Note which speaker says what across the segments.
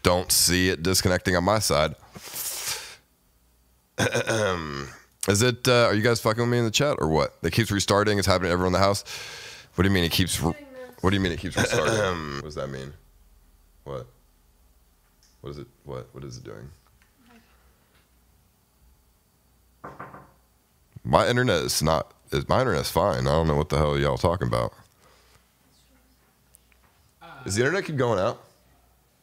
Speaker 1: don't see it disconnecting on my side. Is it, are you guys fucking with me in the chat or what? It keeps restarting. It's happening to everyone in the house. What do you mean it keeps, what do you mean it keeps restarting? What does that mean? What? What is it, what is it doing? My internet is not, my internet's fine. I don't know what the hell y'all talking about. Is the internet keep going out?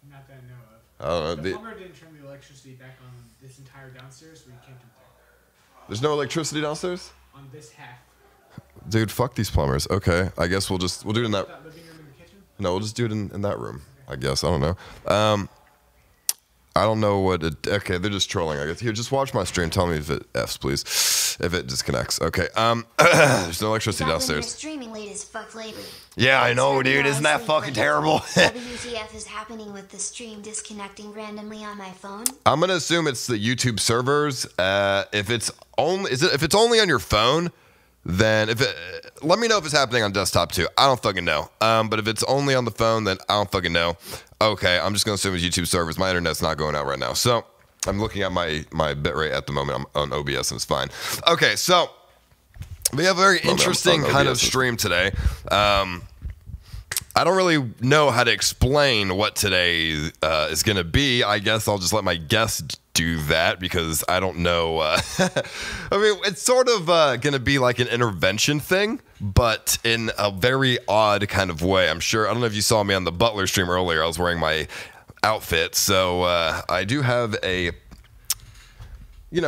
Speaker 2: Not that I know of.
Speaker 1: I don't know.
Speaker 2: The plumber didn't turn the electricity back on this entire downstairs, so we can't do that.
Speaker 1: There's no electricity downstairs?
Speaker 2: On this half.
Speaker 1: Dude, fuck these plumbers. Okay, I guess we'll do it in that.
Speaker 2: Living room in the kitchen?
Speaker 1: No, we'll just do it in that room. I guess. I don't know. I don't know what it. Okay, they're just trolling. I guess. Here, just watch my stream. Tell me if it f's, please. If it disconnects. Okay. There's no electricity downstairs.
Speaker 3: Streaming late as fuck lately.
Speaker 1: Yeah, I know, dude. Isn't that fucking terrible?
Speaker 3: WTF is happening with the stream disconnecting randomly on my phone?
Speaker 1: I'm gonna assume it's the YouTube servers. If it's only if it's only on your phone, then let me know if it's happening on desktop too. I don't fucking know. But if it's only on the phone, then I don't fucking know. Okay, I'm just gonna assume it's YouTube servers. My internet's not going out right now, so I'm looking at my bitrate at the moment. I'm on OBS and it's fine. Okay, so we have a very interesting kind of stream today. I don't really know how to explain what today is going to be. I guess I'll just let my guest do that because I don't know. I mean, it's sort of going to be like an intervention thing, but in a very odd kind of way. I'm sure. I don't know if you saw me on the Butler stream earlier. I was wearing my outfit. So I do have a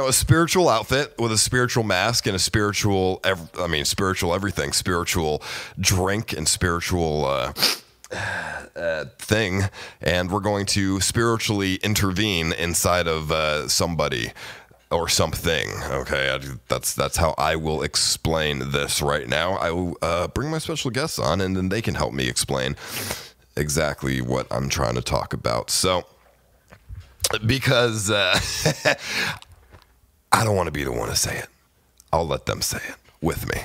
Speaker 1: spiritual outfit with a spiritual mask and a spiritual, spiritual everything, spiritual drink and spiritual thing. And we're going to spiritually intervene inside of somebody or something. Okay, that's how I will explain this right now. I will bring my special guests on and then they can help me explain exactly what I'm trying to talk about. So, because I don't want to be the one to say it. I'll let them say it with me.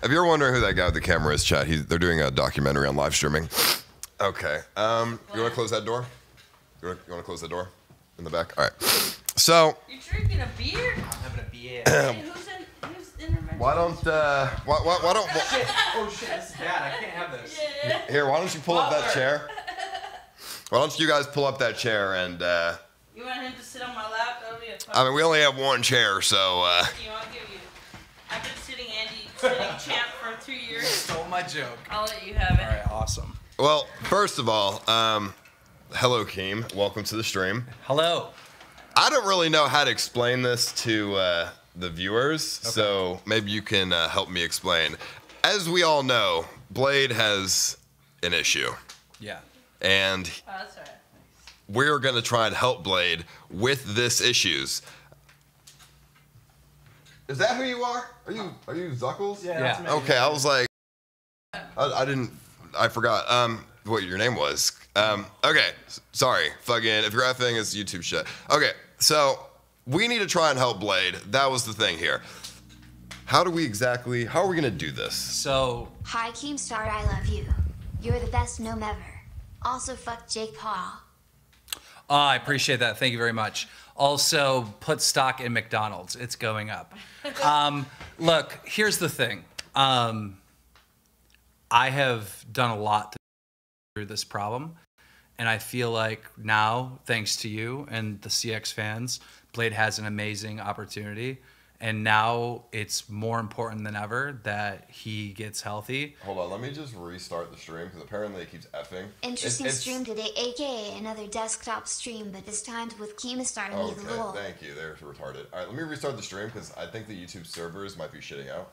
Speaker 1: If you're wondering who that guy with the camera is, chat, they're doing a documentary on live streaming. Okay. You want to close that door? You want to close the door in the back? All right. So.
Speaker 4: You drinking a beer?
Speaker 5: I'm having a beer.
Speaker 4: Hey, who's intervention?
Speaker 1: Why don't?
Speaker 5: Oh shit, this is bad. I can't have this.
Speaker 4: Yeah.
Speaker 1: Here, why don't you pull up that chair? Why don't you guys pull up that chair and?
Speaker 4: You want him to sit on my lap? That'll be a fun.
Speaker 1: I mean, we only have one chair, so.
Speaker 4: You want to give you? I've been sitting champ for 2 years.
Speaker 5: Stole my joke.
Speaker 4: I'll let you have it.
Speaker 5: All right, awesome.
Speaker 1: Well, first of all, hello, Keem. Welcome to the stream.
Speaker 5: Hello.
Speaker 1: I don't really know how to explain this to the viewers, so maybe you can help me explain. As we all know, Blade has an issue.
Speaker 5: Yeah.
Speaker 1: And
Speaker 4: Oh, that's all right.
Speaker 1: we're going to try and help Blade with this issues. Is that who you are? Are you Zuckles?
Speaker 5: Yeah. That's me.
Speaker 1: Okay, I was like, I forgot what your name was. Okay, sorry. Fucking, if you're effing, it's YouTube shit. Okay, so we need to try and help Blade. That was the thing here. How are we gonna do this?
Speaker 5: So.
Speaker 3: Hi, Keemstar, I love you. You're the best gnome ever. Also, fuck Jake Paul.
Speaker 5: Oh, I appreciate that. Thank you very much. Also, put stock in McDonald's. It's going up. Look, here's the thing. I have done a lot through this problem, and I feel like now, thanks to you and the CX fans, Blade has an amazing opportunity, And now it's more important than ever that he gets healthy.
Speaker 1: Hold on, let me just restart the stream because apparently it keeps effing.
Speaker 3: Interesting stream today, aka another desktop stream, but this time with Keemstar and me the
Speaker 1: Okay, thank you. They're retarded. All right, let me restart the stream because I think the YouTube servers might be shitting out.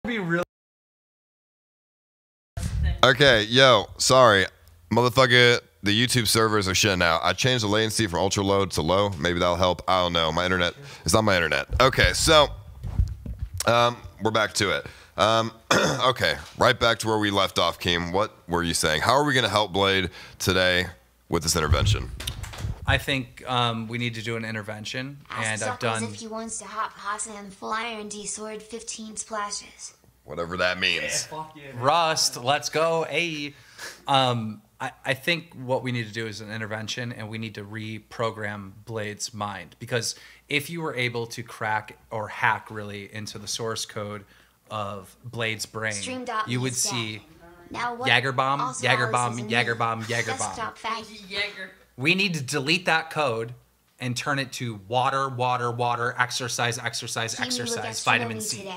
Speaker 5: Be real.
Speaker 1: Okay, yo, sorry. Motherfucker, the YouTube servers are shitting out. I changed the latency from ultra low to low. Maybe that'll help. I don't know. My internet, it's not my internet. Okay, so, we're back to it. Okay, right back to where we left off, Keem. What were you saying? How are we going to help Blade today with this intervention?
Speaker 5: I think we need to do an intervention, and I've done.
Speaker 3: If he wants to hop Hassan and full iron D sword 15 splashes.
Speaker 1: Whatever that means.
Speaker 5: Rust, let's go. Hey. I think what we need to do is an intervention, and we need to reprogram Blade's mind. Because if you were able to crack or hack really into the source code of Blade's brain, you would see Jaeger bomb, Jaeger bomb, Jaeger bomb, Jaeger bomb. We need to delete that code and turn it to water, water, water, exercise, exercise, exercise, vitamin C.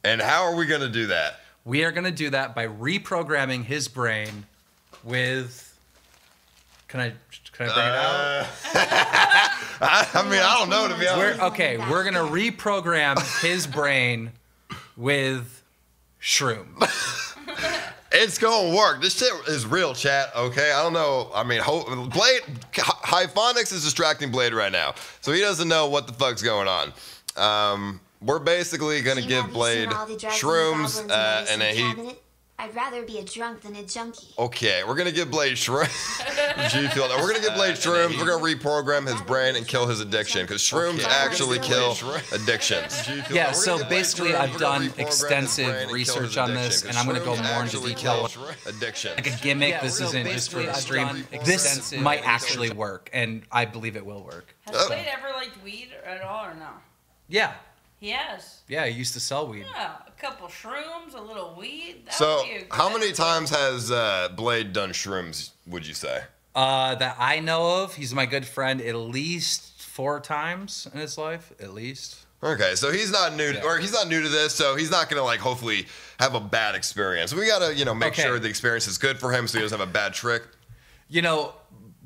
Speaker 1: And how are we going to do that?
Speaker 5: We are going to do that by reprogramming his brain with. Can I bring it out?
Speaker 1: I mean, I don't know, to be honest.
Speaker 5: We're going to reprogram his brain with shroom.
Speaker 1: It's gonna work. This shit is real, chat. Okay, I don't know. I mean, Blade Hyphonics is distracting Blade right now, so he doesn't know what the fuck's going on. We're basically gonna give Blade shrooms, and then
Speaker 3: I'd rather be a drunk than a junkie.
Speaker 1: Okay, we're gonna give Blade shrooms. We're gonna give Blade shrooms. We're gonna reprogram his brain and kill his addiction because shrooms actually kill addictions.
Speaker 5: Yeah. So basically, I've done extensive research on this, and I'm gonna go more into detail. Like a gimmick. This isn't just for the stream. This might actually work, and I believe it will work.
Speaker 4: Has Blade ever liked weed at all, or no?
Speaker 5: Yeah.
Speaker 4: He has.
Speaker 5: Yeah, he used to sell weed.
Speaker 4: Yeah, a couple shrooms, a little weed.
Speaker 1: So, how many times has Blade done shrooms, would you say?
Speaker 5: That I know of, he's my good friend at least 4 times in his life, at least.
Speaker 1: Okay, so he's not new, or he's not new to this, so he's not gonna like hopefully have a bad experience. We gotta, make sure the experience is good for him, so he doesn't have a bad trick.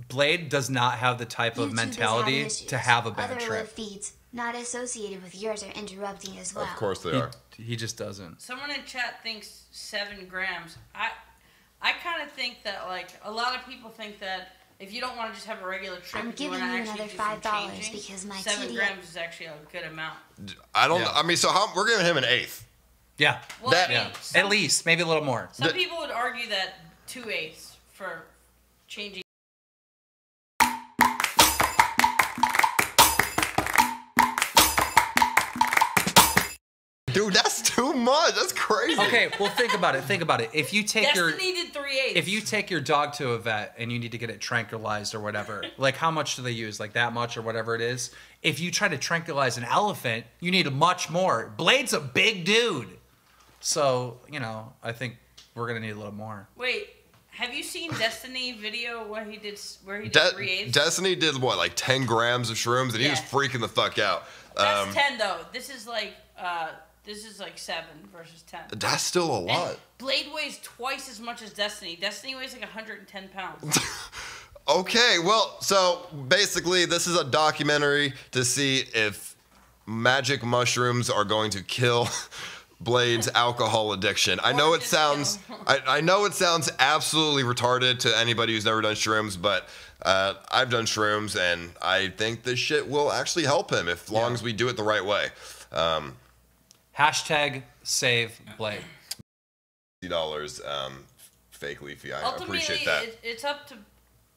Speaker 5: Blade does not have the type of mentality to have a bad trick.
Speaker 3: Feeds not associated with yours are interrupting as well.
Speaker 1: Of course they are.
Speaker 5: He just doesn't.
Speaker 4: Someone in chat thinks 7 grams. I kind of think that, like, a lot of people think that if you don't want to just have a regular trip,
Speaker 3: I'm
Speaker 4: if you
Speaker 3: giving
Speaker 4: want to
Speaker 3: you
Speaker 4: actually
Speaker 3: another
Speaker 4: do some
Speaker 3: $5
Speaker 4: changing,
Speaker 3: because my
Speaker 4: 7
Speaker 3: TD
Speaker 4: grams is actually a good amount.
Speaker 1: I don't.
Speaker 5: Yeah.
Speaker 1: I mean, so how we're giving him an eighth.
Speaker 5: Yeah.
Speaker 4: Well,
Speaker 1: That-
Speaker 4: I mean,
Speaker 5: Yeah. At least, maybe a little more.
Speaker 4: some people would argue that 2/8 for changing.
Speaker 1: Dude, that's too much. That's crazy.
Speaker 5: Okay, well think about it. Think about it. If you take
Speaker 4: Destiny did 3/8.
Speaker 5: if you take your dog to a vet and you need to get it tranquilized or whatever, like how much do they use? Like that much or whatever it is. If you try to tranquilize an elephant, you need much more. Blade's a big dude. So, you know, I think we're gonna need a little more.
Speaker 4: Wait, have you seen Destiny video where he did 3/8?
Speaker 1: Destiny did what, like 10 grams of shrooms, and he was
Speaker 4: Yeah.
Speaker 1: freaking the fuck out.
Speaker 4: That's 10 though. This is like 7 versus 10.
Speaker 1: That's still a lot.
Speaker 4: And Blade weighs twice as much as Destiny. Destiny weighs like 110 pounds.
Speaker 1: Okay, well, so basically, this is a documentary to see if magic mushrooms are going to kill Blade's alcohol addiction. I know it
Speaker 4: just
Speaker 1: sounds, I know it sounds absolutely retarded to anybody who's never done shrooms, but I've done shrooms, and I think this shit will actually help him as long as we do it the right way.
Speaker 5: Hashtag save Blade.
Speaker 1: $50, fake leafy. I
Speaker 4: Ultimately,
Speaker 1: appreciate that.
Speaker 4: it's up to.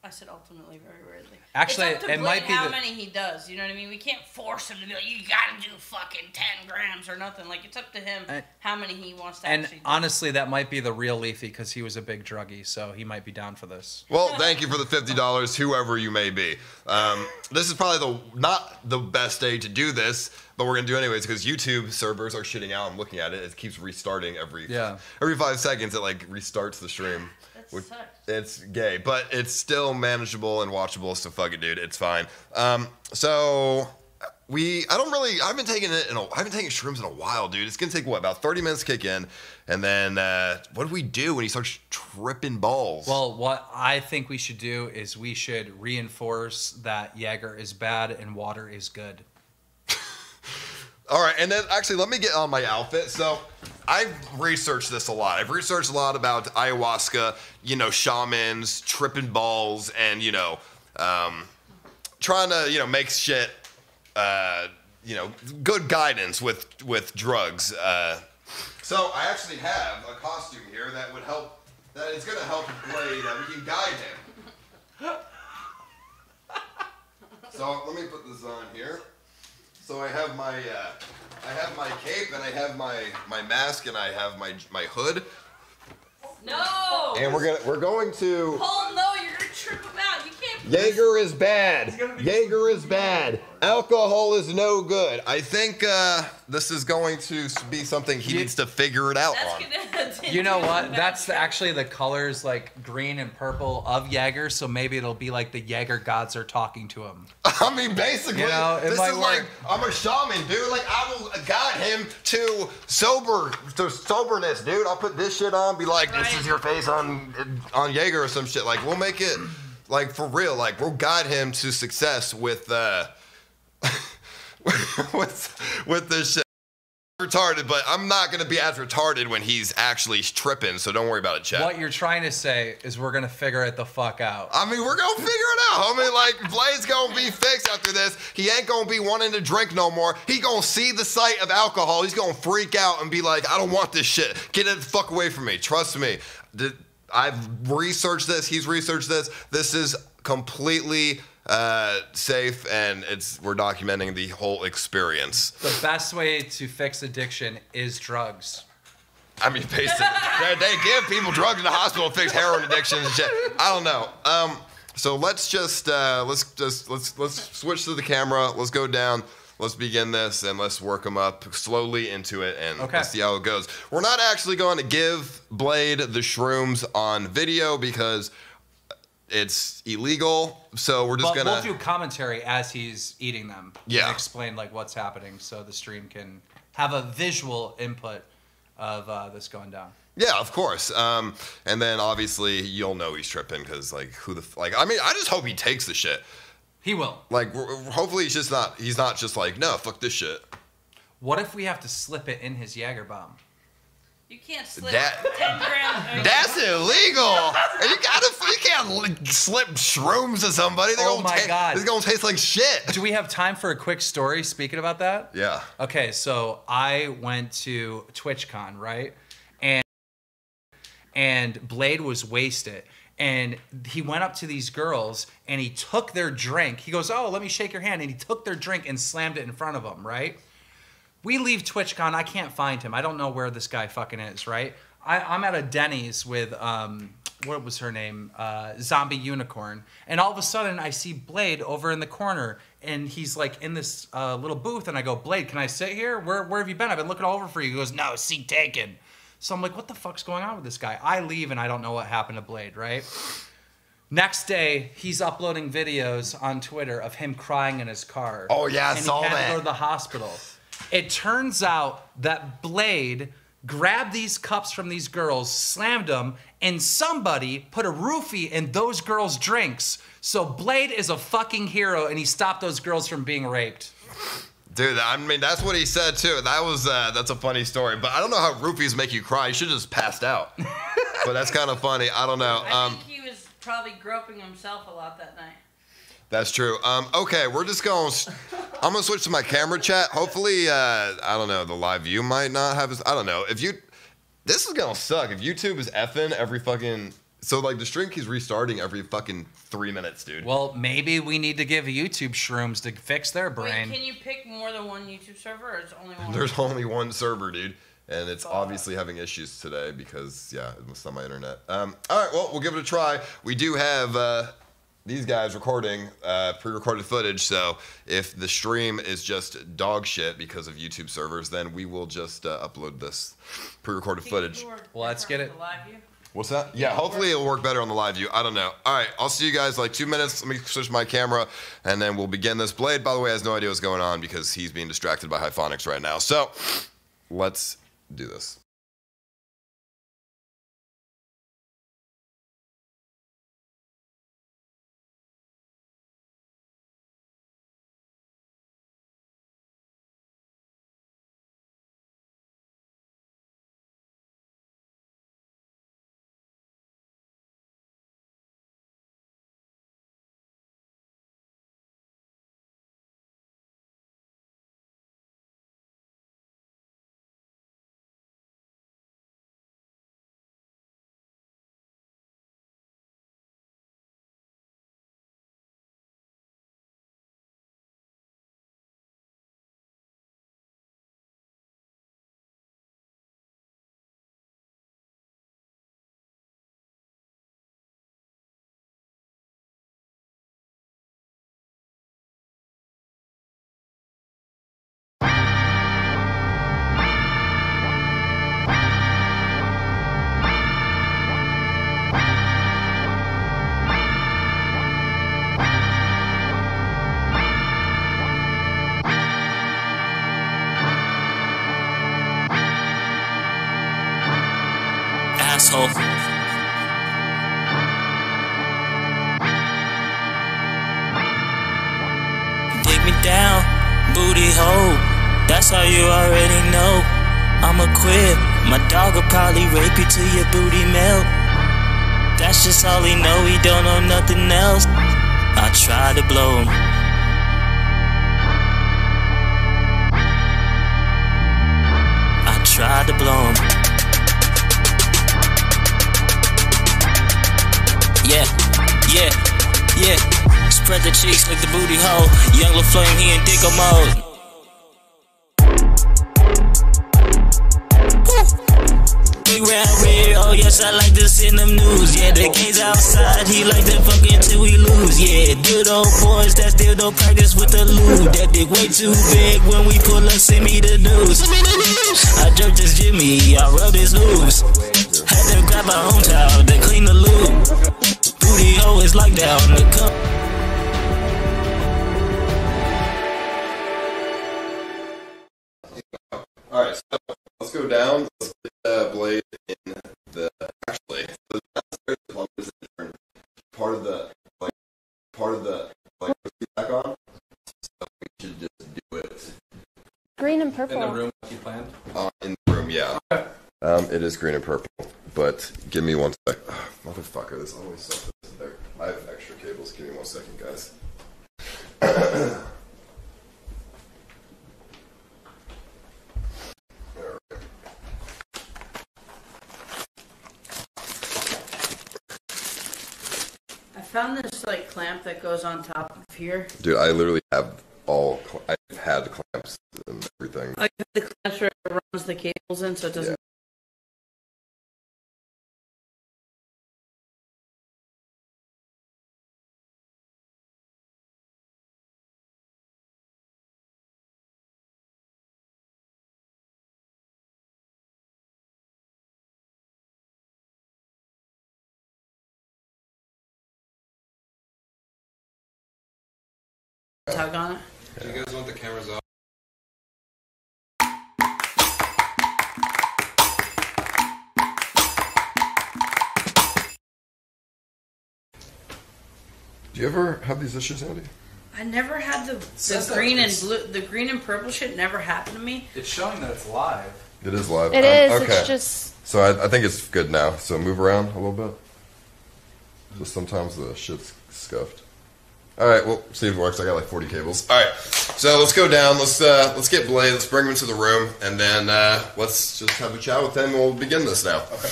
Speaker 4: I said ultimately very weirdly.
Speaker 5: Actually,
Speaker 4: it's up to
Speaker 5: it
Speaker 4: Blade
Speaker 5: might be
Speaker 4: how
Speaker 5: the-
Speaker 4: many he does. You know what I mean? We can't force him to be like, you gotta do fucking 10 grams or nothing. Like, it's up to him how many he wants to
Speaker 5: And
Speaker 4: actually do.
Speaker 5: honestly, that might be the real Leafy because he was a big druggie, so he might be down for this.
Speaker 1: Well, thank you for the $50, whoever you may be. This is probably not the best day to do this, but we're gonna do it anyways because YouTube servers are shitting out. I'm looking at it; it keeps restarting every 5 seconds. It like restarts the stream.
Speaker 4: That sucks.
Speaker 1: It's gay, but it's still manageable and watchable. So fuck it, dude. It's fine. So I haven't taken shrooms in a while, dude. It's gonna take what, about 30 minutes to kick in, and then what do we do when he starts tripping balls?
Speaker 5: Well, what I think we should do is we should reinforce that Jaeger is bad and water is good.
Speaker 1: All right, and then actually, let me get on my outfit. So I've researched this a lot. I've researched a lot about ayahuasca, shamans, tripping balls, and, trying to, make shit, good guidance with drugs. So I actually have a costume here that would help, that is going to help Blade. We can guide him. So let me put this on here. So I have my cape, and I have my mask, and I have my hood.
Speaker 4: No!
Speaker 1: And we're going to.
Speaker 4: Paul, no, you're gonna trip him out. You can't.
Speaker 1: Jaeger is bad. Jaeger is bad. Alcohol is no good. I think this is going to be something he needs to figure it out on.
Speaker 5: You know what? That's actually the colors like green and purple of Jaeger, so maybe it'll be like the Jaeger gods are talking to him.
Speaker 1: I mean, basically,
Speaker 5: it
Speaker 1: this
Speaker 5: might
Speaker 1: is
Speaker 5: work.
Speaker 1: like, I'm a shaman, dude. Like, I will guide him to soberness, dude. I'll put this shit on, be like, this is your face on Jaeger or some shit. Like, we'll make it, like, for real. Like, we'll guide him to success with with this shit. Retarded, but I'm not gonna be as retarded when he's actually tripping, so don't worry about it, Chad.
Speaker 5: What you're trying to say is we're gonna figure it the fuck out.
Speaker 1: I mean, we're gonna figure it out, homie. Like, Blade's gonna be fixed after this. He ain't gonna be wanting to drink no more. He gonna see the sight of alcohol. He's gonna freak out and be like, I don't want this shit. Get it the fuck away from me. Trust me. I've researched this. He's researched this. This is completely safe, and we're documenting the whole experience.
Speaker 5: The best way to fix addiction is drugs.
Speaker 1: I mean, basically, they give people drugs in the hospital to fix heroin addiction and shit. I don't know. So let's just let's switch to the camera. Let's go down. Let's begin this, and let's work them up slowly into it, and let's see how it goes. We're not actually going to give Blade the shrooms on video because it's illegal. So we're just
Speaker 5: We'll do commentary as he's eating them.
Speaker 1: Yeah.
Speaker 5: And explain like what's happening, so the stream can have a visual input of this going down.
Speaker 1: Yeah, of course. And then obviously you'll know he's tripping because I mean, I just hope he takes the shit.
Speaker 5: He will.
Speaker 1: Like, hopefully he's not just like, no, fuck this shit.
Speaker 5: What if we have to slip it in his Jaeger bomb?
Speaker 4: You can't slip
Speaker 1: That-
Speaker 4: 10 grams.
Speaker 1: That's illegal. And you can't slip shrooms to somebody.
Speaker 5: Oh my God.
Speaker 1: It's gonna taste like shit.
Speaker 5: Do we have time for a quick story speaking about that?
Speaker 1: Yeah.
Speaker 5: Okay, so I went to TwitchCon, right? And Blade was wasted. And he went up to these girls and he took their drink. He goes, "Oh, let me shake your hand." And he took their drink and slammed it in front of them, right? We leave TwitchCon. I can't find him. I don't know where this guy fucking is, right? I'm at a Denny's with, what was her name? Zombie Unicorn. And all of a sudden, I see Blade over in the corner. And he's like in this little booth. And I go, "Blade, can I sit here? Where have you been? I've been looking all over for you." He goes, "No, seat taken." So I'm like, what the fuck's going on with this guy? I leave and I don't know what happened to Blade, right? Next day, he's uploading videos on Twitter of him crying in his car.
Speaker 1: Oh, yeah, I saw
Speaker 5: And he had
Speaker 1: that.
Speaker 5: to go to the hospital. It turns out that Blade grabbed these cups from these girls, slammed them, and somebody put a roofie in those girls' drinks. So Blade is a fucking hero, and he stopped those girls from being raped.
Speaker 1: Dude, I mean, that's what he said, too. That's a funny story. But I don't know how roofies make you cry. You should have just passed out. But that's kind of funny. I don't know.
Speaker 4: I think he was probably groping himself a lot that night.
Speaker 1: That's true. Okay, we're just going. I'm gonna switch to my camera chat. Hopefully, I don't know. The live view might not have. I don't know. This is gonna suck. If YouTube is effing every fucking. So like the stream keeps restarting every fucking 3 minutes, dude.
Speaker 5: Well, maybe we need to give YouTube shrooms to fix their brain.
Speaker 4: Wait, can you pick more than one YouTube server, or is it only one?
Speaker 1: There's only one server, dude, and it's obviously having issues today because it's on my internet. All right, well, we'll give it a try. We do have. These guys recording pre-recorded footage, so if the stream is just dog shit because of YouTube servers, then we will just upload this pre-recorded footage.
Speaker 5: Well, let's get it.
Speaker 1: What's that? Yeah, hopefully it'll work better on the live view. I don't know. All right, I'll see you guys like 2 minutes. Let me switch my camera, and then we'll begin this. Blade, by the way, has no idea what's going on because he's being distracted by Hyphonics right now. So let's do this.
Speaker 6: Asshole. Dig me down, booty hole. That's how you already know. I'ma quit. My dog will probably rape you till your booty melt. That's just all he know. He don't know nothing else. I try to blow him. I try to blow him. Yeah, yeah, yeah. Spread the cheeks like the booty hole. Young LaFlame, he in digger mode. Big round red, oh yes, I like to send them news. Yeah, the game's outside, he like to fuck until we lose. Yeah, good old boys that still don't practice with the lube. That dick way too big when we pull up, send me the news. I jerked this Jimmy, I rubbed his hooves. Had to grab my own towel to clean the lube. Booty always like that on the cup.
Speaker 1: All right, so let's go down. Let's get Blade in the actually part of the back on. So we should just do it
Speaker 7: Green and purple.
Speaker 5: In the room like you planned?
Speaker 1: in the room. Yeah. It is is green and purple, but give me 1 sec. Oh, motherfucker, there's always something there. I have extra cables. Give me 1 second, guys.
Speaker 4: I found this like clamp that goes on top of here.
Speaker 1: Dude, I literally have I've had clamps and everything.
Speaker 4: Like the clamp where it runs the cables in, so it doesn't. Tug on it.
Speaker 7: Do you guys want the cameras off?
Speaker 1: Do you ever have these issues, Andy?
Speaker 4: I never had the green and blue, the green and purple shit never happened to me.
Speaker 5: It's showing that it's live.
Speaker 1: It is live.
Speaker 8: It is.
Speaker 1: Okay.
Speaker 8: It's just.
Speaker 1: So I think it's good now. So move around a little bit. Just sometimes the shit's scuffed. All right, well, see if it works. I got like 40 cables. All right, so let's go down. Let's get Blade. Let's bring him into the room, and then let's just have a chat with him. We'll begin this now. Okay.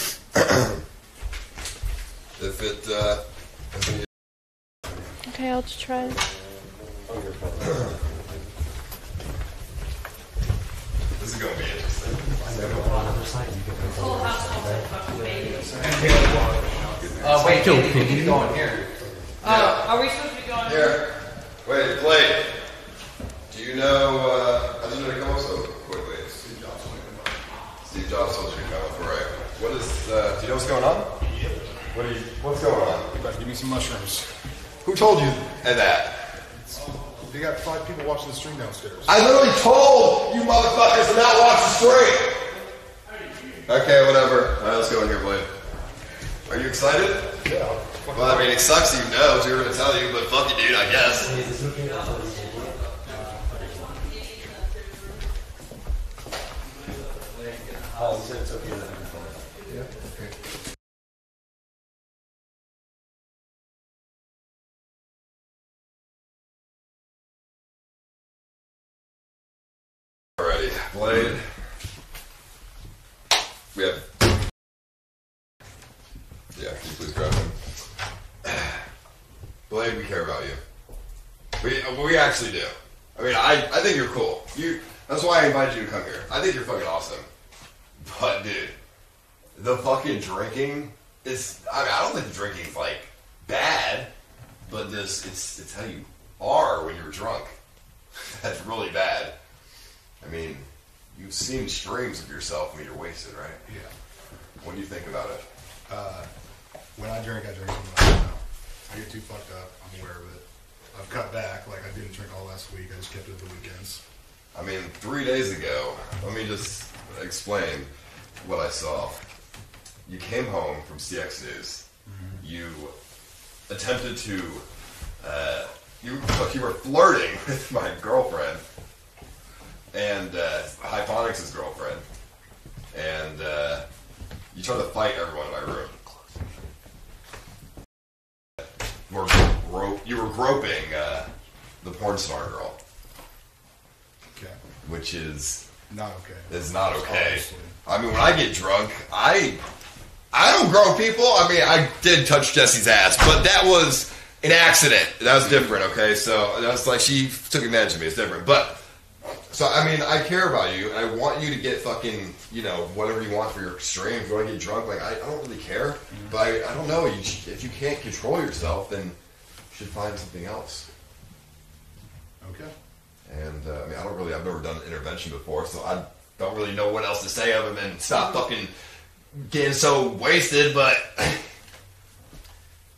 Speaker 1: If it.
Speaker 8: Okay, I'll just try.
Speaker 1: This is gonna be interesting.
Speaker 4: Whole house smells like fucking babies.
Speaker 5: Wait, you need to go in here.
Speaker 4: Are we supposed to be going
Speaker 1: Here. Wait, Blade. Do you know? I didn't know to come up so quickly. Steve Jobs told you to come up. Right. What is? Do you know what's going on? Yep. What's going on?
Speaker 7: You about to give me some mushrooms.
Speaker 1: Who told you that?
Speaker 7: You got 5 people watching the stream downstairs.
Speaker 1: I literally told you motherfuckers to not watch the stream. Okay, whatever. All right, let's go in here, Blade. Are you excited?
Speaker 7: Yeah.
Speaker 1: Well, I mean, it sucks you know, so we were going to tell you, but fuck you, dude, I guess. Alrighty, Blade. We have. Yeah, can you please grab him? Blade, we care about you. We actually do. I mean, I think you're cool. That's why I invited you to come here. I think you're fucking awesome. But, dude, the fucking drinking is. I mean, I don't think the drinking's like bad, but it's how you are when you're drunk. That's really bad. I mean, you've seen streams of yourself when you're wasted, right?
Speaker 7: Yeah.
Speaker 1: What do you think about it?
Speaker 7: When I drink something like that. I get too fucked up. I'm aware of it. I've cut back. Like, I didn't drink all last week. I just kept it at the weekends.
Speaker 1: I mean, 3 days ago, let me just explain what I saw. You came home from CX News. Mm-hmm. You attempted to, you were flirting with my girlfriend and Hyponics' girlfriend, and you tried to fight everyone in my room. You were groping the porn star girl.
Speaker 7: Okay.
Speaker 1: Which is
Speaker 7: not okay.
Speaker 1: Is not okay.
Speaker 7: Obviously.
Speaker 1: I mean, when I get drunk, I don't grope people. I mean, I did touch Jesse's ass, but that was an accident. That was different, okay? So that was like she took advantage of me. It's different. But, so, I mean, I care about you, and I want you to get fucking, whatever you want for your stream. If you want to get drunk, like, I don't really care. Mm-hmm. But I don't know. If you can't control yourself, then you should find something else.
Speaker 7: Okay.
Speaker 1: And, I mean, I've never done an intervention before, so I don't really know what else to say other than stop fucking getting so wasted, but...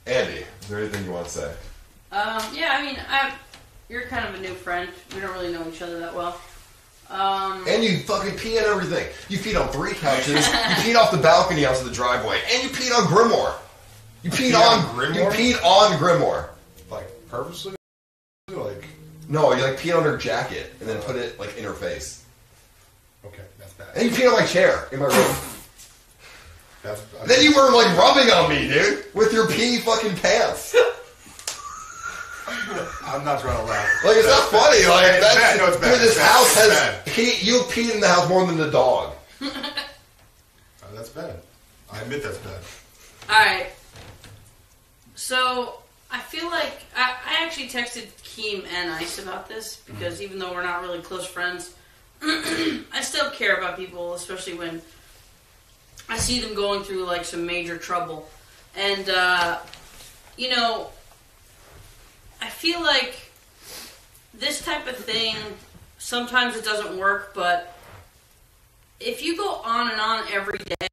Speaker 1: Andy, is there anything you want to say?
Speaker 4: Yeah, I mean, you're kind of a new friend. We don't really know each other that well.
Speaker 1: And you fucking pee on everything. You peed on 3 couches, you peed off the balcony out to the driveway, and you peed on Grimoire. You peed on Grimoire? You peed on Grimoire.
Speaker 7: Like, purposely? Like...
Speaker 1: No, you like peed on her jacket, and then put it, like, in her face.
Speaker 7: Okay, that's bad.
Speaker 1: And you peed on my chair in my room. Then you were like rubbing on me, dude, with your pee fucking pants.
Speaker 7: I'm not trying to laugh.
Speaker 1: Like, it's not funny. Like,
Speaker 7: it's
Speaker 1: that's
Speaker 7: bad. No, it's bad.
Speaker 1: Dude, this
Speaker 7: It's
Speaker 1: house
Speaker 7: bad.
Speaker 1: has pee. You peed in the house more than the dog.
Speaker 7: That's bad. I admit that's bad.
Speaker 4: Alright. So, I feel like I actually texted Keem and Ice about this because even though we're not really close friends, I still care about people, especially when I see them going through like some major trouble. And, you know, I feel like this type of thing, sometimes it doesn't work, but if you go on and on every day,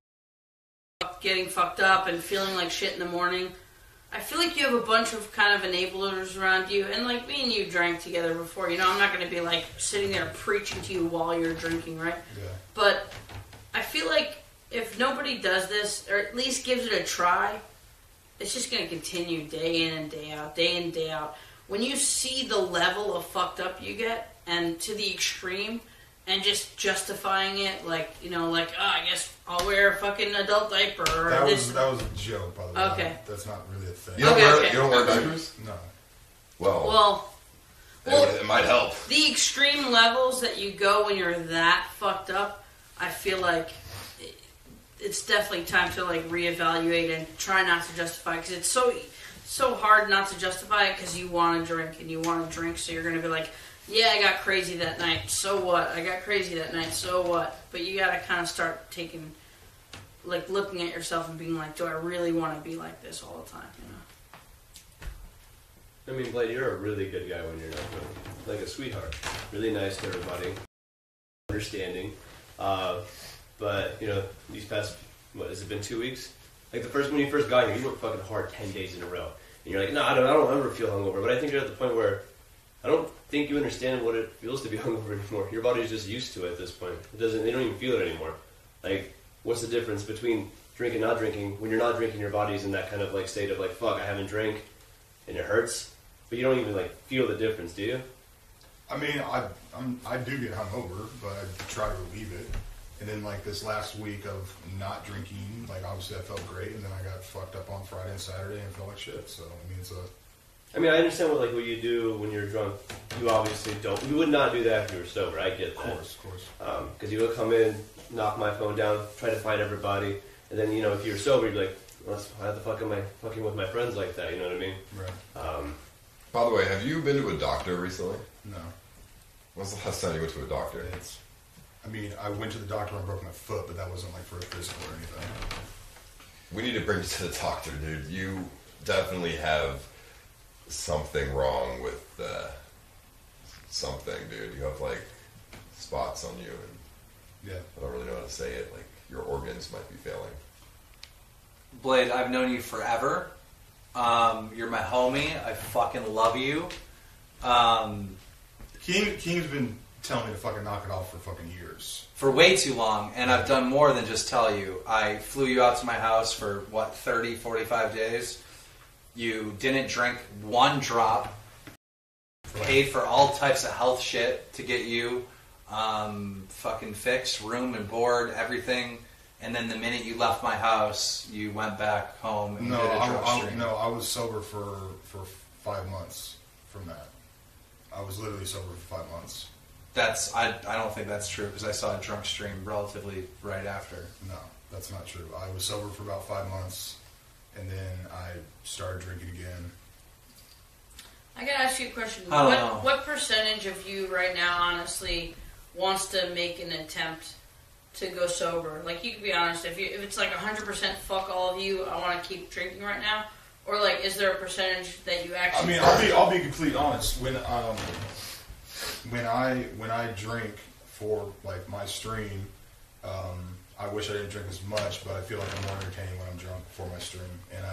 Speaker 4: getting fucked up and feeling like shit in the morning, I feel like you have a bunch of kind of enablers around you, and like me and you drank together before, you know, I'm not going to be like sitting there preaching to you while you're drinking, right?
Speaker 7: Yeah.
Speaker 4: But I feel like if nobody does this, or at least gives it a try, it's just going to continue day in and day out, day in, day out. When you see the level of fucked up you get, and to the extreme, and just justifying it, like, you know, like, oh, I guess I'll wear a fucking adult diaper, or
Speaker 7: That
Speaker 4: this.
Speaker 7: was a joke, by the way.
Speaker 4: Okay.
Speaker 7: That's not really a thing.
Speaker 1: You don't,
Speaker 4: Okay.
Speaker 1: you don't wear diapers?
Speaker 7: No.
Speaker 1: Well,
Speaker 4: Well,
Speaker 1: it might help.
Speaker 4: the extreme levels that you go when you're that fucked up, I feel like it's definitely time to like reevaluate and try not to justify, because it's so hard not to justify it because you want to drink and you want to drink, so you're gonna be like, yeah, I got crazy that night, so what? I got crazy that night, so what? But you gotta kind of start taking, like, looking at yourself and being like, do I really want to be like this all the time? You know?
Speaker 9: I mean, Blade, you're a really good guy when you're not drunk. Like a sweetheart. Really nice to everybody. Understanding. But, you know, these past, what, has it been 2 weeks? Like, when you first got here, you worked fucking hard 10 days in a row. And you're like, no, I don't ever feel hungover. But I think you're at the point where I don't think you understand what it feels to be hungover anymore. Your body's just used to it at this point. They don't even feel it anymore. Like, what's the difference between drinking and not drinking? When you're not drinking, your body's in that kind of like state of like, fuck, I haven't drank, and it hurts. But you don't even like feel the difference, do you?
Speaker 7: I mean, I do get hungover, but I try to relieve it. And then like this last week of not drinking, like obviously I felt great, and then I got fucked up on Friday and Saturday and felt like shit. So I mean,
Speaker 9: I understand what you do when you're drunk. You obviously don't. You would not do that if you were sober. I get that.
Speaker 7: Of course.
Speaker 9: Because you would come in, knock my phone down, try to find everybody, and then, you know, if you're sober, you'd be like, well, why the fuck am I fucking with my friends like that? You know what I mean?
Speaker 7: Right.
Speaker 1: By the way, have you been to a doctor recently?
Speaker 7: No.
Speaker 1: When's the last time you went to a doctor?
Speaker 7: I went to the doctor when I broke my foot, but that wasn't like for a physical or anything.
Speaker 1: We need to bring you to the doctor, dude. You definitely have something wrong with something, dude. You have like spots on you, and
Speaker 7: yeah,
Speaker 1: I don't really know how to say it. Like your organs might be failing.
Speaker 5: Blade, I've known you forever. You're my homie. I fucking love you.
Speaker 7: King's been telling me to fucking knock it off for fucking years.
Speaker 5: For way too long, and I've done more than just tell you. I flew you out to my house for, 30, 45 days. You didn't drink one drop. Paid for all types of health shit to get you fucking fixed, room and board, everything. And then the minute you left my house, you went back home and did a drug stream.
Speaker 7: No, I was sober for 5 months from that. I was literally sober for 5 months.
Speaker 5: I don't think that's true, because I saw a drunk stream relatively right after.
Speaker 7: No, that's not true. I was sober for about 5 months, and then I started drinking again.
Speaker 4: I gotta ask you a question.
Speaker 5: I don't know.
Speaker 4: What percentage of you right now, honestly, wants to make an attempt to go sober? Like, you can be honest. If it's like 100% fuck all of you, I want to keep drinking right now, or like, is there a percentage that you actually?
Speaker 7: I mean, I'll be completely honest. When I drink for like my stream, I wish I didn't drink as much, but I feel like I'm more entertaining when I'm drunk for my stream. And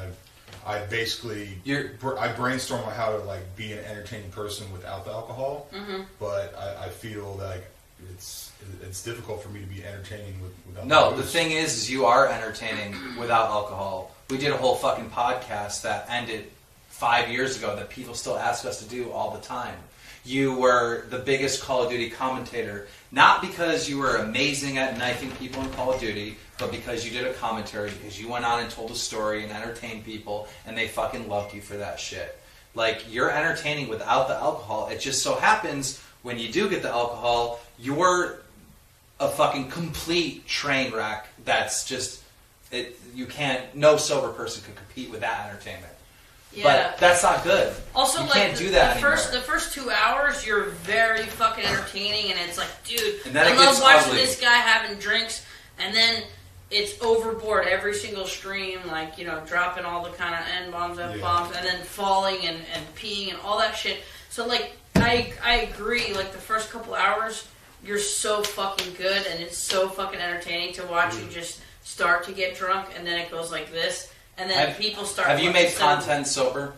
Speaker 7: I basically I brainstorm on how to like be an entertaining person without the alcohol. Mm-hmm. But I feel like it's difficult for me to be entertaining without.
Speaker 5: No, the thing is you are entertaining without alcohol. We did a whole fucking podcast that ended 5 years ago that people still ask us to do all the time. You were the biggest Call of Duty commentator, not because you were amazing at knifing people in Call of Duty, but because you did a commentary, because you went on and told a story and entertained people, and they fucking loved you for that shit. Like, you're entertaining without the alcohol. It just so happens, when you do get the alcohol, you're a fucking complete train wreck that's just... no sober person could compete with that entertainment.
Speaker 4: Yeah.
Speaker 5: But that's not good.
Speaker 4: Also,
Speaker 5: you
Speaker 4: like,
Speaker 5: can't do that anymore.
Speaker 4: the first 2 hours, you're very fucking entertaining, and it's like, dude,
Speaker 5: And then
Speaker 4: I
Speaker 5: it
Speaker 4: love
Speaker 5: gets
Speaker 4: watching
Speaker 5: ugly.
Speaker 4: this guy having drinks, and then it's overboard every single stream, like, you know, dropping all the kind of N-bombs, F-bombs, and then falling and peeing and all that shit. So, like, I agree, like, the first couple hours, you're so fucking good, and it's so fucking entertaining to watch you just start to get drunk, and then it goes like this. And then people start...
Speaker 5: Have you made content sober?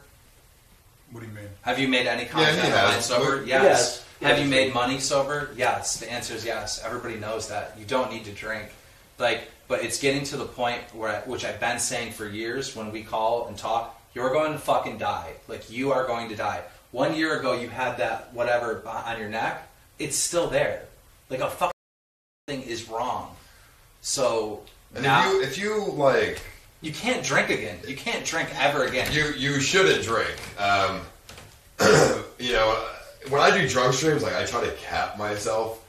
Speaker 7: What do you mean?
Speaker 5: Have you made any content sober? Yes. Have you made money sober? Yes. The answer is yes. Everybody knows that. You don't need to drink. Like, but it's getting to the point where, which I've been saying for years, when we call and talk, you're going to fucking die. Like, you are going to die. 1 year ago, you had that whatever on your neck. It's still there. Like, a fucking thing is wrong. So
Speaker 1: And
Speaker 5: now,
Speaker 1: if you like,
Speaker 5: you can't drink again. You can't drink ever again.
Speaker 1: you shouldn't drink. You know, when I do drunk streams, like, I try to cap myself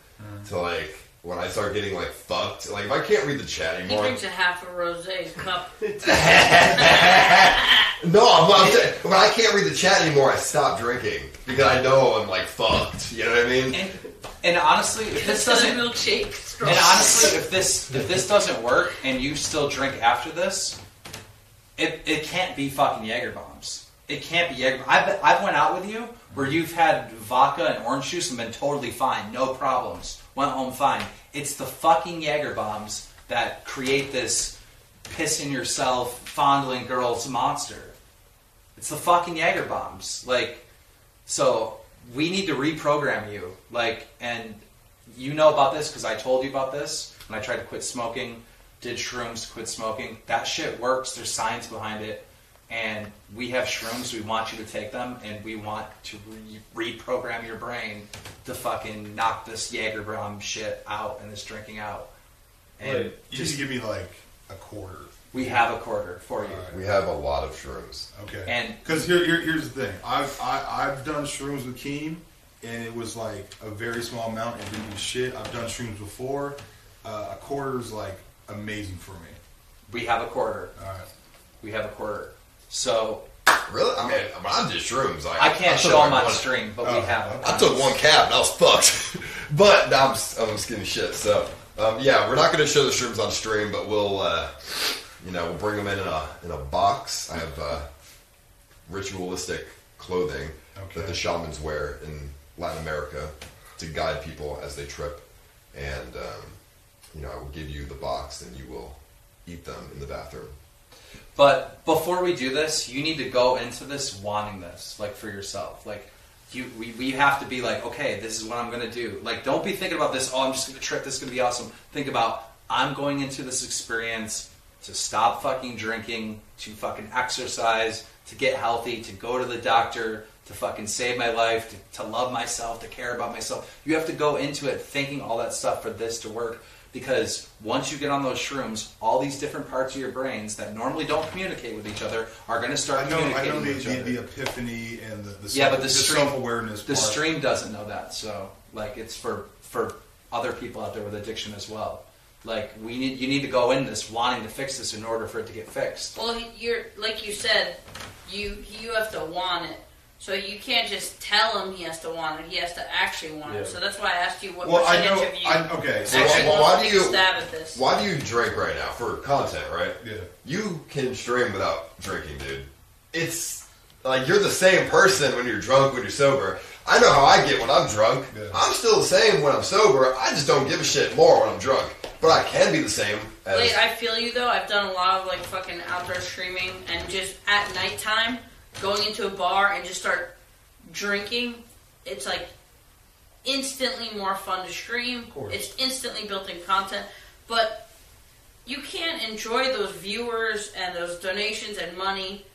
Speaker 1: to, like, when I start getting, like, fucked. Like, if I can't read the chat
Speaker 4: He
Speaker 1: anymore.
Speaker 4: drinks a half a rosé cup.
Speaker 1: No, I'm saying, when I can't read the chat anymore, I stop drinking because I know I'm, like, fucked. You know what I mean?
Speaker 5: And honestly, if this doesn't
Speaker 4: milkshake.
Speaker 5: And honestly, if this doesn't work and you still drink after this, it can't be fucking Jaeger bombs. It can't be Jaeger. I've went out with you where you've had vodka and orange juice and been totally fine, no problems, went home fine. It's the fucking Jaeger bombs that create this pissing yourself, fondling girls monster. It's the fucking Jaeger bombs. Like, so we need to reprogram you. Like, and you know about this because I told you about this when I tried to quit smoking, did shrooms to quit smoking. That shit works. There's science behind it. And we have shrooms. We want you to take them, and we want to reprogram your brain to fucking knock this Jaeger bomb shit out and this drinking out. And
Speaker 7: you just give me like a quarter.
Speaker 5: We have a quarter for you.
Speaker 1: We have a lot of shrooms.
Speaker 7: Okay.
Speaker 5: And
Speaker 7: because here's the thing, I've done shrooms with Keem, and it was like a very small amount and didn't do shit. I've done shrooms before. A quarter is like amazing for me.
Speaker 5: We have a quarter.
Speaker 7: All right.
Speaker 5: We have a quarter. So
Speaker 1: really, I mean, I did shrooms. Like,
Speaker 5: I can't show them on stream, but we have it.
Speaker 1: I took one cap and I was fucked. But now I'm just getting shit. So yeah, we're not going to show the shrooms on stream, but we'll we'll bring them in a box. I have ritualistic clothing that the shamans wear in Latin America to guide people as they trip, and I will give you the box and you will eat them in the bathroom.
Speaker 5: But before we do this, you need to go into this wanting this, like, for yourself. Like, we have to be like, okay, this is what I'm going to do. Like, don't be thinking about this, I'm just going to trip, this is going to be awesome. Think about, I'm going into this experience to stop fucking drinking, to fucking exercise, to get healthy, to go to the doctor, to fucking save my life, to love myself, to care about myself. You have to go into it thinking all that stuff for this to work. Because once you get on those shrooms, all these different parts of your brains that normally don't communicate with each other are going to start communicating with each other.
Speaker 7: The epiphany and the
Speaker 5: self-awareness. The
Speaker 7: part.
Speaker 5: stream doesn't know that. So, like, it's for other people out there with addiction as well. Like, you need to go in this wanting to fix this in order for it to get fixed.
Speaker 4: Well, you're like you said, you have to want it. So you can't just tell him he has to want it. He has to actually want it. So that's why I asked you what percentage of you actually
Speaker 1: why do you
Speaker 4: stab at this.
Speaker 1: Why do you drink right now for content? Right?
Speaker 7: Yeah.
Speaker 1: You can stream without drinking, dude. It's like you're the same person when you're drunk, when you're sober. I know how I get when I'm drunk. Yeah. I'm still the same when I'm sober. I just don't give a shit more when I'm drunk. But I can be the same.
Speaker 4: Wait, I feel you though. I've done a lot of like fucking outdoor streaming, and just at nighttime, going into a bar and just start drinking, it's like instantly more fun to stream. It's instantly built-in content, but you can't enjoy those viewers and those donations and money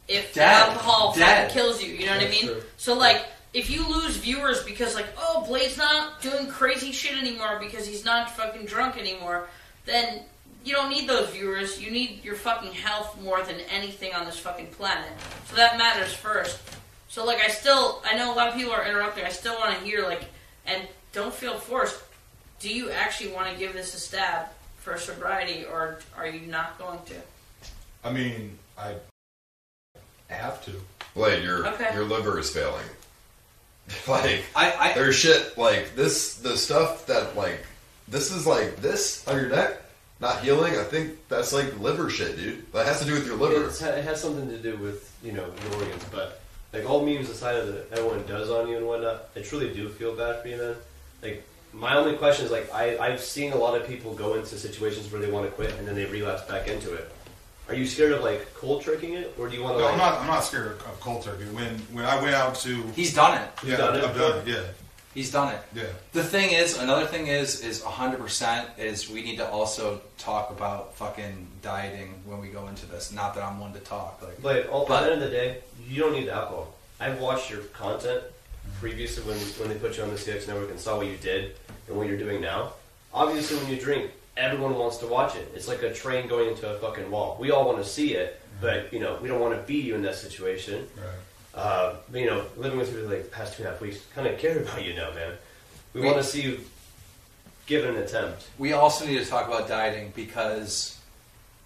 Speaker 4: if the alcohol kills you. You know what I mean? True. So like if you lose viewers because like, oh, Blade's not doing crazy shit anymore because he's not fucking drunk anymore, then you don't need those viewers. You need your fucking health more than anything on this fucking planet. So that matters first. So like, I know a lot of people are interrupting. I still want to hear like, and don't feel forced. Do you actually want to give this a stab for sobriety, or are you not going to?
Speaker 7: I mean, I have to.
Speaker 1: Blade, your liver is failing. Like, there's shit like this, the stuff that like, this is like this on your neck, not healing. I think that's like liver shit, dude. That has to do with your liver.
Speaker 9: It has something to do with, your organs, but like all memes aside of that everyone does on you and whatnot, I truly do feel bad for you, man. Like, my only question is like, I've seen a lot of people go into situations where they want to quit and then they relapse back into it. Are you scared of like cold tricking it, or do you want to?
Speaker 7: No,
Speaker 9: like...
Speaker 7: I'm not scared of cold turkey. When I went out to,
Speaker 5: He's done it.
Speaker 7: Yeah, I've done it. Yeah,
Speaker 5: he's done it.
Speaker 7: Yeah.
Speaker 5: The thing is, another thing is 100% is we need to also talk about fucking dieting when we go into this. Not that I'm one to talk, like.
Speaker 9: But at the end of the day, you don't need the alcohol. I've watched your content previously when they put you on the CX network and saw what you did and what you're doing now. Obviously, when you drink, everyone wants to watch it. It's like a train going into a fucking wall. We all want to see it, but we don't want to be you in that situation.
Speaker 7: Right.
Speaker 9: But living with you for like the past 2.5 weeks, kind of care about you now, man. We want to see you give it an attempt.
Speaker 5: We also need to talk about dieting because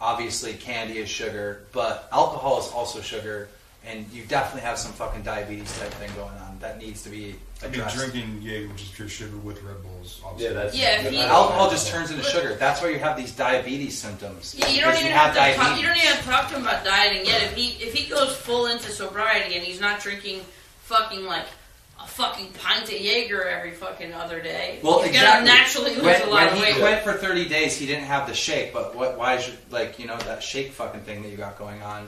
Speaker 5: obviously candy is sugar, but alcohol is also sugar, and you definitely have some fucking diabetes type thing going on that needs to be addressed.
Speaker 7: Drinking Jaeger, which is pure sugar, with Red Bulls. Obviously.
Speaker 5: Alcohol just turns into sugar. That's why you have these diabetes symptoms.
Speaker 4: Yeah, you don't even have to talk to him about dieting yet. If he goes full into sobriety and he's not drinking fucking like a fucking pint of Jaeger every fucking other day, he's gonna naturally lose a lot of weight.
Speaker 5: When he quit for 30 days, he didn't have the shake. But why is that shake fucking thing that you got going on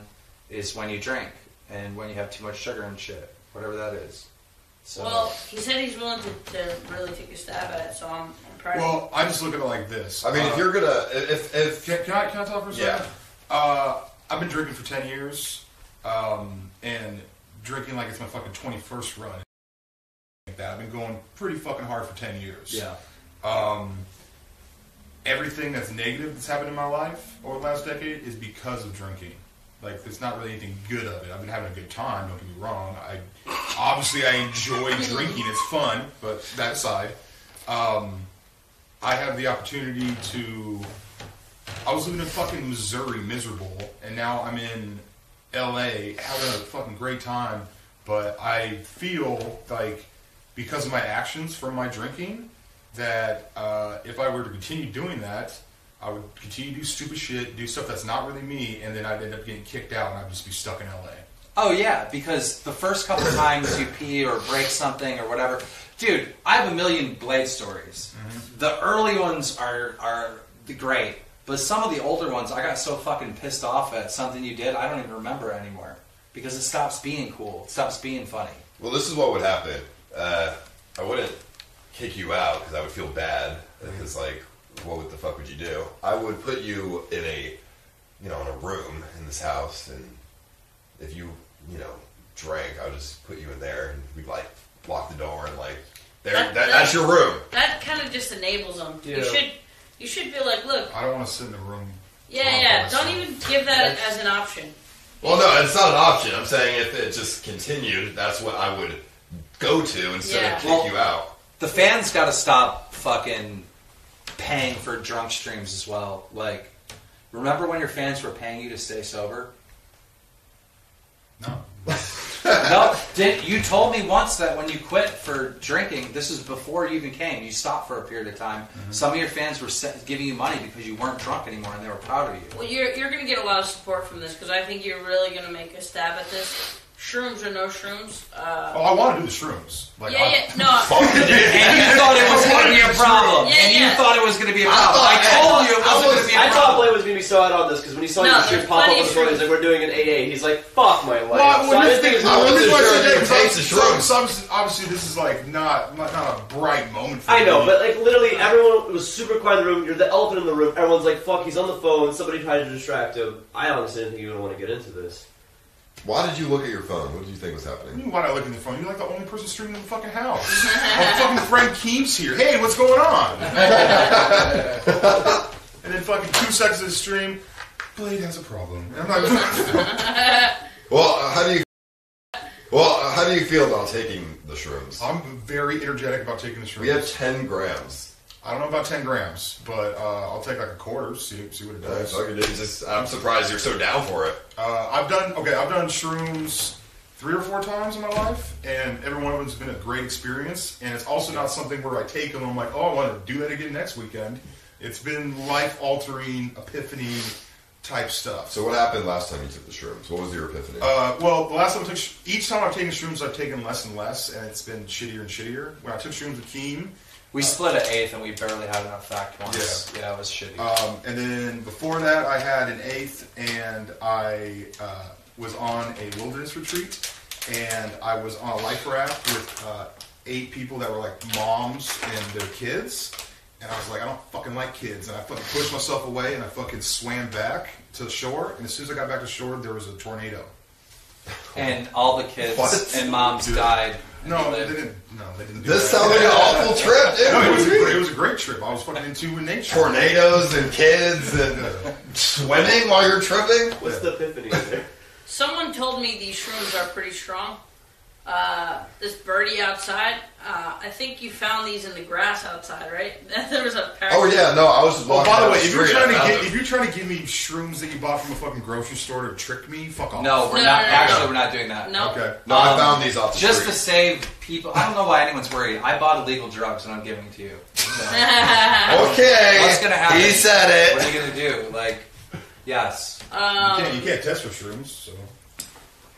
Speaker 5: is when you drink and when you have too much sugar and shit, whatever that is. So.
Speaker 4: Well, he said he's willing to really take a stab at it, so I'm proud of him.
Speaker 7: Well, I just look at it like this.
Speaker 1: I mean, if you're gonna,
Speaker 7: can I talk for a second? Yeah. I've been drinking for 10 years, and drinking like it's my fucking 21st run. Like that. I've been going pretty fucking hard for 10 years.
Speaker 5: Yeah.
Speaker 7: Everything that's negative that's happened in my life over the last decade is because of drinking. Like, there's not really anything good of it. I've been having a good time, don't get me wrong. Obviously, I enjoy drinking. It's fun, but that aside, I have the opportunity to... I was living in fucking Missouri, miserable, and now I'm in L.A. having a fucking great time, but I feel like, because of my actions from my drinking, that if I were to continue doing that, I would continue to do stupid shit, do stuff that's not really me, and then I'd end up getting kicked out and I'd just be stuck in LA.
Speaker 5: Oh yeah, because the first couple times you pee or break something or whatever, dude, I have a million Blade stories. Mm-hmm. The early ones are great, but some of the older ones, I got so fucking pissed off at something you did, I don't even remember anymore. Because it stops being cool, it stops being funny.
Speaker 1: Well, this is what would happen. I wouldn't kick you out because I would feel bad, because like, what the fuck would you do? I would put you in in a room in this house, and if you, drank, I would just put you in there, and we'd like lock the door, and like, that's your room.
Speaker 4: That kind of just enables them. Yeah. You should be like, look.
Speaker 7: I don't want to sit in a room.
Speaker 4: Yeah. Don't even give that as an option.
Speaker 1: Well, no, it's not an option. I'm saying if it just continued, that's what I would go to instead of kick you out.
Speaker 5: The fans got to stop fucking paying for drunk streams as well. Like, remember when your fans were paying you to stay sober?
Speaker 7: No.
Speaker 5: No, you told me once that when you quit for drinking, this was before you even came, you stopped for a period of time. Mm-hmm. Some of your fans were giving you money because you weren't drunk anymore and they were proud of you.
Speaker 4: Well, you're going to get a lot of support from this because I think you're really going to make a stab at this. Shrooms or no shrooms?
Speaker 7: I want to do the shrooms.
Speaker 4: No.
Speaker 5: And you thought it was going to be a problem. You thought it was going to be a problem. I told you it wasn't going to be a problem.
Speaker 9: I thought Blade was going to be so out on this because when he saw you shit pop up on the phone, he's like, we're doing an AA. He's like, fuck my life.
Speaker 7: Obviously, this is like not a bright moment for me.
Speaker 9: I know, but like literally everyone was super quiet in the room. You're the elephant in the room. Everyone's like, fuck, he's on the phone. Somebody tried to distract him. I honestly didn't think you would want to get into this.
Speaker 1: Why did you look at your phone? What did you think was happening?
Speaker 7: Why did I look at the phone? You're like the only person streaming in the fucking house. My fucking friend Keem's here. Hey, what's going on? And then fucking 2 seconds of the stream, Blade has a problem. And I'm like,
Speaker 1: Well, how do you feel about taking the shrooms?
Speaker 7: I'm very energetic about taking the shrooms.
Speaker 1: We have 10 grams.
Speaker 7: I don't know about 10 grams, but I'll take like a quarter, see what it does.
Speaker 1: I'm surprised you're so down for it.
Speaker 7: I've done shrooms 3 or 4 times in my life, and every one of them's been a great experience. And it's also not something where I take them and I'm like, oh, I want to do that again next weekend. It's been life-altering, epiphany type stuff.
Speaker 1: So what happened last time you took the shrooms? What was your epiphany?
Speaker 7: Well, the last time each time I've taken shrooms, I've taken less and less, and it's been shittier and shittier. When I took shrooms with Keem,
Speaker 5: we split an eighth and we barely had an effect once. Yeah, it was shitty.
Speaker 7: And then before that, I had an eighth, and I was on a wilderness retreat, and I was on a life raft with 8 people that were like moms and their kids. And I was like, I don't fucking like kids. And I fucking pushed myself away, and I fucking swam back to the shore. And as soon as I got back to shore, there was a tornado.
Speaker 5: And all the kids and moms died.
Speaker 7: No, they didn't. No, they didn't.
Speaker 1: This sounds like an awful trip, dude.
Speaker 7: No, it was a great trip. I was fucking into nature.
Speaker 1: Tornadoes and kids and swimming while you're tripping.
Speaker 9: What's the epiphany there?
Speaker 4: Someone told me these shrooms are pretty strong. This birdie outside, I think you found these in the grass outside, right? There was a pack.
Speaker 1: Oh yeah, no, I was just walking.
Speaker 7: By the way,
Speaker 1: if
Speaker 7: you're trying to give me shrooms that you bought from a fucking grocery store to trick me, fuck off.
Speaker 5: No, we're not. Actually, we're not doing that.
Speaker 4: No.
Speaker 7: Okay.
Speaker 1: No, I found these off the
Speaker 5: just
Speaker 1: street.
Speaker 5: to save people. I don't know why anyone's worried. I bought illegal drugs and I'm giving it to you. So,
Speaker 1: Okay.
Speaker 5: what's gonna happen?
Speaker 1: He said it.
Speaker 5: What are you gonna do? Like, yes.
Speaker 7: You can't test for shrooms, so.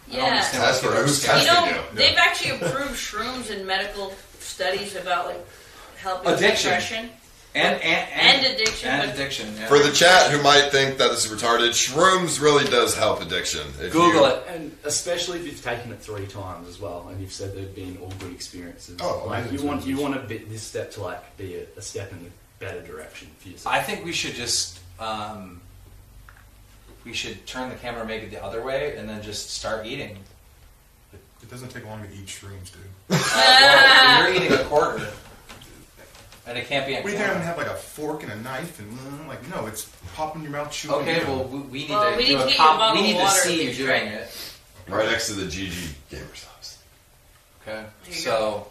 Speaker 4: Yeah.
Speaker 1: That's for who's testing you.
Speaker 4: They've actually approved shrooms in medical studies about like helping
Speaker 5: addiction.
Speaker 4: depression.
Speaker 5: And
Speaker 4: addiction.
Speaker 5: And addiction. Yeah.
Speaker 1: For the chat who might think that this is retarded, shrooms really does help addiction.
Speaker 5: Google it.
Speaker 10: And especially if you've taken it 3 times as well, and you've said they've been all good experiences.
Speaker 7: Oh,
Speaker 10: like you want this step to like be a step in a better direction for yourself.
Speaker 5: I think we should just we should turn the camera maybe the other way and then just start eating.
Speaker 7: It doesn't take long to eat shrooms, dude.
Speaker 5: You're eating a quarter. And it can't be.
Speaker 7: What do you think? I'm gonna have like a fork and a knife and like no, it's pop in your mouth, chew.
Speaker 5: Okay, well we need to
Speaker 4: we
Speaker 5: do
Speaker 4: need
Speaker 5: we need
Speaker 4: to
Speaker 5: to see you doing it.
Speaker 1: Right next to the GG Gamers house.
Speaker 5: Okay, so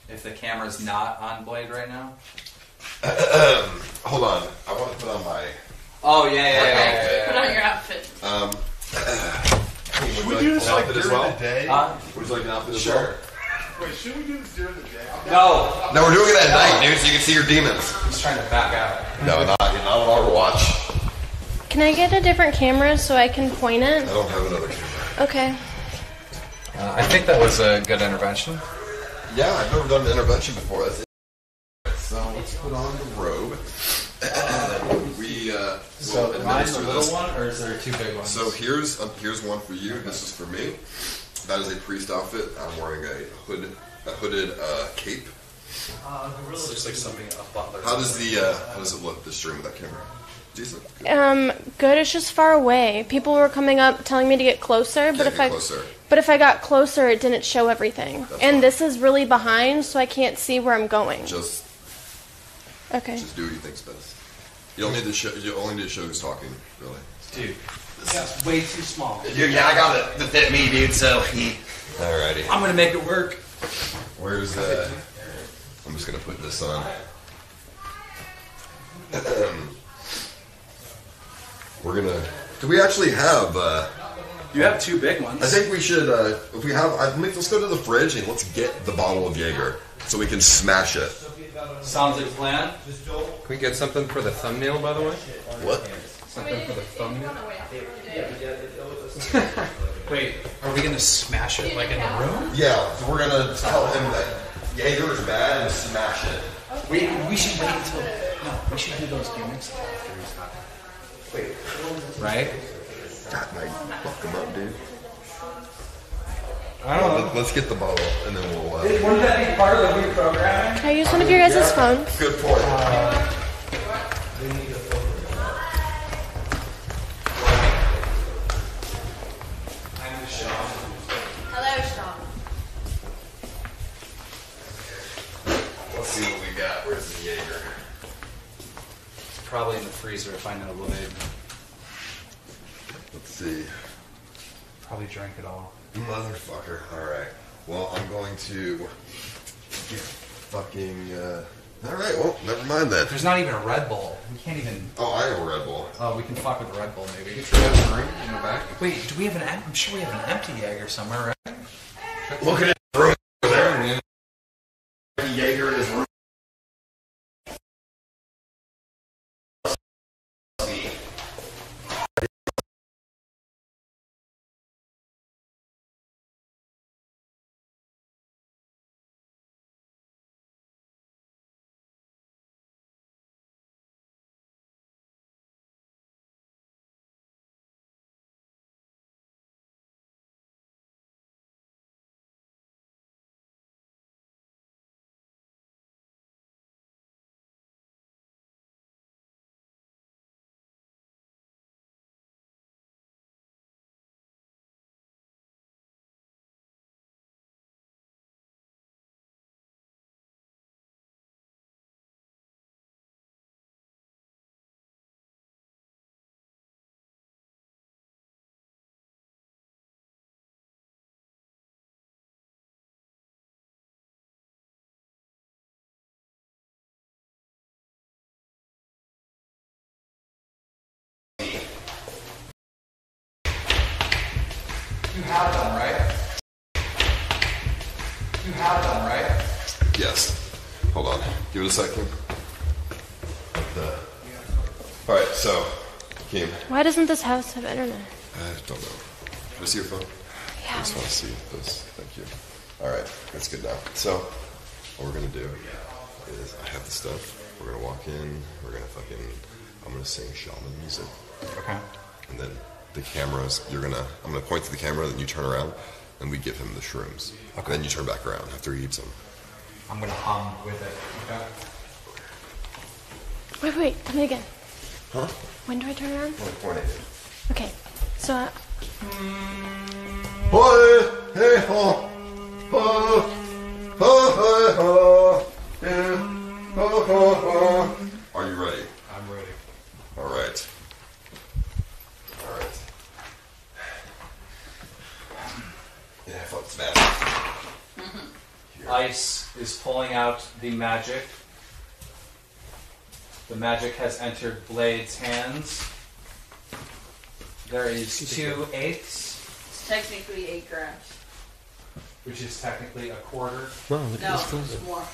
Speaker 5: if the camera's not on Blade right now,
Speaker 1: hold on. I want to put on my.
Speaker 5: Oh yeah.
Speaker 4: Put on your outfit.
Speaker 7: Should we do this like during the day?
Speaker 1: Would you like an outfit as
Speaker 5: Sure.
Speaker 1: well?
Speaker 7: Wait, should we do this during the day?
Speaker 5: No,
Speaker 1: we're doing it at night, dude, so you can see your demons.
Speaker 5: he's trying to back out.
Speaker 1: No, not on Overwatch.
Speaker 8: Can I get a different camera so I can point it?
Speaker 1: I don't have another camera.
Speaker 8: Okay.
Speaker 5: I think that was a good intervention.
Speaker 1: Yeah, I've never done an intervention before. That's it. So let's put on the robe.
Speaker 5: So
Speaker 1: will
Speaker 5: am I
Speaker 1: administer
Speaker 5: the little
Speaker 1: this.
Speaker 5: one, or is there 2 big ones?
Speaker 1: So here's one for you. This is for me. That is a priest outfit. I'm wearing a hooded cape.
Speaker 5: This looks like something a butler.
Speaker 1: How does it look? The stream with that camera? Decent.
Speaker 8: Good. It's just far away. People were coming up telling me to get closer, but if I got closer, it didn't show everything. And this is really behind, so I can't see where I'm going.
Speaker 1: Just
Speaker 8: do what
Speaker 1: you think's best. You don't need to show. You only need to show who's talking, really.
Speaker 5: Dude, this is way too small.
Speaker 1: Yeah, I got it to fit me, dude. So alrighty.
Speaker 5: I'm gonna make it work.
Speaker 1: Where's I'm just gonna put this on. We're gonna. Do we actually have?
Speaker 5: You have 2 big ones.
Speaker 1: I think we should. If we have, let's go to the fridge and let's get the bottle of Jaeger so we can smash it.
Speaker 5: Sounds like a plan.
Speaker 11: Can we get something for the thumbnail, by the way?
Speaker 1: What?
Speaker 11: Something for the thumbnail?
Speaker 5: Wait, are we gonna smash it like in the room?
Speaker 1: Yeah, so we're gonna tell him that Jaeger is bad and smash it.
Speaker 5: We should wait until. No, we should do those gimmicks after he's done. Wait. Right?
Speaker 1: That might fuck him up, dude.
Speaker 5: I don't know.
Speaker 1: Let's get the bottle and then we'll.
Speaker 5: Wouldn't that be part of the reprogramming?
Speaker 8: Can I use one of your guys' phones?
Speaker 1: Good point.
Speaker 5: freezer if I know Blade.
Speaker 1: Let's see.
Speaker 5: Probably drank it all.
Speaker 1: Motherfucker. Alright. Well, I'm going to get fucking, Alright, well, never mind that.
Speaker 5: There's not even a Red Bull. We can't even...
Speaker 1: Oh, I have a Red Bull.
Speaker 5: Oh, we can fuck with the Red Bull, maybe.
Speaker 11: You sure you have a room in the back?
Speaker 5: Wait, do we have an... I'm sure we have an empty Jaeger somewhere, right?
Speaker 1: Look at it over there. Jaeger in his room.
Speaker 5: You have them, right? You have them, right?
Speaker 1: Yes. Hold on. Give it a second. Alright, so, Keem.
Speaker 8: Why doesn't this house have internet?
Speaker 1: I don't know. Can I see your phone?
Speaker 8: Yeah.
Speaker 1: I just want to see this. Thank you. Alright, that's good now. So, what we're going to do is, I have the stuff. We're going to walk in. We're going to I'm going to sing shaman music.
Speaker 5: Okay.
Speaker 1: And then the cameras, I'm going to point to the camera, then you turn around, and we give him the shrooms. Okay. Then you turn back around after he eats them.
Speaker 5: I'm going to hum with it. Okay.
Speaker 8: Wait, tell me again.
Speaker 1: Huh?
Speaker 8: When do I turn around?
Speaker 1: Point it.
Speaker 8: Okay, so...
Speaker 1: Are you ready?
Speaker 11: I'm ready.
Speaker 1: All right. All right. Yeah, I thought it's magic.
Speaker 5: Ice is pulling out the magic. The magic has entered Blade's hands. There is 2 eighths.
Speaker 4: It's technically 8 grams.
Speaker 5: Which is technically a quarter.
Speaker 4: No, it's more.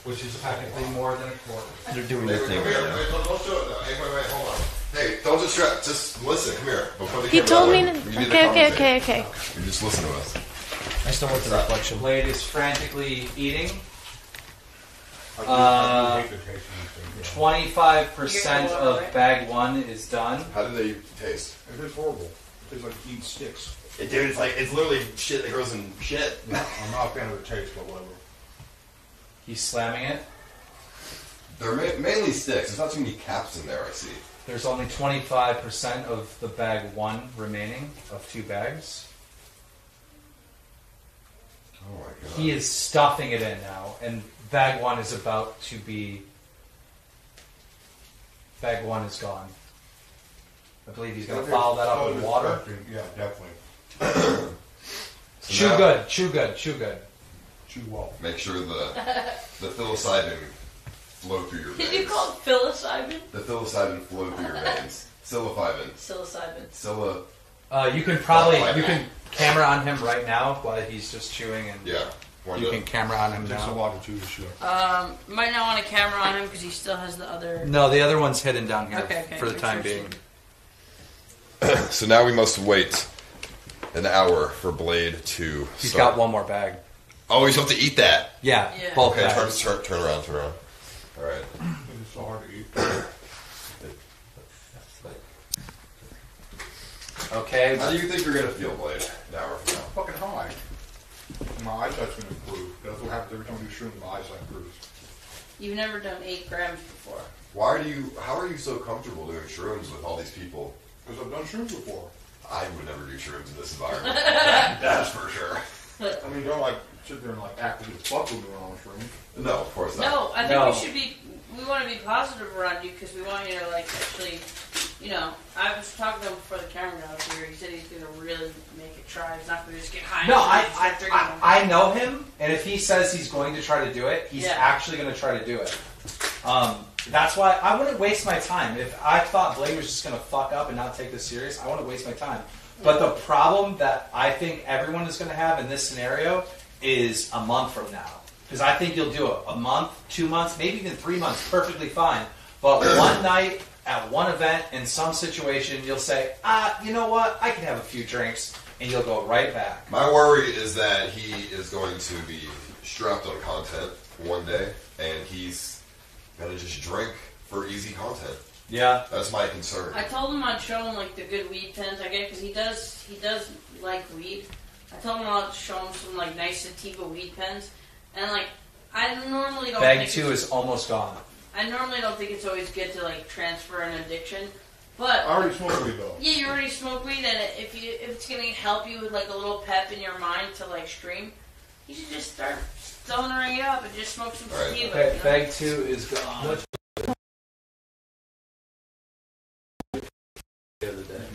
Speaker 5: Which is technically more than a quarter.
Speaker 11: They're doing their thing right now.
Speaker 1: Wait, don't show it now. Hey, wait, hold on. Hey, don't distract. Just listen. Come here. Before the
Speaker 8: He
Speaker 1: camera
Speaker 8: told me
Speaker 1: that
Speaker 8: to...
Speaker 1: way. You need to
Speaker 8: Okay.
Speaker 1: You just listen to us.
Speaker 11: I still want the reflection.
Speaker 5: Blade is frantically eating.
Speaker 7: I hate the taste of
Speaker 5: 25% of bag 1 is done.
Speaker 1: How do they taste?
Speaker 7: It tastes horrible. It tastes like eating sticks.
Speaker 1: Dude, it's literally shit that grows in shit.
Speaker 7: I'm not a fan of the taste, but whatever.
Speaker 5: He's slamming it.
Speaker 1: They're mainly sticks. There's not too many caps in there, I see.
Speaker 5: There's only 25% of the bag 1 remaining of 2 bags.
Speaker 1: Oh my god.
Speaker 5: He is stuffing it in now, and bag 1 is about to be... Bag 1 is gone. I believe he's going to follow that up with water.
Speaker 7: Yeah, definitely.
Speaker 5: Chew good. Chew well.
Speaker 1: Make sure the psilocybin flow through your veins.
Speaker 4: Did you call it psilocybin?
Speaker 1: The psilocybin flow through your veins. Psilocybin.
Speaker 4: Psilocybin.
Speaker 5: You can camera on him right now while he's just chewing, and
Speaker 1: yeah.
Speaker 5: You can camera on him
Speaker 7: There's a
Speaker 5: now.
Speaker 7: lot to chew this shit.
Speaker 4: Might not want a camera on him because he still has the other.
Speaker 5: No, the other one's hidden down here
Speaker 4: Okay,
Speaker 5: for the time being.
Speaker 1: So now we must wait an hour for Blade to
Speaker 5: He's
Speaker 1: start.
Speaker 5: got one more bag.
Speaker 1: Oh, he's supposed to eat that.
Speaker 5: Yeah,
Speaker 4: Yeah.
Speaker 5: both
Speaker 1: Okay,
Speaker 5: bags.
Speaker 1: turn around. All right.
Speaker 7: It's so hard to eat.
Speaker 5: Okay.
Speaker 1: How do you think you're gonna feel, Blade? An hour from now.
Speaker 7: Fucking high. My eyesight's gonna improve. That's what happens every time I do shrooms. My eyesight improves.
Speaker 4: You've never done 8 grams before.
Speaker 1: How are you so comfortable doing shrooms with all these people?
Speaker 7: Because I've done shrooms before.
Speaker 1: I would never do shrooms in this environment. That's for sure.
Speaker 7: I mean, don't like sit there and like act like it's fuck with me on the stream.
Speaker 1: No, of course not.
Speaker 4: No, I think we should be. We want to be positive around you because we want you to like actually. You know, I was talking to him before the camera got up here. He said he's going to really make it try. He's not going to just get high.
Speaker 5: No, I know him, and if he says he's going to try to do it, he's actually going to try to do it. That's why I wouldn't waste my time. If I thought Blake was just going to fuck up and not take this serious, I wouldn't waste my time. But the problem that I think everyone is going to have in this scenario is a month from now. Because I think you'll do it a month, 2 months, maybe even 3 months, perfectly fine. But one night, at one event, in some situation, you'll say, you know what, I can have a few drinks, and you'll go right back.
Speaker 1: My worry is that he is going to be strapped on content one day, and he's going to just drink for easy content.
Speaker 5: Yeah.
Speaker 1: That's my concern.
Speaker 4: I told him I'd show him like the good weed pens I get because he does like weed. I told him I'll show him some like nice sativa weed pens, and like I normally don't.
Speaker 5: Bag 2 is almost gone.
Speaker 4: I normally don't think it's always good to like transfer an addiction, but
Speaker 7: I already smoked weed though.
Speaker 4: Yeah, you already smoke weed, and if it's gonna help you with like a little pep in your mind to like stream, you should just start stonering it up and just smoke some sativa.
Speaker 5: Okay,
Speaker 4: you know?
Speaker 5: bag 2 is gone.
Speaker 9: The other day.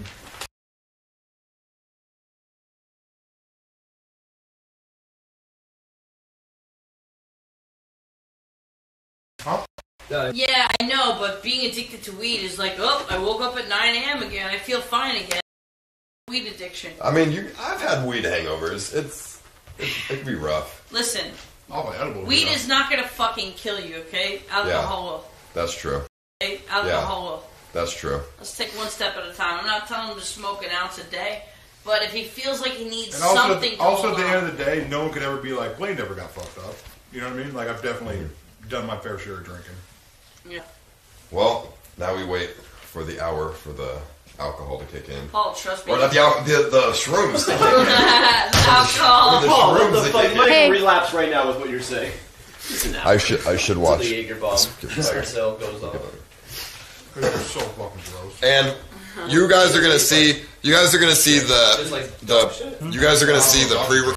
Speaker 7: Huh?
Speaker 4: Yeah, I know, but being addicted to weed is like, oh, I woke up at 9 a.m. again. I feel fine again. Weed addiction.
Speaker 1: I mean, I've had weed hangovers. It can be rough.
Speaker 4: Listen,
Speaker 7: edible
Speaker 4: weed is not gonna fucking kill you, okay? Alcohol will.
Speaker 1: That's true.
Speaker 4: Okay? Alcohol will.
Speaker 1: That's true.
Speaker 4: Let's take one step at a time. I'm not telling him to smoke an ounce a day, but if he feels like he needs
Speaker 7: And also,
Speaker 4: something
Speaker 7: also
Speaker 4: going
Speaker 7: at the
Speaker 4: on,
Speaker 7: end of the day, no one could ever be like, Blaine never got fucked up. You know what I mean? Like, I've definitely done my fair share of drinking.
Speaker 4: Yeah.
Speaker 1: Well, now we wait for the hour for the alcohol to kick in.
Speaker 4: Paul, trust me.
Speaker 1: Or not the shrooms to kick in.
Speaker 4: Alcohol.
Speaker 1: The
Speaker 9: Paul, what
Speaker 1: shrooms
Speaker 9: the
Speaker 1: to
Speaker 9: fuck?
Speaker 1: kick
Speaker 9: You
Speaker 1: in.
Speaker 9: might have relapse right now with what you're saying.
Speaker 1: I should watch.
Speaker 9: Until the Jaeger bomb fire sale goes off.
Speaker 7: They're so fucking gross.
Speaker 1: And you guys are gonna see. You guys are gonna see the. You guys are gonna see the pre.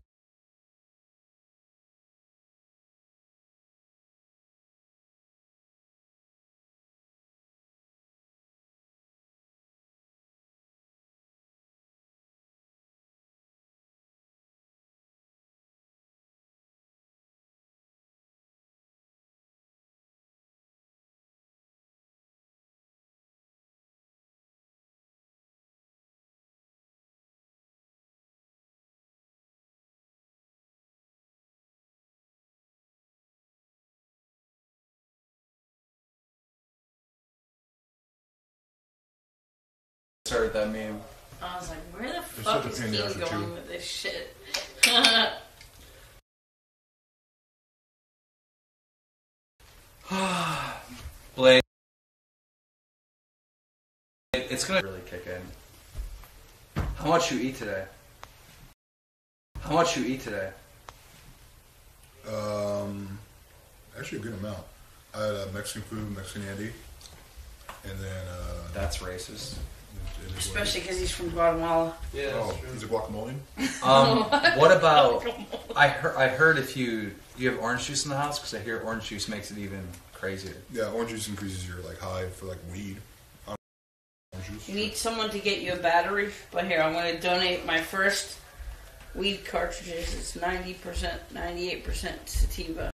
Speaker 5: Heard that meme.
Speaker 4: I was like, where the fuck is King going with this shit?
Speaker 5: Blade. It's gonna really kick in. How much you eat today? How much you eat today?
Speaker 7: Actually a good amount. I had Mexican food, Mexican Andy, and then
Speaker 5: that's racist.
Speaker 4: Especially because he's from Guatemala.
Speaker 7: Yeah. Oh, he's a guacamole.
Speaker 5: What about? I heard if you have orange juice in the house, because I hear orange juice makes it even crazier.
Speaker 7: Yeah, orange juice increases your like high for like weed. Orange juice.
Speaker 4: You need someone to get you a battery, but here I'm going to donate my first weed cartridges. It's 90%, 98% sativa.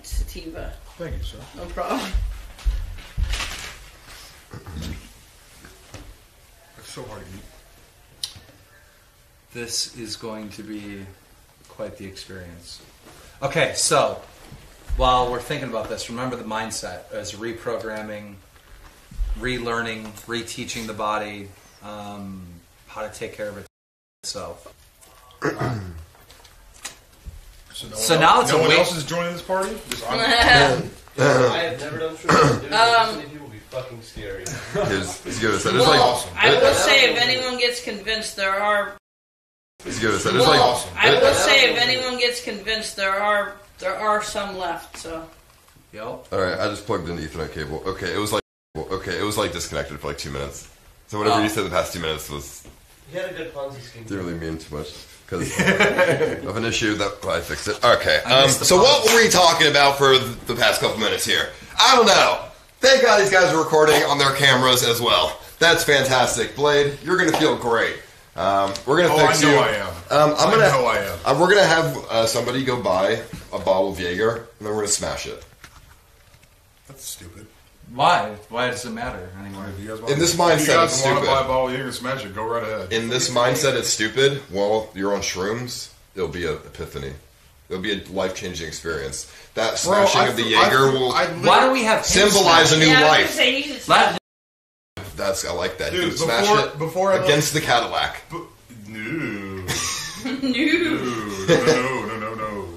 Speaker 4: Sativa.
Speaker 7: Thank you, sir.
Speaker 4: No problem.
Speaker 7: It's so hard to eat.
Speaker 5: This is going to be quite the experience. Okay, so while we're thinking about this, remember the mindset as reprogramming, relearning, reteaching the body how to take care of itself. So now it's
Speaker 7: no
Speaker 5: a
Speaker 7: one
Speaker 5: wait.
Speaker 7: else is joining this party. Just
Speaker 9: I have never done shrooms. Dude, so many people be fucking scary.
Speaker 1: He's good at that.
Speaker 4: Well,
Speaker 1: Like,
Speaker 4: awesome. I will say, if anyone gets convinced, there are.
Speaker 1: He's good at that.
Speaker 4: Well,
Speaker 1: Like,
Speaker 4: awesome. I will say, if anyone gets convinced, there are some left. So.
Speaker 5: Yep.
Speaker 1: All right, I just plugged in the Ethernet cable. Okay, it was like disconnected for like 2 minutes. So whatever you said the past 2 minutes was
Speaker 9: He had a good Ponzi scheme.
Speaker 1: Didn't really mean too much because of an issue that I fixed it. Okay. So what were we talking about for the past couple minutes here? I don't know. Thank God these guys are recording on their cameras as well. That's fantastic. Blade, you're going to feel great. We're going to fix you.
Speaker 7: I am.
Speaker 1: We're going to have somebody go buy a bottle of Jaeger, and then we're going to smash it.
Speaker 7: That's stupid.
Speaker 5: Why? Why does it matter anymore?
Speaker 1: In this mindset,
Speaker 7: if you guys
Speaker 1: it's
Speaker 7: want
Speaker 1: stupid.
Speaker 7: to buy a bottle of Jaeger and smash it, go right ahead.
Speaker 1: In this mindset, it's stupid. Well, you're on shrooms. It'll be an epiphany. It'll be a life-changing experience. That smashing of the Jaeger will
Speaker 5: why do we have
Speaker 1: symbolize a new life.
Speaker 5: I
Speaker 1: like that.
Speaker 7: Dude,
Speaker 1: Dude, smash it against the Cadillac.
Speaker 7: No.
Speaker 4: No.
Speaker 7: No.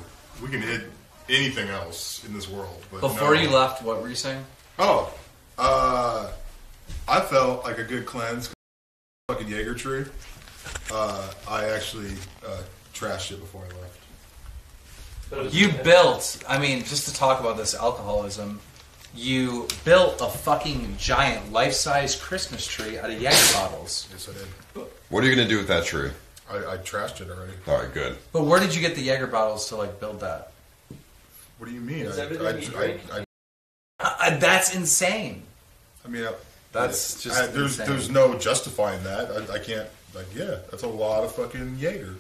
Speaker 7: We can hit anything else in this world. But
Speaker 5: Before you left, what were you saying?
Speaker 7: Oh, I felt like a good cleanse. Fucking Jaeger tree. I actually trashed it before I left.
Speaker 5: You built, I mean, just to talk about this alcoholism, you built a fucking giant life-size Christmas tree out of Jaeger bottles.
Speaker 7: Yes, I did.
Speaker 1: What are you going to do with that tree?
Speaker 7: I trashed it already.
Speaker 1: All right, good.
Speaker 5: But where did you get the Jaeger bottles to, like, build that?
Speaker 7: What do you mean?
Speaker 5: That's insane.
Speaker 7: I mean,
Speaker 5: that's just
Speaker 7: there's no justifying that. I can't, that's a lot of fucking Jaeger.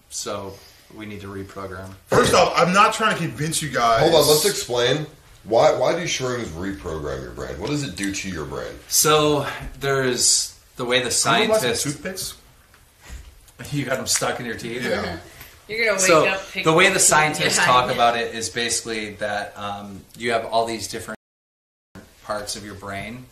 Speaker 5: So, we need to reprogram.
Speaker 7: First off, I'm not trying to convince you guys.
Speaker 1: Hold on, let's explain. Why do shrooms reprogram your brain? What does it do to your brain?
Speaker 5: So, there's the way the scientists...
Speaker 7: toothpicks?
Speaker 5: You got them stuck in your teeth?
Speaker 7: Yeah.
Speaker 4: You're going to wake up...
Speaker 5: The way the scientists talk about it is basically that you have all these different parts of your brain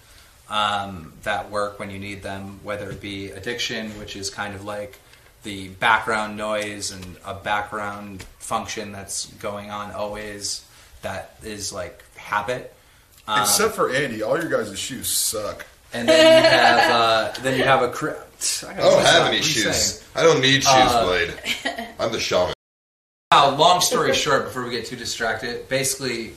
Speaker 5: that work when you need them, whether it be addiction, which is kind of like the background noise and a background function that's going on always, that is like habit.
Speaker 7: Except for Andy, all your guys' shoes suck.
Speaker 5: And then you have a...
Speaker 1: I don't have any shoes. I don't need shoes, Blade. I'm the shaman.
Speaker 5: Now, long story short, before we get too distracted, basically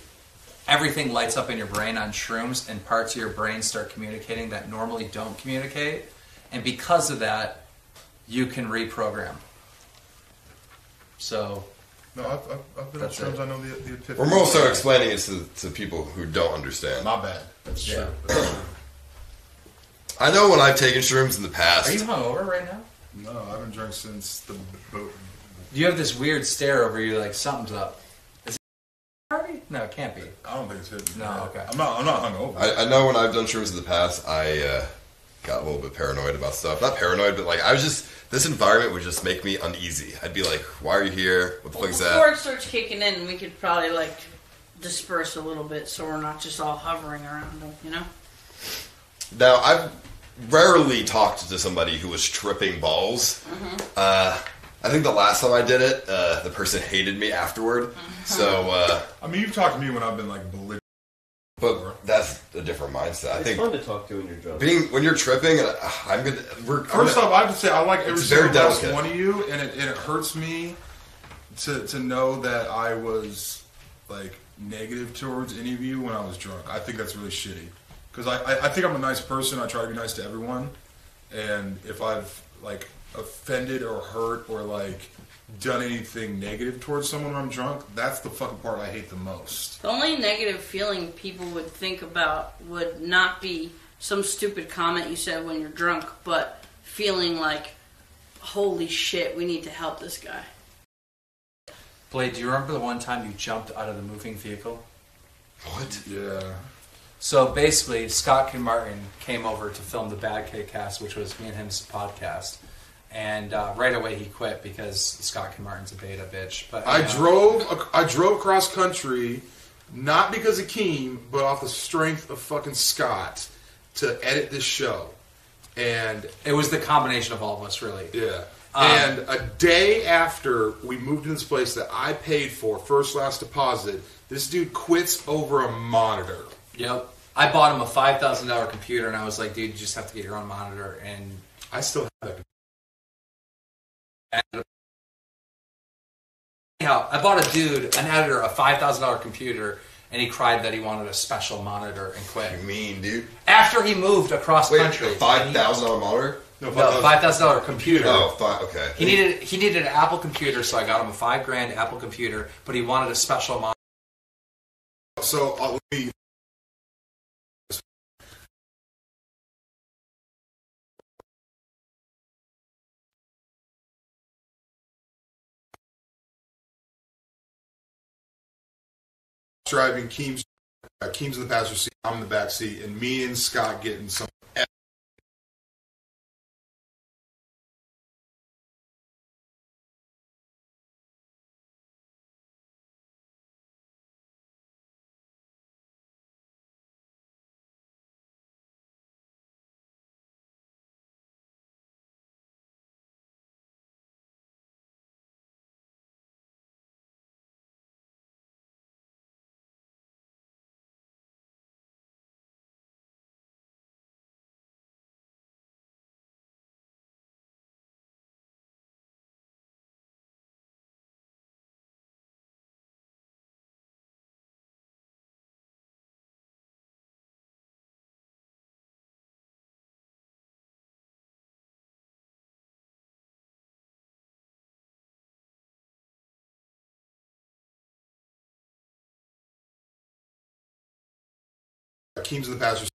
Speaker 5: everything lights up in your brain on shrooms, and parts of your brain start communicating that normally don't communicate. And because of that, you can reprogram. So...
Speaker 7: No, I've been on shrooms. I know the epiphany.
Speaker 1: We're more so explaining it to people who don't understand.
Speaker 7: My bad. That's true. That's true.
Speaker 1: I know when I've taken shrooms in the past.
Speaker 5: Are you hungover right now?
Speaker 7: No, I haven't drank since the boat.
Speaker 5: You have this weird stare over you, like something's up. Is it party? No, it can't be.
Speaker 7: I don't think it's hitting.
Speaker 5: No, okay.
Speaker 7: I'm not hungover.
Speaker 1: I know when I've done shrooms in the past, I got a little bit paranoid about stuff. Not paranoid, but like I was just... This environment would just make me uneasy. I'd be like, why are you here? What the fuck is that?
Speaker 4: Before it starts kicking in, we could probably like disperse a little bit so we're not just all hovering around them, you know?
Speaker 1: Now, I've rarely talked to somebody who was tripping balls.
Speaker 4: Mm-hmm.
Speaker 1: I think the last time I did it, the person hated me afterward.
Speaker 4: Mm-hmm.
Speaker 1: So,
Speaker 7: I mean, you've talked to me when I've been like belligerent.
Speaker 1: But that's a different mindset. I think
Speaker 9: fun to talk to when you're drunk.
Speaker 1: When you're tripping, I'm good.
Speaker 7: First off, I have to say I like every single last
Speaker 1: delicate.
Speaker 7: one of you, and it hurts me to know that I was like negative towards any of you when I was drunk. I think that's really shitty because I think I'm a nice person. I try to be nice to everyone, and if I've like offended or hurt or like done anything negative towards someone when I'm drunk, that's the fucking part I hate the most.
Speaker 4: The only negative feeling people would think about would not be some stupid comment you said when you're drunk, but feeling like, holy shit, we need to help this guy.
Speaker 5: Blade, do you remember the one time you jumped out of the moving vehicle?
Speaker 1: What?
Speaker 7: Yeah.
Speaker 5: So basically, Scott Martin came over to film the Bad K Cast, which was me and him's podcast. And right away he quit because Scott Martin's a beta bitch. But
Speaker 7: I drove cross country, not because of Keem, but off the strength of fucking Scott to edit this show. And
Speaker 5: it was the combination of all of us, really.
Speaker 7: Yeah. And a day after we moved to this place that I paid for, first last deposit, this dude quits over a monitor.
Speaker 5: Yep. I bought him a $5,000 computer, and I was like, dude, you just have to get your own monitor. And
Speaker 7: I still have that.
Speaker 5: Anyhow, I bought an editor, a $5,000 computer, and he cried that he wanted a special monitor and quit.
Speaker 1: You mean, dude?
Speaker 5: After he moved across country.
Speaker 1: $5,000 monitor?
Speaker 5: No, $5,000 computer.
Speaker 1: Oh, okay.
Speaker 5: He needed an Apple computer, so I got him a $5,000 Apple computer, but he wanted a special monitor.
Speaker 7: So let me. Driving, Keem's in the passenger seat, I'm in the back seat, and me and Scott getting some. Keem's in the passenger seat.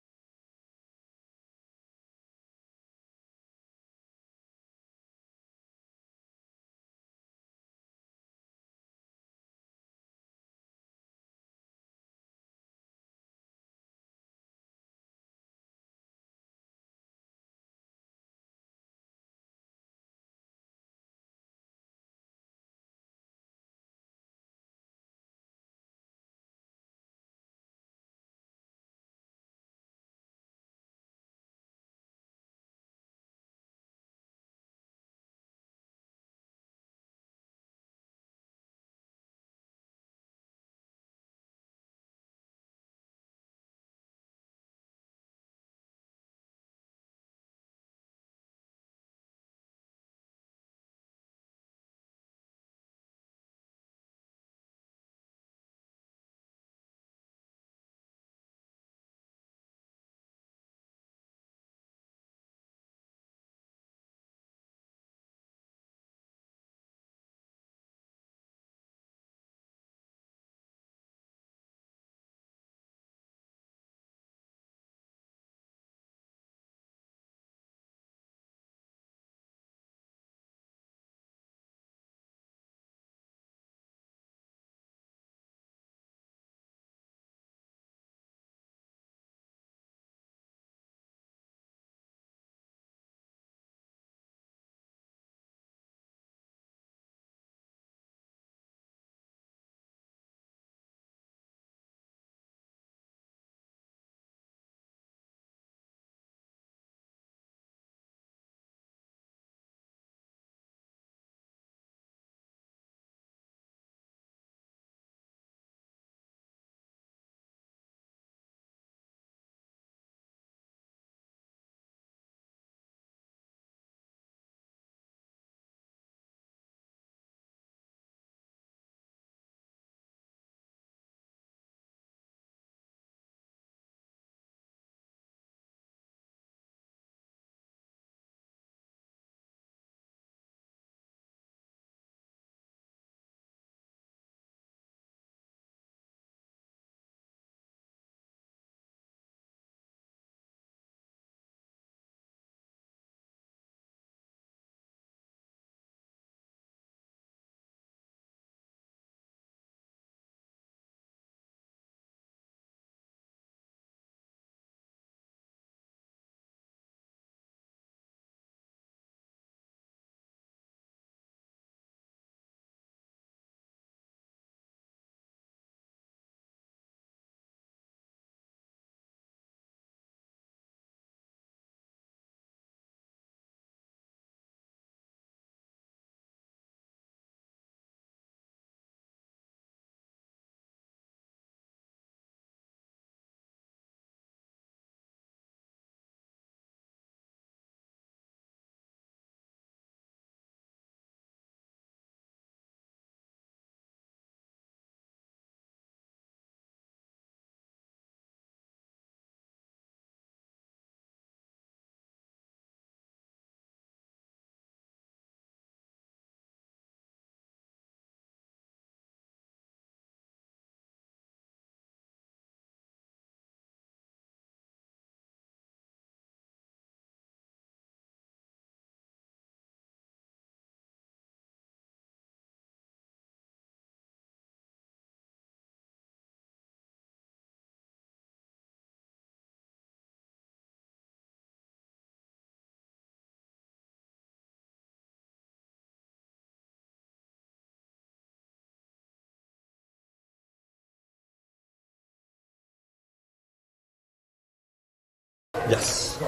Speaker 12: Yes.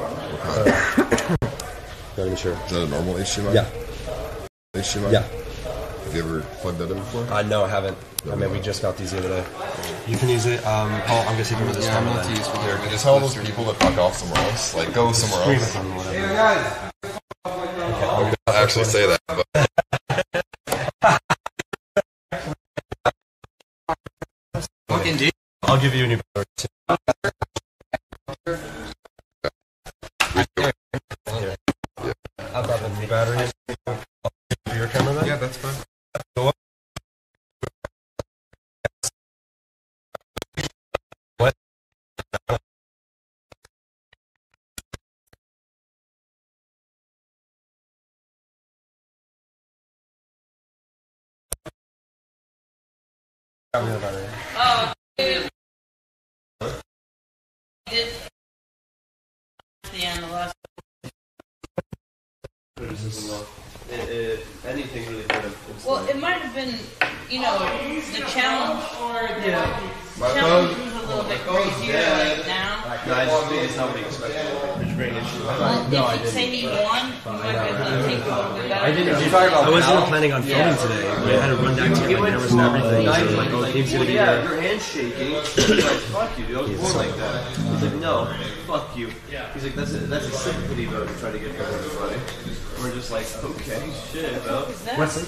Speaker 12: Not even sure.
Speaker 1: Is that a normal HDMI?
Speaker 12: Yeah.
Speaker 1: HDMI?
Speaker 12: Yeah.
Speaker 1: Have you ever plugged that in before?
Speaker 12: No, I haven't. I mean, we just got these the other day. You can use it. I'm going to see if this time.
Speaker 1: Here, just tell those people to fuck off somewhere else. Like, go somewhere else.
Speaker 12: Hey, guys.
Speaker 1: I don't actually say that, but...
Speaker 12: I'll give you a new battery. I'll grab a new battery. Your camera then?
Speaker 1: Yeah, that's fine.
Speaker 12: What?
Speaker 4: Oh, dude. Did the end of last.
Speaker 9: Anything really kind of.
Speaker 4: Well, it might have been, you know, the challenge or the challenge was a little bit crazier like now.
Speaker 9: No, I just think it's not what he expected.
Speaker 4: Well, if you say he won, you might be able to take a little bit better.
Speaker 12: I didn't. I wasn't planning on filming today. I had to run down to my cameras and everything. So I was like, oh, Gabe's gonna be here.
Speaker 9: Your hand's shaking. He's like, fuck you, dude. I was born like that. He's like, no, fuck you. He's like, that's a sympathy vote to try to get from everybody. We're just like, okay, shit, bro.
Speaker 12: What's it?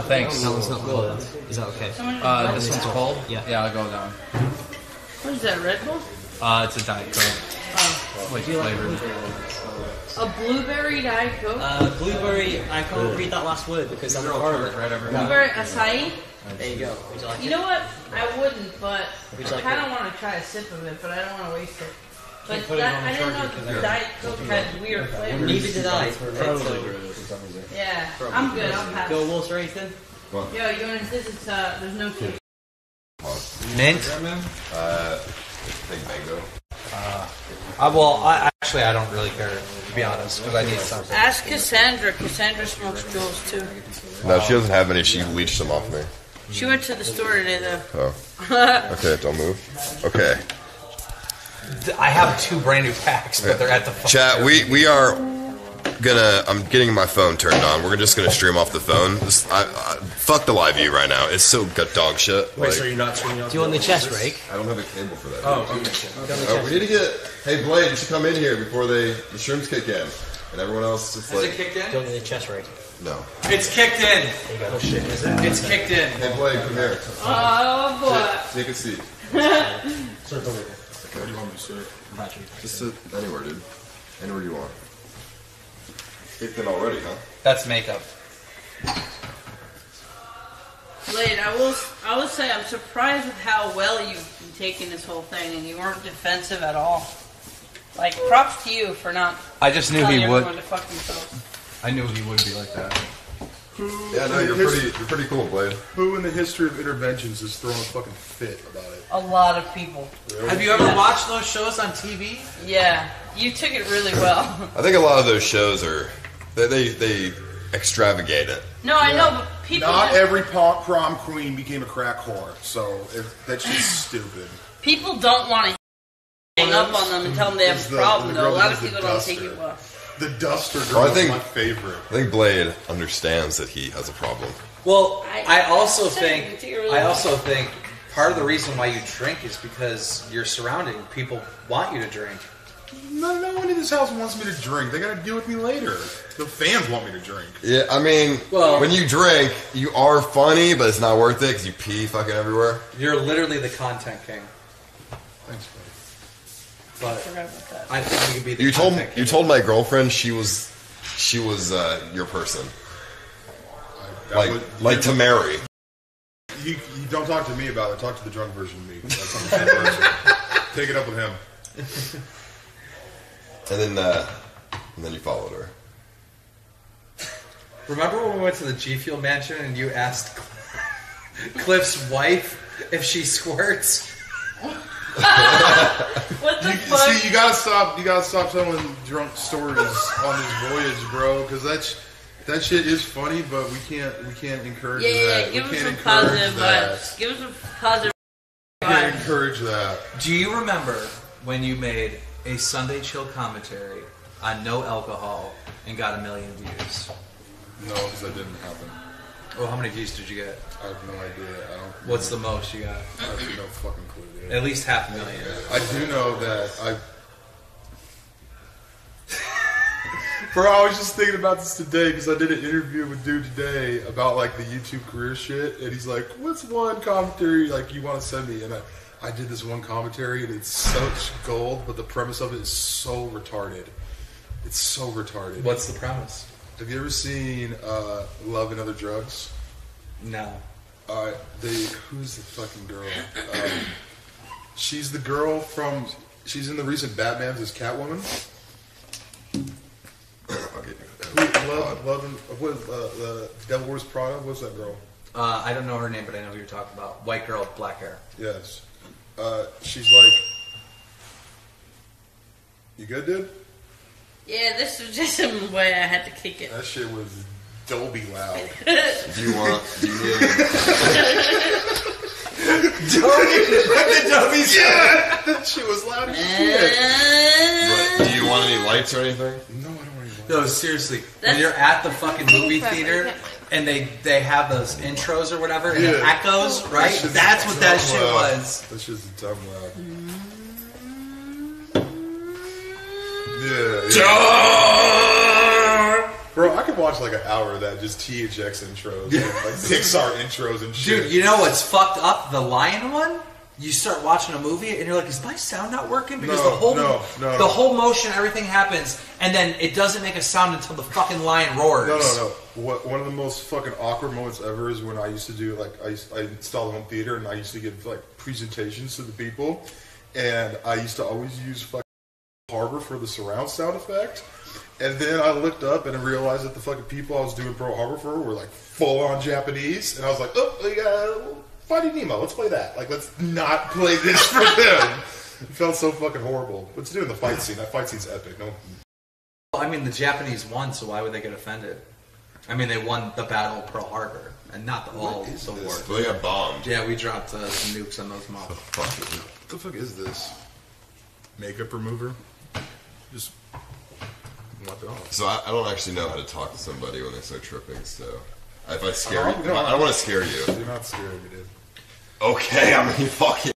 Speaker 5: Thanks.
Speaker 11: That one's not cold. Is that okay?
Speaker 5: This one's cold?
Speaker 11: Yeah.
Speaker 5: Yeah, I'll go down.
Speaker 4: What is that, Red Bull?
Speaker 5: It's a Diet Coke. Like flavored.
Speaker 4: A blueberry Diet Coke?
Speaker 11: Blueberry, I can't read that last word because I'm a part of it.
Speaker 5: Right over.
Speaker 4: Blueberry acai?
Speaker 11: There you go. Would you like
Speaker 4: You
Speaker 11: it?
Speaker 4: know what? I wouldn't, but
Speaker 11: Would you like
Speaker 4: I kind of
Speaker 11: it?
Speaker 4: want to try a sip of it, but I don't want to waste it. But
Speaker 11: put it
Speaker 4: that,
Speaker 11: on
Speaker 4: I didn't know
Speaker 11: charger
Speaker 4: the
Speaker 11: because
Speaker 4: Diet Coke had weird flavors.
Speaker 11: Neither did I.
Speaker 4: Yeah, I'm good. I'll pass.
Speaker 11: Go water, Ethan.
Speaker 4: Yo, you want to? This is there's no tea.
Speaker 5: Mint?
Speaker 1: Big mango.
Speaker 5: Well, I don't really care, to be honest, because I need something.
Speaker 4: Ask Cassandra. Cassandra smokes jewels too.
Speaker 1: No, she doesn't have any. She leached them off me.
Speaker 4: She went to the store today though.
Speaker 1: Oh. Okay, don't move. Okay.
Speaker 5: I have 2 brand new packs, but they're at the phone.
Speaker 1: Chat, we are gonna. I'm getting my phone turned on. We're just gonna stream off the phone. Fuck the live view right now. It's so good dog shit.
Speaker 12: Wait, so you're not streaming off?
Speaker 11: Do you want the chest rake?
Speaker 1: I don't have a cable for that.
Speaker 12: Oh, okay.
Speaker 1: We need to get. Hey Blade, you should come in here before the shrooms kick in, and everyone else just
Speaker 5: Is
Speaker 1: like.
Speaker 5: it kicked in?
Speaker 11: Do you want the chest rake?
Speaker 1: No.
Speaker 5: It's kicked in.
Speaker 12: Oh shit, is it?
Speaker 5: It's kicked in.
Speaker 1: Hey Blade, come here.
Speaker 4: Oh boy.
Speaker 1: Take a seat.
Speaker 12: Sir, come here.
Speaker 1: Where do you want me to sit? Just sit anywhere, dude. Anywhere you want. Kicked in already, huh?
Speaker 5: That's makeup.
Speaker 4: Blade, I will say I'm surprised with how well you've been taking this whole thing, and you weren't defensive at all. Like, props to you for not.
Speaker 5: I just knew
Speaker 4: telling
Speaker 5: he would.
Speaker 4: everyone to fuck themselves.
Speaker 5: I knew he would be like that.
Speaker 1: Yeah, no, you're pretty cool, Blade.
Speaker 7: Who in the history of interventions has thrown a fucking fit about it?
Speaker 4: A lot of people.
Speaker 7: Really?
Speaker 5: Have you ever watched those shows on TV?
Speaker 4: Yeah, you took it really well.
Speaker 1: I think a lot of those shows are they extravagate it.
Speaker 4: No, I know, but people.
Speaker 7: Not every prom queen became a crack whore, so that's just stupid.
Speaker 4: People don't want to hang up on them and tell them they have a problem, though. A lot of people don't take it well.
Speaker 7: The Duster girl is my favorite.
Speaker 1: I think Blade understands that he has a problem.
Speaker 5: Well, I also
Speaker 4: said
Speaker 5: think
Speaker 4: it really
Speaker 5: part of the reason why you drink is because your surrounding people want you to drink.
Speaker 7: No one in this house wants me to drink. They gotta deal with me later. The fans want me to drink.
Speaker 1: Yeah, I mean, when you drink, you are funny, but it's not worth it because you pee fucking everywhere.
Speaker 5: You're literally the content king.
Speaker 7: Thanks, buddy.
Speaker 5: But I think you could be the
Speaker 1: You
Speaker 5: content king.
Speaker 1: told my girlfriend she was your person, like to marry.
Speaker 7: You don't talk to me about it. Talk to the drunk version of me. That's not the same person. Take it up with him.
Speaker 1: And then you followed her.
Speaker 5: Remember when we went to the G Fuel mansion and you asked Cliff's wife if she squirts?
Speaker 4: What the fuck?
Speaker 7: See, you gotta stop telling drunk stories on this voyage, bro. Because that shit is funny, but we can't encourage that.
Speaker 4: Yeah, give us some positive vibes. Give us some positive
Speaker 7: We can't
Speaker 4: vibes.
Speaker 7: encourage that.
Speaker 5: Do you remember when you made a Sunday chill commentary on no alcohol and got 1 million views?
Speaker 7: No, because that didn't happen.
Speaker 5: Oh, how many views did you get?
Speaker 7: I have no idea. I don't.
Speaker 5: What's the most you got?
Speaker 7: I have no fucking clue, dude.
Speaker 5: At least 500,000.
Speaker 7: I do know that Bro, I was just thinking about this today because I did an interview with dude today about like the YouTube career shit, and he's like, "What's one commentary like you want to send me?" And I did this one commentary, and it's such gold, but the premise of it is so retarded. It's so retarded.
Speaker 5: What's the premise?
Speaker 7: Have you ever seen Love and Other Drugs?
Speaker 5: No.
Speaker 7: Who's the fucking girl? She's the girl from. She's in the recent Batman's as Catwoman. Love and the Devil Wears Prada. What's that girl?
Speaker 5: I don't know her name, but I know who you're talking about. White girl, black hair.
Speaker 7: Yes. She's like. You good, dude?
Speaker 4: Yeah, this was just some way I had to kick it.
Speaker 7: That shit was Dolby loud.
Speaker 1: Do you need
Speaker 7: Dolby's yeah! That shit was loud as shit.
Speaker 1: But do you want any lights or anything?
Speaker 7: No, I don't want any lights.
Speaker 5: No, seriously. When you're at the fucking movie theater and they have those intros or whatever and it echoes, right? That's what that shit was.
Speaker 7: That's just dumb loud. Yeah. Bro, I could watch like an hour of that just THX intros, and, like Pixar intros and shit.
Speaker 5: Dude, you know what's fucked up? The Lion one? You start watching a movie and you're like, is my sound not working? Because the whole motion, everything happens, and then it doesn't make a sound until the fucking lion roars.
Speaker 7: No. One of the most fucking awkward moments ever is when I used to do like I installed a home theater and I used to give like presentations to the people, and I used to always use fucking Harbor for the surround sound effect. And then I looked up and I realized that the fucking people I was doing Pearl Harbor for were like full on Japanese, and I was like, Finding Nemo, let's play that. Like, let's not play this for them. It felt so fucking horrible. What's doing the fight scene? That fight scene's epic. No.
Speaker 5: I mean, the Japanese won, so why would they get offended? I mean, they won the Battle of Pearl Harbor, and not the war.
Speaker 1: They got bombed.
Speaker 5: Yeah, we dropped some nukes on those mobs.
Speaker 7: What the fuck is this? Makeup remover? Just wipe it off.
Speaker 1: So I don't actually know how to talk to somebody when they start tripping, so if I scare you, I don't want to scare you.
Speaker 7: You're not scared, we did.
Speaker 1: Okay, I mean, fucking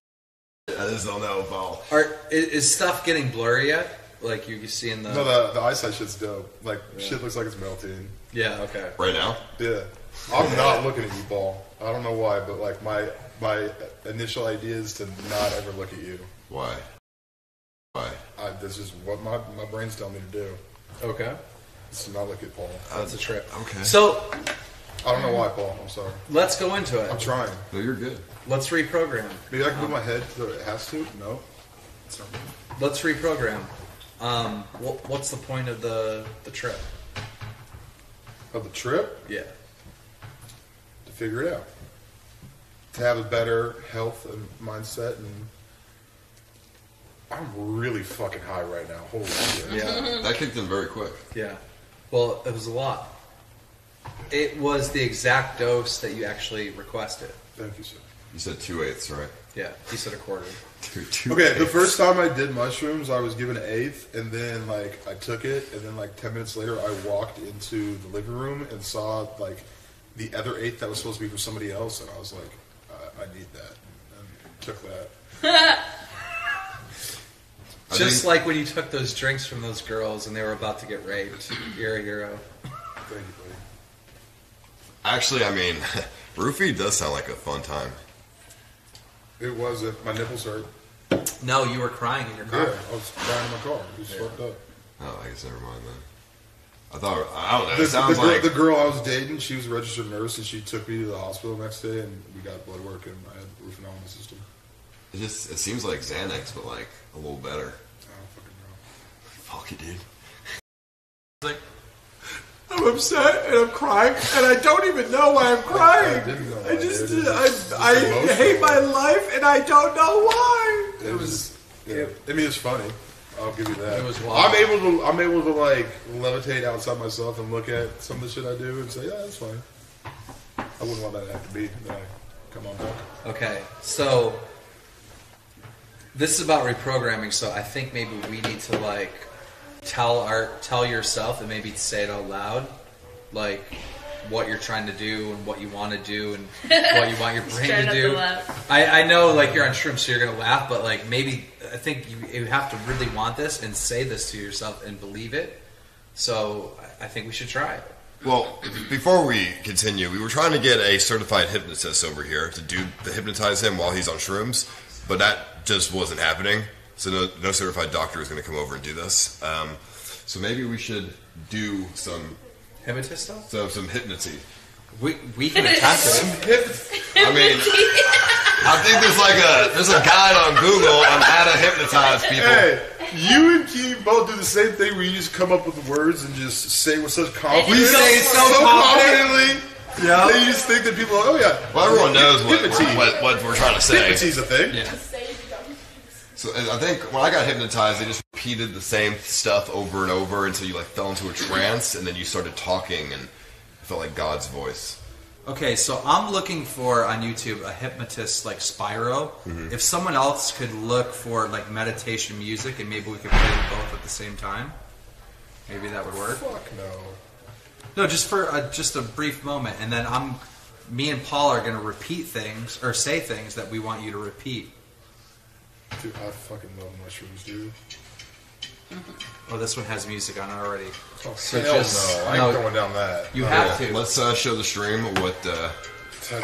Speaker 1: I just don't know if I'll...
Speaker 5: Is stuff getting blurry yet? Like you see in the...
Speaker 7: No, the eyesight shit's dope. Like, shit looks like it's melting.
Speaker 5: Yeah, okay.
Speaker 1: Right now?
Speaker 7: Yeah. I'm not looking at you, Paul. I don't know why, but like my initial idea is to not ever look at you.
Speaker 1: Why?
Speaker 7: This is what my brain's telling me to do.
Speaker 5: Okay.
Speaker 7: It's to not look at Paul.
Speaker 5: That's a trip.
Speaker 1: Okay.
Speaker 5: So...
Speaker 7: I don't know why, Paul. I'm sorry.
Speaker 5: Let's go into it.
Speaker 7: I'm trying.
Speaker 1: No, you're good.
Speaker 5: Let's reprogram.
Speaker 7: Maybe I can move my head so it has to? No. It's not.
Speaker 5: Let's reprogram. What's the point of the trip?
Speaker 7: Of the trip?
Speaker 5: Yeah.
Speaker 7: To figure it out. To have a better health and mindset, and I'm really fucking high right now. Holy shit.
Speaker 5: Yeah.
Speaker 1: That kicked in very quick.
Speaker 5: Yeah. Well, it was a lot. It was the exact dose that you actually requested.
Speaker 7: Thank you, sir.
Speaker 1: You said 2/8, right?
Speaker 5: Yeah, he said a quarter.
Speaker 7: Okay, the first time I did mushrooms, I was given an eighth, and then like I took it, and then like 10 minutes later, I walked into the living room and saw like the other eighth that was supposed to be for somebody else, and I was like, I need that, and took that.
Speaker 5: Just like when you took those drinks from those girls and they were about to get raped. You're a hero.
Speaker 7: Thank you, buddy.
Speaker 1: Actually, I mean, roofie does sound like a fun time.
Speaker 7: It wasn't. My nipples hurt.
Speaker 5: No, you were crying in your car.
Speaker 7: Yeah, I was crying in my car. It was fucked up.
Speaker 1: Oh, I guess never mind then. I don't know. It sounds like
Speaker 7: the girl I was dating, she was a registered nurse, and she took me to the hospital the next day, and we got blood work, and I had roofing on my system.
Speaker 1: it seems like Xanax, but like a little better.
Speaker 7: I don't fucking know.
Speaker 1: Fuck it, dude.
Speaker 5: Like, I'm upset and I'm crying and I don't even know why I'm crying. I hate my life and I don't know why.
Speaker 7: It was. Yeah. I mean, it's funny. I'll give you that.
Speaker 5: It was wild.
Speaker 7: I'm able to like levitate outside myself and look at some of the shit I do and say, yeah, that's fine. I wouldn't want that to have to be. Then I come on back.
Speaker 5: Okay, so This is about reprogramming, so I think maybe we need to like tell yourself and maybe say it out loud, like what you're trying to do and what you want to do and what you want your brain to do. I know like you're on shrooms, so you're gonna laugh, but like maybe I think you have to really want this and say this to yourself and believe it. So I think we should try it.
Speaker 1: Well, before we continue, we were trying to get a certified hypnotist over here to hypnotize him while he's on shrooms, but that just wasn't happening. So no certified doctor is going to come over and do this. So maybe we should do some
Speaker 5: hypnotist stuff.
Speaker 1: Some hypnotism.
Speaker 5: We can attempt it.
Speaker 1: I mean, I think there's a guide on Google on how to hypnotize people.
Speaker 7: Hey, you and Keem both do the same thing where you just come up with words and just say with such confidence.
Speaker 1: We say it so
Speaker 7: confidently. Yeah. You just think that people are, oh yeah.
Speaker 1: Well, everyone knows what we're trying to say.
Speaker 7: Hypnoti's a thing.
Speaker 1: Yeah. So I think when I got hypnotized, they just repeated the same stuff over and over until you like fell into a trance, and then you started talking, and it felt like God's voice.
Speaker 5: Okay, so I'm looking for on YouTube a hypnotist like Spyro. Mm-hmm. If someone else could look for like meditation music, and maybe we could play them both at the same time, maybe that would work.
Speaker 7: Fuck no.
Speaker 5: No, just for just a brief moment, and then me and Paul are going to repeat things or say things that we want you to repeat.
Speaker 7: Dude, I fucking love mushrooms, dude.
Speaker 5: Oh, this one has music on it already.
Speaker 7: Oh, so hell no. I ain't going down that.
Speaker 5: You have to.
Speaker 1: Let's show the stream what...
Speaker 7: Fuck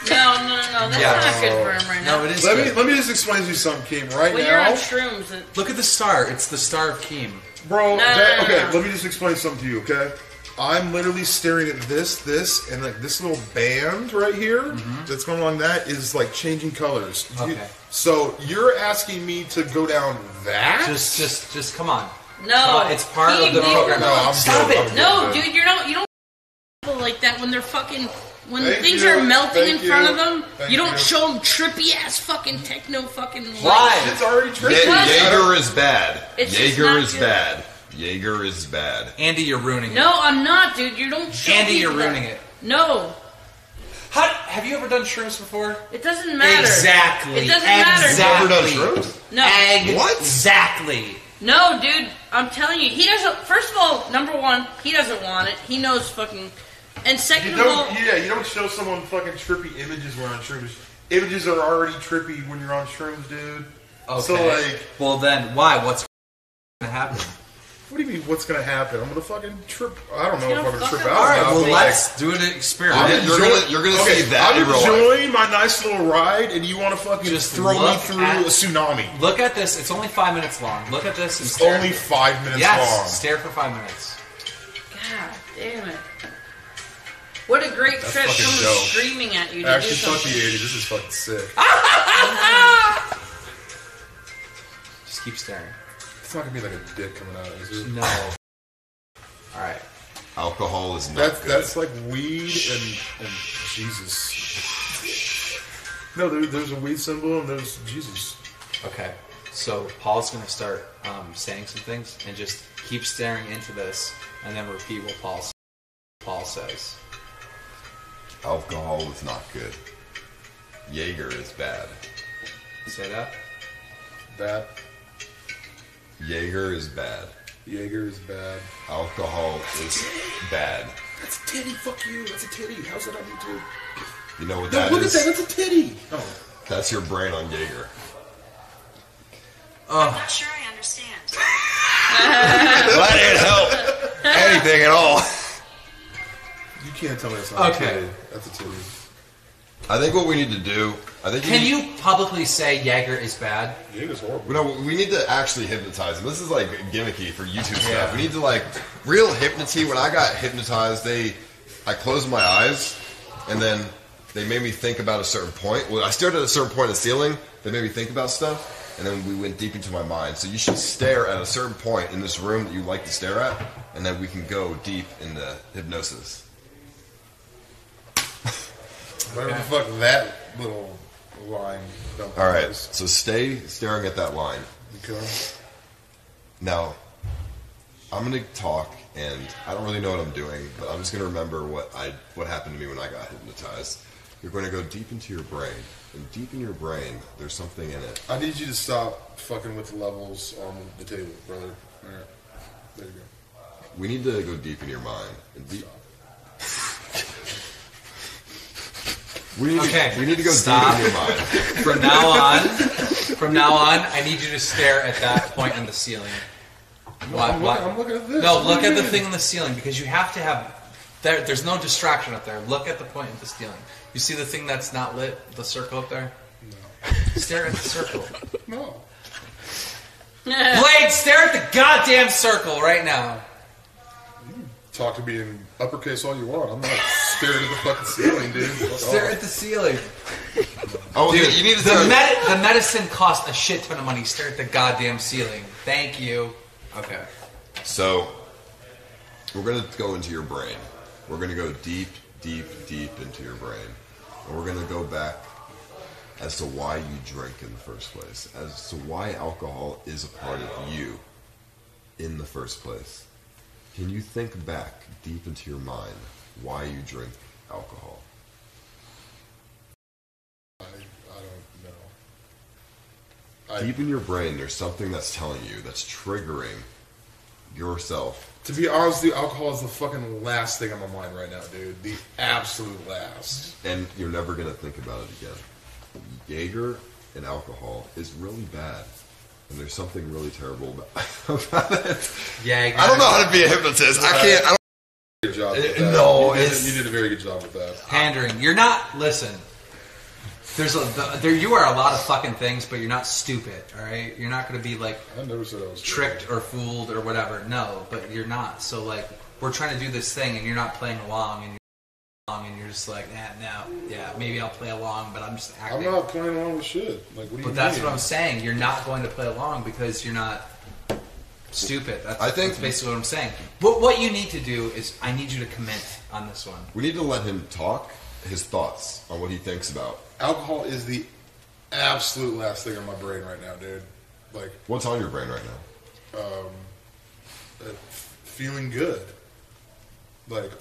Speaker 4: no. That's not good for him right now.
Speaker 5: No, it is
Speaker 7: Let me just explain to you something, Keem. Right
Speaker 4: when
Speaker 7: now...
Speaker 4: you're on shrooms...
Speaker 5: Look at the star. It's the star of Keem.
Speaker 7: Bro,
Speaker 4: Okay,
Speaker 7: let me just explain something to you, okay? I'm literally staring at this, and like this little band right here that's going along that is like changing colors.
Speaker 5: Okay.
Speaker 7: So you're asking me to go down that?
Speaker 5: Just come on.
Speaker 4: No,
Speaker 5: come on. It's part of the program.
Speaker 7: No,
Speaker 5: Stop it.
Speaker 4: No, dude, you don't people like that when they're fucking things are melting in front of them. You don't show them trippy ass fucking techno fucking.
Speaker 5: Why?
Speaker 7: It's already trippy.
Speaker 1: Jaeger is bad.
Speaker 4: Jaeger
Speaker 1: is bad. Jaeger is bad.
Speaker 5: Andy, you're ruining it.
Speaker 4: No, I'm not, dude. You don't show
Speaker 5: Andy, you're
Speaker 4: people
Speaker 5: ruining
Speaker 4: that.
Speaker 5: it.
Speaker 4: No.
Speaker 5: Have you ever done shrooms before?
Speaker 4: It doesn't matter.
Speaker 5: Exactly.
Speaker 4: It doesn't matter.
Speaker 1: Never done shrooms?
Speaker 4: No.
Speaker 1: What?
Speaker 5: Exactly.
Speaker 4: No, dude. I'm telling you, he doesn't. First of all, number one, he doesn't want it. He knows fucking. And second of all,
Speaker 7: you don't show someone fucking trippy images when on shrooms. Images are already trippy when you're on shrooms, dude.
Speaker 5: Okay.
Speaker 7: So like,
Speaker 5: well then, why? What's gonna happen?
Speaker 7: What do you mean? What's gonna happen? I'm gonna fucking trip. I don't know if I'm gonna trip out.
Speaker 5: All right, well
Speaker 7: but
Speaker 5: let's do an experiment.
Speaker 1: You're gonna see that.
Speaker 7: I'm enjoying my nice little ride, and you want to fucking
Speaker 5: just
Speaker 7: throw me through a tsunami.
Speaker 5: Look at this. It's only 5 minutes long. Look at this. And
Speaker 7: it's only 5 minutes long.
Speaker 5: Yes. Stare for 5 minutes.
Speaker 4: God damn it! What a great trip! Someone screaming at you. To
Speaker 7: Actually,
Speaker 4: do
Speaker 7: fuck
Speaker 4: something.
Speaker 7: the 80s. This is fucking sick.
Speaker 5: Just keep staring.
Speaker 7: It's not gonna be like a dick coming out, is it?
Speaker 5: No. All right.
Speaker 1: Alcohol is not good.
Speaker 7: That's like weed and Jesus. No, there's a weed symbol and there's Jesus.
Speaker 5: Okay. So Paul's going to start saying some things and just keep staring into this and then repeat what Paul says.
Speaker 1: Alcohol is not good. Jaeger is bad.
Speaker 5: Say that.
Speaker 7: Bad.
Speaker 1: Jaeger is bad.
Speaker 7: Jaeger is bad.
Speaker 1: Alcohol is bad.
Speaker 7: That's a titty. Fuck you. That's a titty. How's that on YouTube?
Speaker 1: You know what
Speaker 7: No,
Speaker 1: that
Speaker 7: look
Speaker 1: is?
Speaker 7: at that. That's a titty. Oh.
Speaker 1: That's your brain on Jaeger.
Speaker 3: I'm not sure I understand.
Speaker 1: That didn't help anything at all.
Speaker 7: You can't tell me that's not
Speaker 5: Okay.
Speaker 7: a titty. That's a titty.
Speaker 1: I think what we need to do...
Speaker 5: Can you publicly say Jaeger is bad?
Speaker 7: Jaeger's horrible.
Speaker 1: No, we need to actually hypnotize them. This is like gimmicky for YouTube stuff. We need to like... Real hypnotism. When I got hypnotized, I closed my eyes, and then they made me think about a certain point. Well, I stared at a certain point in the ceiling. They made me think about stuff, and then we went deep into my mind. So you should stare at a certain point in this room that you like to stare at, and then we can go deep into hypnosis.
Speaker 7: Whatever the fuck that little line.
Speaker 1: All right, so stay staring at that line.
Speaker 7: Okay.
Speaker 1: Now, I'm gonna talk, and I don't really know what I'm doing, but I'm just gonna remember what happened to me when I got hypnotized. You're going to go deep into your brain. And deep in your brain, there's something in it.
Speaker 7: I need you to stop fucking with the levels on the table, brother. All right. There you go.
Speaker 1: We need to go deep in your mind. And deep. We need to go
Speaker 5: Stop.
Speaker 1: deep in your mind.
Speaker 5: From now on, I need you to stare at that point in the ceiling.
Speaker 7: I'm looking at this.
Speaker 5: No, look at the thing in the ceiling because you have to have. There's no distraction up there. Look at the point in the ceiling. You see the thing that's not lit, the circle up there?
Speaker 7: No.
Speaker 5: Stare at the circle.
Speaker 7: No.
Speaker 5: Blade, stare at the goddamn circle right now.
Speaker 7: Talk to me in uppercase all you want. I'm not staring at the fucking ceiling, dude.
Speaker 5: Stare at the ceiling.
Speaker 1: Oh,
Speaker 5: dude,
Speaker 1: you need to
Speaker 5: the medicine costs a shit ton of money. Stare at the goddamn ceiling. Thank you. Okay.
Speaker 1: So, we're going to go into your brain. We're going to go deep, deep, deep into your brain. And we're going to go back as to why you drink in the first place. As to why alcohol is a part of you in the first place. Can you think back deep into your mind why you drink alcohol?
Speaker 7: I don't know.
Speaker 1: Deep in your brain, there's something that's telling you, that's triggering yourself.
Speaker 7: To be honest with you, alcohol is the fucking last thing on my mind right now, dude. The absolute last.
Speaker 1: And you're never going to think about it again. Jaeger and alcohol is really bad. And there's something really terrible about it.
Speaker 5: Jaeger.
Speaker 1: I don't know how to be a hypnotist. I can't. I don't.
Speaker 7: Good job with that.
Speaker 1: No,
Speaker 7: you did a very good job with that.
Speaker 5: Pandering. You're not. Listen. You are a lot of fucking things, but you're not stupid. All right. You're not going to be like
Speaker 7: I never said I was
Speaker 5: tricked or fooled or whatever. No, but you're not. So like, we're trying to do this thing, and you're not playing along, and you're just like, yeah, maybe I'll play along, but I'm just acting.
Speaker 7: I'm not playing along with shit. Like, what do you
Speaker 5: But that's
Speaker 7: mean?
Speaker 5: what I'm saying. You're not going to play along because you're not stupid. That's basically what I'm saying. But what you need to do is, I need you to commit on this one.
Speaker 1: We need to let him talk his thoughts on what he thinks about.
Speaker 7: Alcohol is the absolute last thing on my brain right now, dude. Like,
Speaker 1: what's on your brain right now?
Speaker 7: Feeling good. Like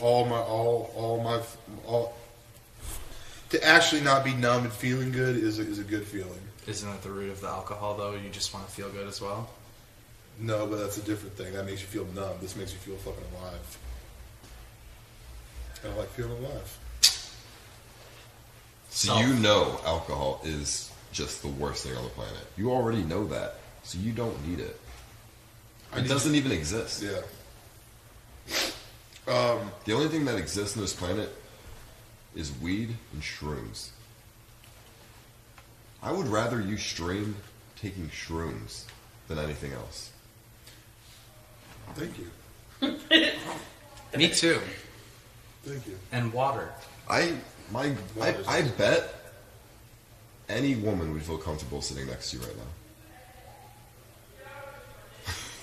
Speaker 7: to actually not be numb and feeling good is a good feeling.
Speaker 5: Isn't that the root of the alcohol, though? You just want to feel good as well?
Speaker 7: No, but that's a different thing. That makes you feel numb. This makes you feel fucking alive. And I like feeling alive.
Speaker 1: So you know alcohol is just the worst thing on the planet. You already know that. So you don't need it. It doesn't even exist.
Speaker 7: Yeah.
Speaker 1: The only thing that exists on this planet is weed and shrooms. I would rather you stream taking shrooms than anything else.
Speaker 7: Thank you.
Speaker 5: Me too.
Speaker 7: Thank you.
Speaker 5: And water.
Speaker 1: I bet any woman would feel comfortable sitting next to you right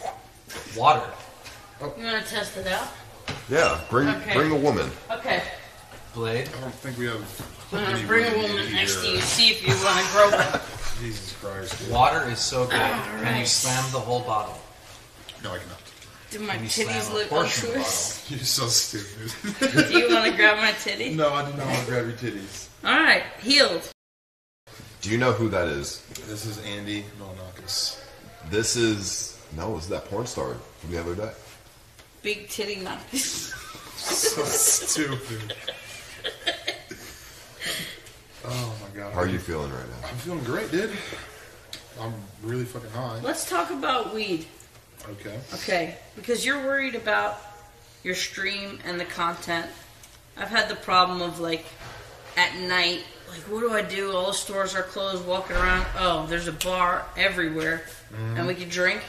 Speaker 1: now.
Speaker 5: Water.
Speaker 4: You want to test it out?
Speaker 1: Yeah, bring a woman.
Speaker 4: Okay.
Speaker 5: Blade.
Speaker 7: I don't think we have.
Speaker 4: I'm gonna bring a woman next to you. See if you want to grow up.
Speaker 7: Jesus Christ. Dude.
Speaker 5: Water is so good.
Speaker 4: Alright.
Speaker 5: Can you slam the whole bottle?
Speaker 7: No, I cannot.
Speaker 4: Do my
Speaker 5: Can you slam
Speaker 4: titties
Speaker 5: a
Speaker 4: look
Speaker 5: portion of the
Speaker 4: unctuous?
Speaker 7: You're so stupid.
Speaker 4: Do you want to grab my titty?
Speaker 7: No, I do not want to grab your titties.
Speaker 4: Alright, healed.
Speaker 1: Do you know who that is?
Speaker 7: This is Andy Milonakis.
Speaker 1: This is that porn star from the other day.
Speaker 4: Big titty knockers.
Speaker 7: So stupid. Oh my god.
Speaker 1: How are you feeling right now?
Speaker 7: I'm feeling great, dude. I'm really fucking high.
Speaker 4: Let's talk about weed.
Speaker 7: Okay.
Speaker 4: Okay, because you're worried about your stream and the content. I've had the problem of like at night, like what do I do? All the stores are closed, walking around. Oh, there's a bar everywhere, and we could drink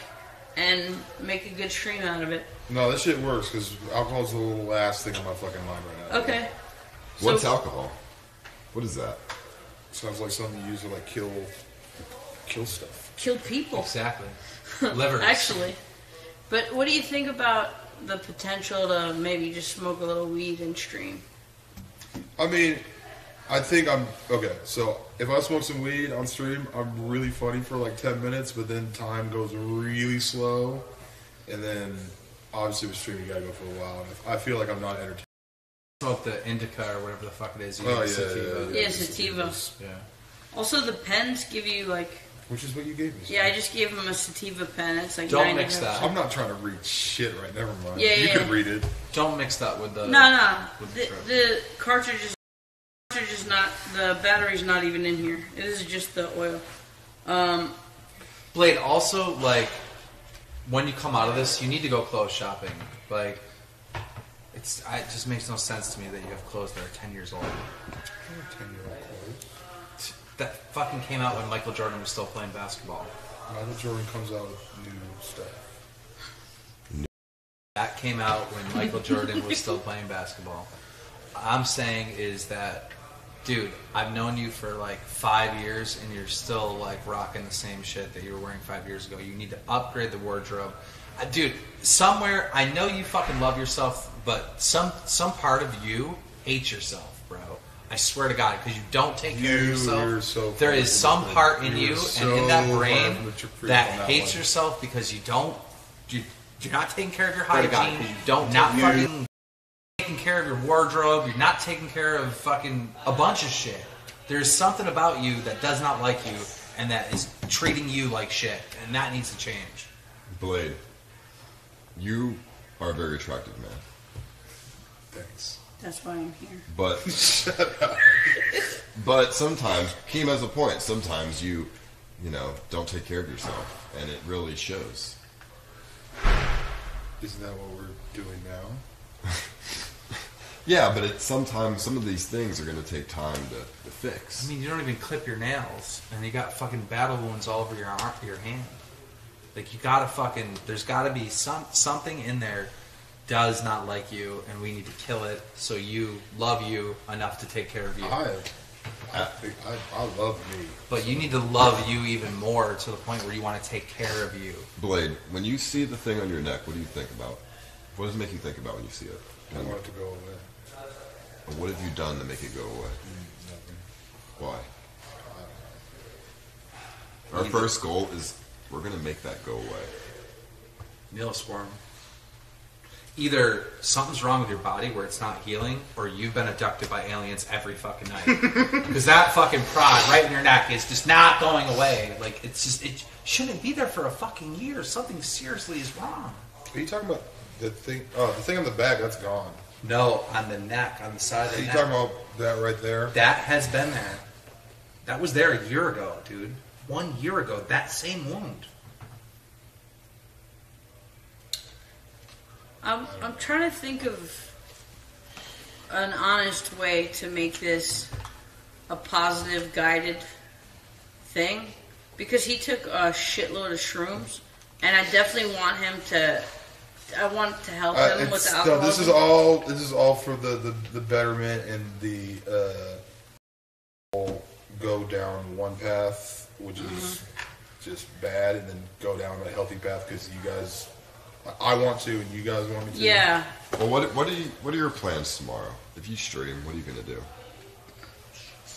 Speaker 4: and make a good stream out of it.
Speaker 7: No, that shit works because alcohol's the last thing on my fucking mind right now.
Speaker 4: Okay.
Speaker 1: What's
Speaker 4: So-
Speaker 1: alcohol? What is that?
Speaker 7: Sounds like something you use to like kill stuff.
Speaker 4: Kill people.
Speaker 5: Exactly. Livers.
Speaker 4: Actually. But what do you think about the potential to maybe just smoke a little weed and stream?
Speaker 7: I mean, I think I'm okay. So if I smoke some weed on stream, I'm really funny for like 10 minutes, but then time goes really slow, and then obviously with stream you gotta go for a while. And if I feel like I'm not entertained,
Speaker 5: Smoke the indica or whatever the fuck it is.
Speaker 7: Sativa.
Speaker 4: Yeah, sativa.
Speaker 5: Yeah.
Speaker 4: Also, the pens give you like.
Speaker 7: Which is what you gave me.
Speaker 4: Yeah, I just gave him a sativa pen. It's like
Speaker 5: Don't mix that.
Speaker 7: I'm not trying to read shit right. Never mind.
Speaker 4: Yeah,
Speaker 7: you
Speaker 4: yeah.
Speaker 7: can read it.
Speaker 5: Don't mix that with the.
Speaker 4: No.
Speaker 5: With
Speaker 4: The cartridge is not. The battery's not even in here. It is just the oil.
Speaker 5: Blade, also, like, when you come out of this, you need to go clothes shopping. Like, it just makes no sense to me that you have clothes that are 10 years old.
Speaker 7: 10-year-old clothes.
Speaker 5: That fucking came out when Michael Jordan was still playing basketball.
Speaker 7: Michael Jordan comes out with new stuff.
Speaker 5: That came out when Michael Jordan was still playing basketball. I'm saying is that, dude, I've known you for like 5 years and you're still like rocking the same shit that you were wearing 5 years ago. You need to upgrade the wardrobe. Dude, somewhere, I know you fucking love yourself, but some part of you hates yourself, bro. I swear to God, because you don't take care of yourself. There is some part in you and in that brain that hates yourself because you're not taking care of your hygiene. You don't fucking taking care of your wardrobe. You're not taking care of fucking a bunch of shit. There's something about you that does not like you and that is treating you like shit, and that needs to change.
Speaker 1: Blade, you are a very attractive man.
Speaker 7: Thanks.
Speaker 4: That's why I'm here.
Speaker 1: But but sometimes Keem has a point. Sometimes you don't take care of yourself, and it really shows.
Speaker 7: Isn't that what we're doing now?
Speaker 5: Yeah, but sometimes some of these things are going to take time to fix.
Speaker 12: I mean, you don't even clip your nails, and you got fucking battle wounds all over your hand. Like, you gotta fucking... There's gotta be something in there does not like you, and we need to kill it so you love you enough to take care of you.
Speaker 7: I love me.
Speaker 12: But you need to love you even more to the point where you want to take care of you.
Speaker 1: Blade, when you see the thing on your neck, what do you think about? What does it make you think about when you see it?
Speaker 7: I want it to go away.
Speaker 1: Or what have you done to make it go away?
Speaker 7: Nothing.
Speaker 1: Why? Our first goal is we're going to make that go away.
Speaker 12: Neoswarm. Either something's wrong with your body where it's not healing, or you've been abducted by aliens every fucking night. Because that fucking prod right in your neck is just not going away. Like, it's just, it shouldn't be there for a fucking year. Something seriously is wrong.
Speaker 7: Are you talking about the thing? Oh, the thing on the back, that's gone.
Speaker 12: No, on the neck, on the side of the neck.
Speaker 7: Are you talking about that right there?
Speaker 12: That has been there. That was there a year ago, dude. 1 year ago, that same wound.
Speaker 4: I'm trying to think of an honest way to make this a positive, guided thing. Because he took a shitload of shrooms, and I definitely want him to... I want to help him with the alcohol.
Speaker 7: No, this is all for the betterment and the go down one path, which is just bad, and then go down a healthy path because you guys, I want to, and you guys want me to.
Speaker 4: Yeah.
Speaker 1: Well, what are your plans tomorrow? If you stream, what are you gonna do?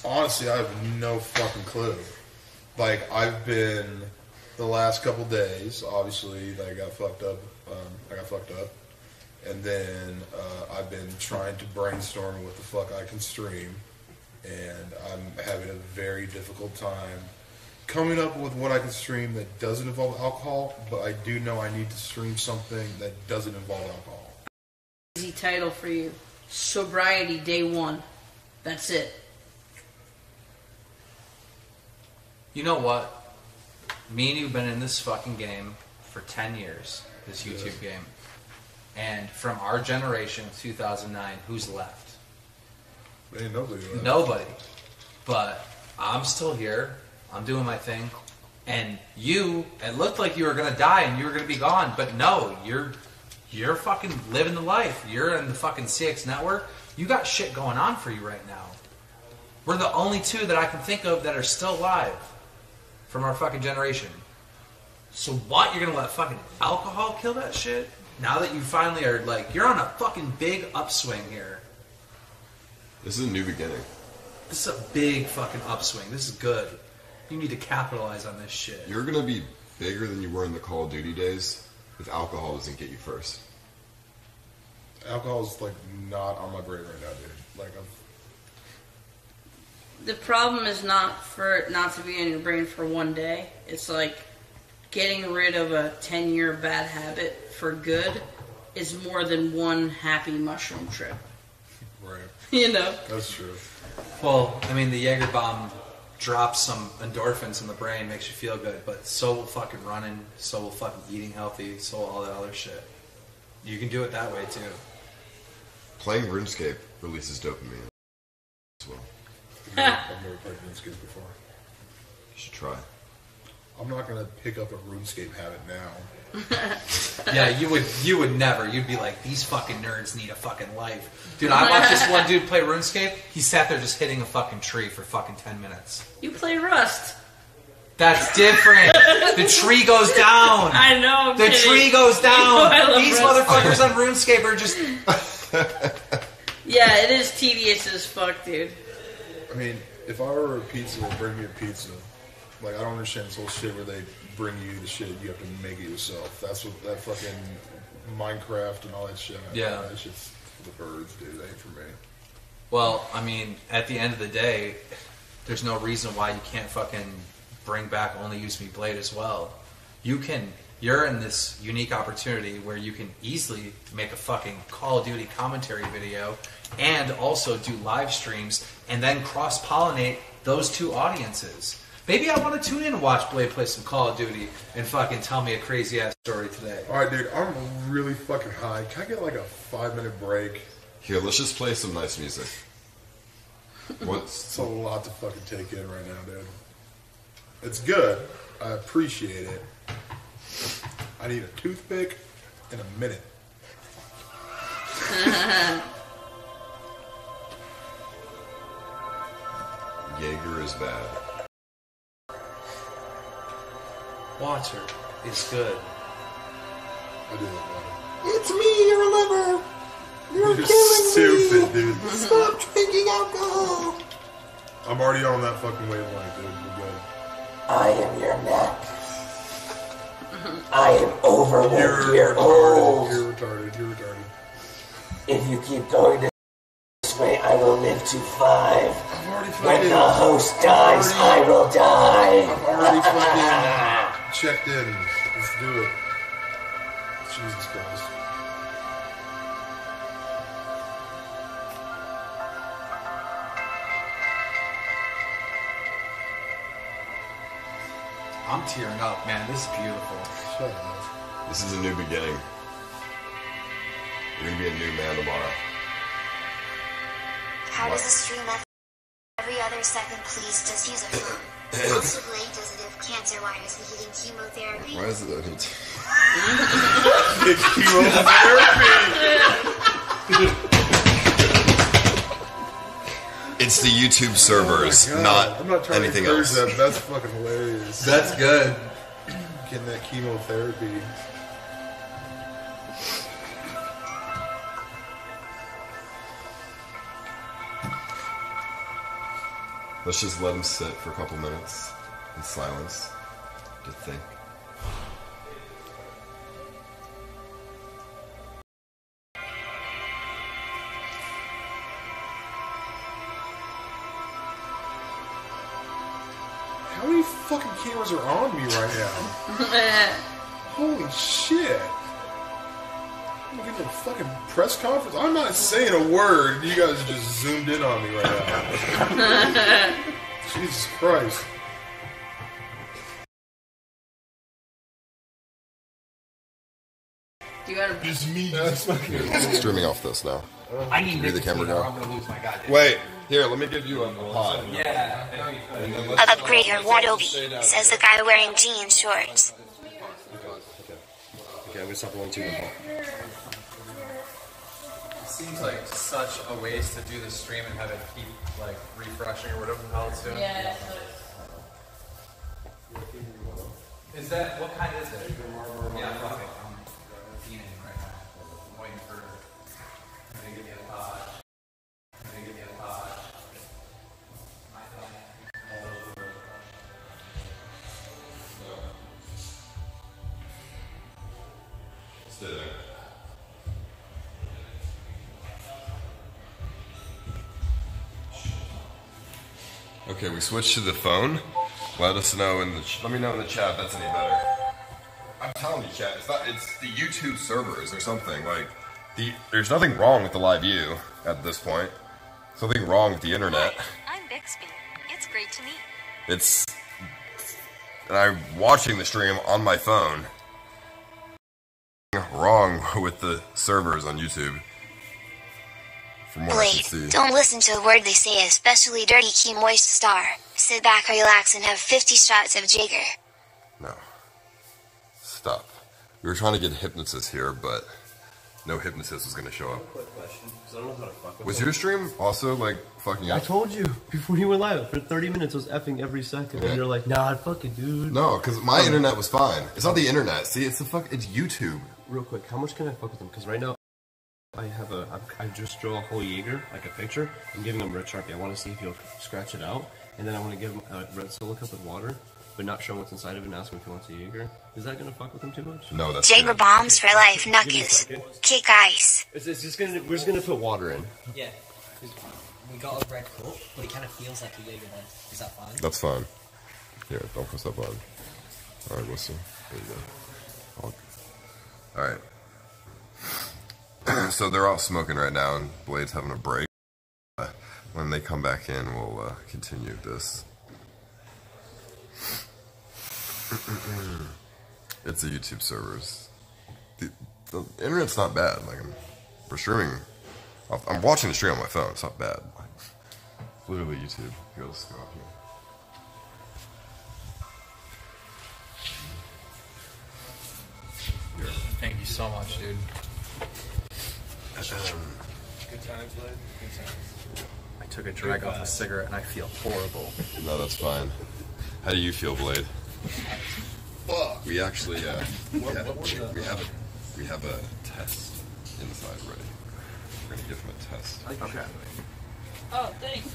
Speaker 7: Honestly, I have no fucking clue. Like, I've been the last couple days, obviously, I got fucked up. And then I've been trying to brainstorm what the fuck I can stream, and I'm having a very difficult time coming up with what I can stream that doesn't involve alcohol, but I do know I need to stream something that doesn't involve alcohol.
Speaker 4: Easy title for you. Sobriety Day 1. That's it.
Speaker 12: You know what? Me and you have been in this fucking game for 10 years, this YouTube game. And from our generation, 2009, who's left?
Speaker 7: Ain't nobody left.
Speaker 12: Nobody. But I'm still here. I'm doing my thing. And you, it looked like you were going to die and you were going to be gone. But no, you're fucking living the life. You're in the fucking CX network. You got shit going on for you right now. We're the only two that I can think of that are still alive from our fucking generation. So what? You're going to let fucking alcohol kill that shit? Now that you finally are, like, you're on a fucking big upswing here.
Speaker 1: This is a new beginning.
Speaker 12: This is a big fucking upswing. This is good. You need to capitalize on this shit.
Speaker 1: You're gonna be bigger than you were in the Call of Duty days if alcohol doesn't get you first.
Speaker 7: Alcohol's like not on my brain right now, dude. Like
Speaker 4: The problem is not for it not to be in your brain for one day. It's like getting rid of a 10-year bad habit for good is more than one happy mushroom trip.
Speaker 7: Right.
Speaker 4: You know?
Speaker 7: That's true.
Speaker 5: Well, I mean, the Jaeger bomb drops some endorphins in the brain, makes you feel good, but so will fucking running, so will fucking eating healthy, so will all that other shit. You can do it that way too.
Speaker 1: Playing RuneScape releases dopamine as well.
Speaker 7: I've never played RuneScape before.
Speaker 1: You should try.
Speaker 7: I'm not gonna pick up a RuneScape habit now.
Speaker 5: Yeah, you would never. You'd be like, these fucking nerds need a fucking life. Dude, I watched this one dude play RuneScape. He sat there just hitting a fucking tree for fucking 10 minutes.
Speaker 4: You play Rust.
Speaker 5: That's different. The tree goes down.
Speaker 4: I know.
Speaker 5: The tree goes down.
Speaker 4: I love
Speaker 5: These
Speaker 4: Rust.
Speaker 5: motherfuckers on RuneScape are just...
Speaker 4: Yeah, it is tedious as fuck, dude.
Speaker 7: I mean, if I order a pizza, they bring me a pizza. Like, I don't understand this whole shit where they bring you the shit, you have to make it yourself. That's what that fucking Minecraft and all that shit.
Speaker 5: Yeah.
Speaker 7: That shit's for the birds, dude. That ain't for me.
Speaker 5: Well, I mean, at the end of the day, there's no reason why you can't fucking bring back Only Use Me Blade as well. You're in this unique opportunity where you can easily make a fucking Call of Duty commentary video and also do live streams and then cross-pollinate those two audiences. Maybe I want to tune in and watch Blade play some Call of Duty and fucking tell me a crazy-ass story today.
Speaker 7: Alright, dude, I'm really fucking high. Can I get like a 5-minute break?
Speaker 1: Here, let's just play some nice music.
Speaker 7: It's a lot to fucking take in right now, dude. It's good. I appreciate it. I need a toothpick in a minute.
Speaker 1: Jaeger is bad.
Speaker 5: Water is good.
Speaker 7: I do love water.
Speaker 1: It's me, your liver. You're killing
Speaker 7: stupid,
Speaker 1: me.
Speaker 7: dude.
Speaker 1: Stop drinking alcohol.
Speaker 7: I'm already on that fucking wavelength, dude. We're good.
Speaker 6: I am your neck. I am over 1 year
Speaker 7: retarded.
Speaker 6: old.
Speaker 7: You're retarded. You're retarded.
Speaker 6: If you keep going this way, I will live to 5. When the host dies, I will die.
Speaker 7: I've already fucking checked in. Let's do it. Jesus Christ.
Speaker 5: I'm tearing up, man. This is beautiful.
Speaker 7: Shut up.
Speaker 1: This is a new beginning. You're gonna be a new man tomorrow.
Speaker 3: How does a stream every other second? Please just use a phone. Also, Blade does it if cancer wires and heating chemotherapy.
Speaker 1: Why is it that
Speaker 7: It's chemotherapy.
Speaker 1: It's the YouTube servers,
Speaker 7: Oh my God.
Speaker 1: not
Speaker 7: I'm not trying
Speaker 1: anything
Speaker 7: to encourage
Speaker 1: else.
Speaker 7: that. That's fucking hilarious.
Speaker 5: That's good.
Speaker 7: Getting that chemotherapy.
Speaker 1: Let's just let him sit for a couple minutes in silence to think.
Speaker 7: How many fucking cameras are on me right now? Holy shit. I'm getting a fucking press conference. I'm not saying a word. You guys just zoomed in on me right now. Jesus Christ.
Speaker 4: You gotta.
Speaker 7: Just me. That's fucking.
Speaker 1: Streaming off this now.
Speaker 5: I need
Speaker 1: Read the camera
Speaker 5: nicotine or
Speaker 1: down.
Speaker 5: I'm gonna lose my goddamn.
Speaker 1: Wait, here, let me give you a pod.
Speaker 5: Yeah.
Speaker 3: Upgrade your Wadobi, says the guy wearing jean shorts.
Speaker 9: Okay, I'm gonna stop rolling too long.
Speaker 5: It seems like such a waste to do the stream and have it keep like refreshing or whatever the hell it's doing.
Speaker 4: Yeah.
Speaker 5: Is that what kind is it? Yeah, fuck it. I'm fiending right now. I'm waiting for her to give me a pod. Give me a pod. My thing.
Speaker 1: Stay there. Okay, we switched to the phone. Let us know let me know in the chat if that's any better. I'm telling you, chat, it's the YouTube servers or something. Like, there's nothing wrong with the live view at this point. There's nothing wrong with the internet.
Speaker 13: Hi, I'm Bixby. It's great to meet.
Speaker 1: And I'm watching the stream on my phone. Wrong with the servers on YouTube. From what I can see.
Speaker 3: Don't listen to a word they say, especially Dirty Key Moist Star. Sit back, relax, and have 50 shots of Jaeger.
Speaker 1: No. Stop. We were trying to get hypnosis here, but no hypnosis was going to show up.
Speaker 14: Quick question, because I don't know how to fuck with
Speaker 1: Was
Speaker 14: them.
Speaker 1: your stream also, like, fucking up?
Speaker 14: I told you before you went live. For 30 minutes, it was effing every second.
Speaker 1: Yeah.
Speaker 14: And you're like, nah, fucking dude.
Speaker 1: No, because my internet was fine. It's not the internet. See, it's YouTube.
Speaker 14: Real quick, how much can I fuck with them? Because right now, I just drew a whole Jaeger, like a picture. I'm giving him red Sharpie. I want to see if he'll scratch it out. And then I want to give him a red solo cup with water, but not show him what's inside of it and ask him if he wants a Jaeger. Is that going to fuck with him too much?
Speaker 1: No, that's
Speaker 3: Jaeger bombs for life,
Speaker 14: Give me a
Speaker 3: knuckles.
Speaker 14: second.
Speaker 3: Kick ice.
Speaker 14: We're just gonna put water in.
Speaker 11: Yeah. We got a red coat, but it kind of feels like a Jaeger then. Is that fine?
Speaker 1: That's fine. Here, don't press that button. Alright, we'll see. There you go. Alright. So they're all smoking right now, and Blade's having a break. When they come back in, we'll continue this. It's the YouTube servers. The internet's not bad. Like, we're streaming. I'm watching the stream on my phone. It's not bad. Like, it's literally YouTube. Here, let's go up here.
Speaker 5: Thank you so much, dude.
Speaker 10: Good times, Blade. Good times.
Speaker 5: I took a drag off a cigarette and I feel horrible.
Speaker 1: No, that's fine. How do you feel, Blade? We actually, we have a test inside ready. We're gonna give him a test.
Speaker 5: Okay.
Speaker 4: Oh, thanks.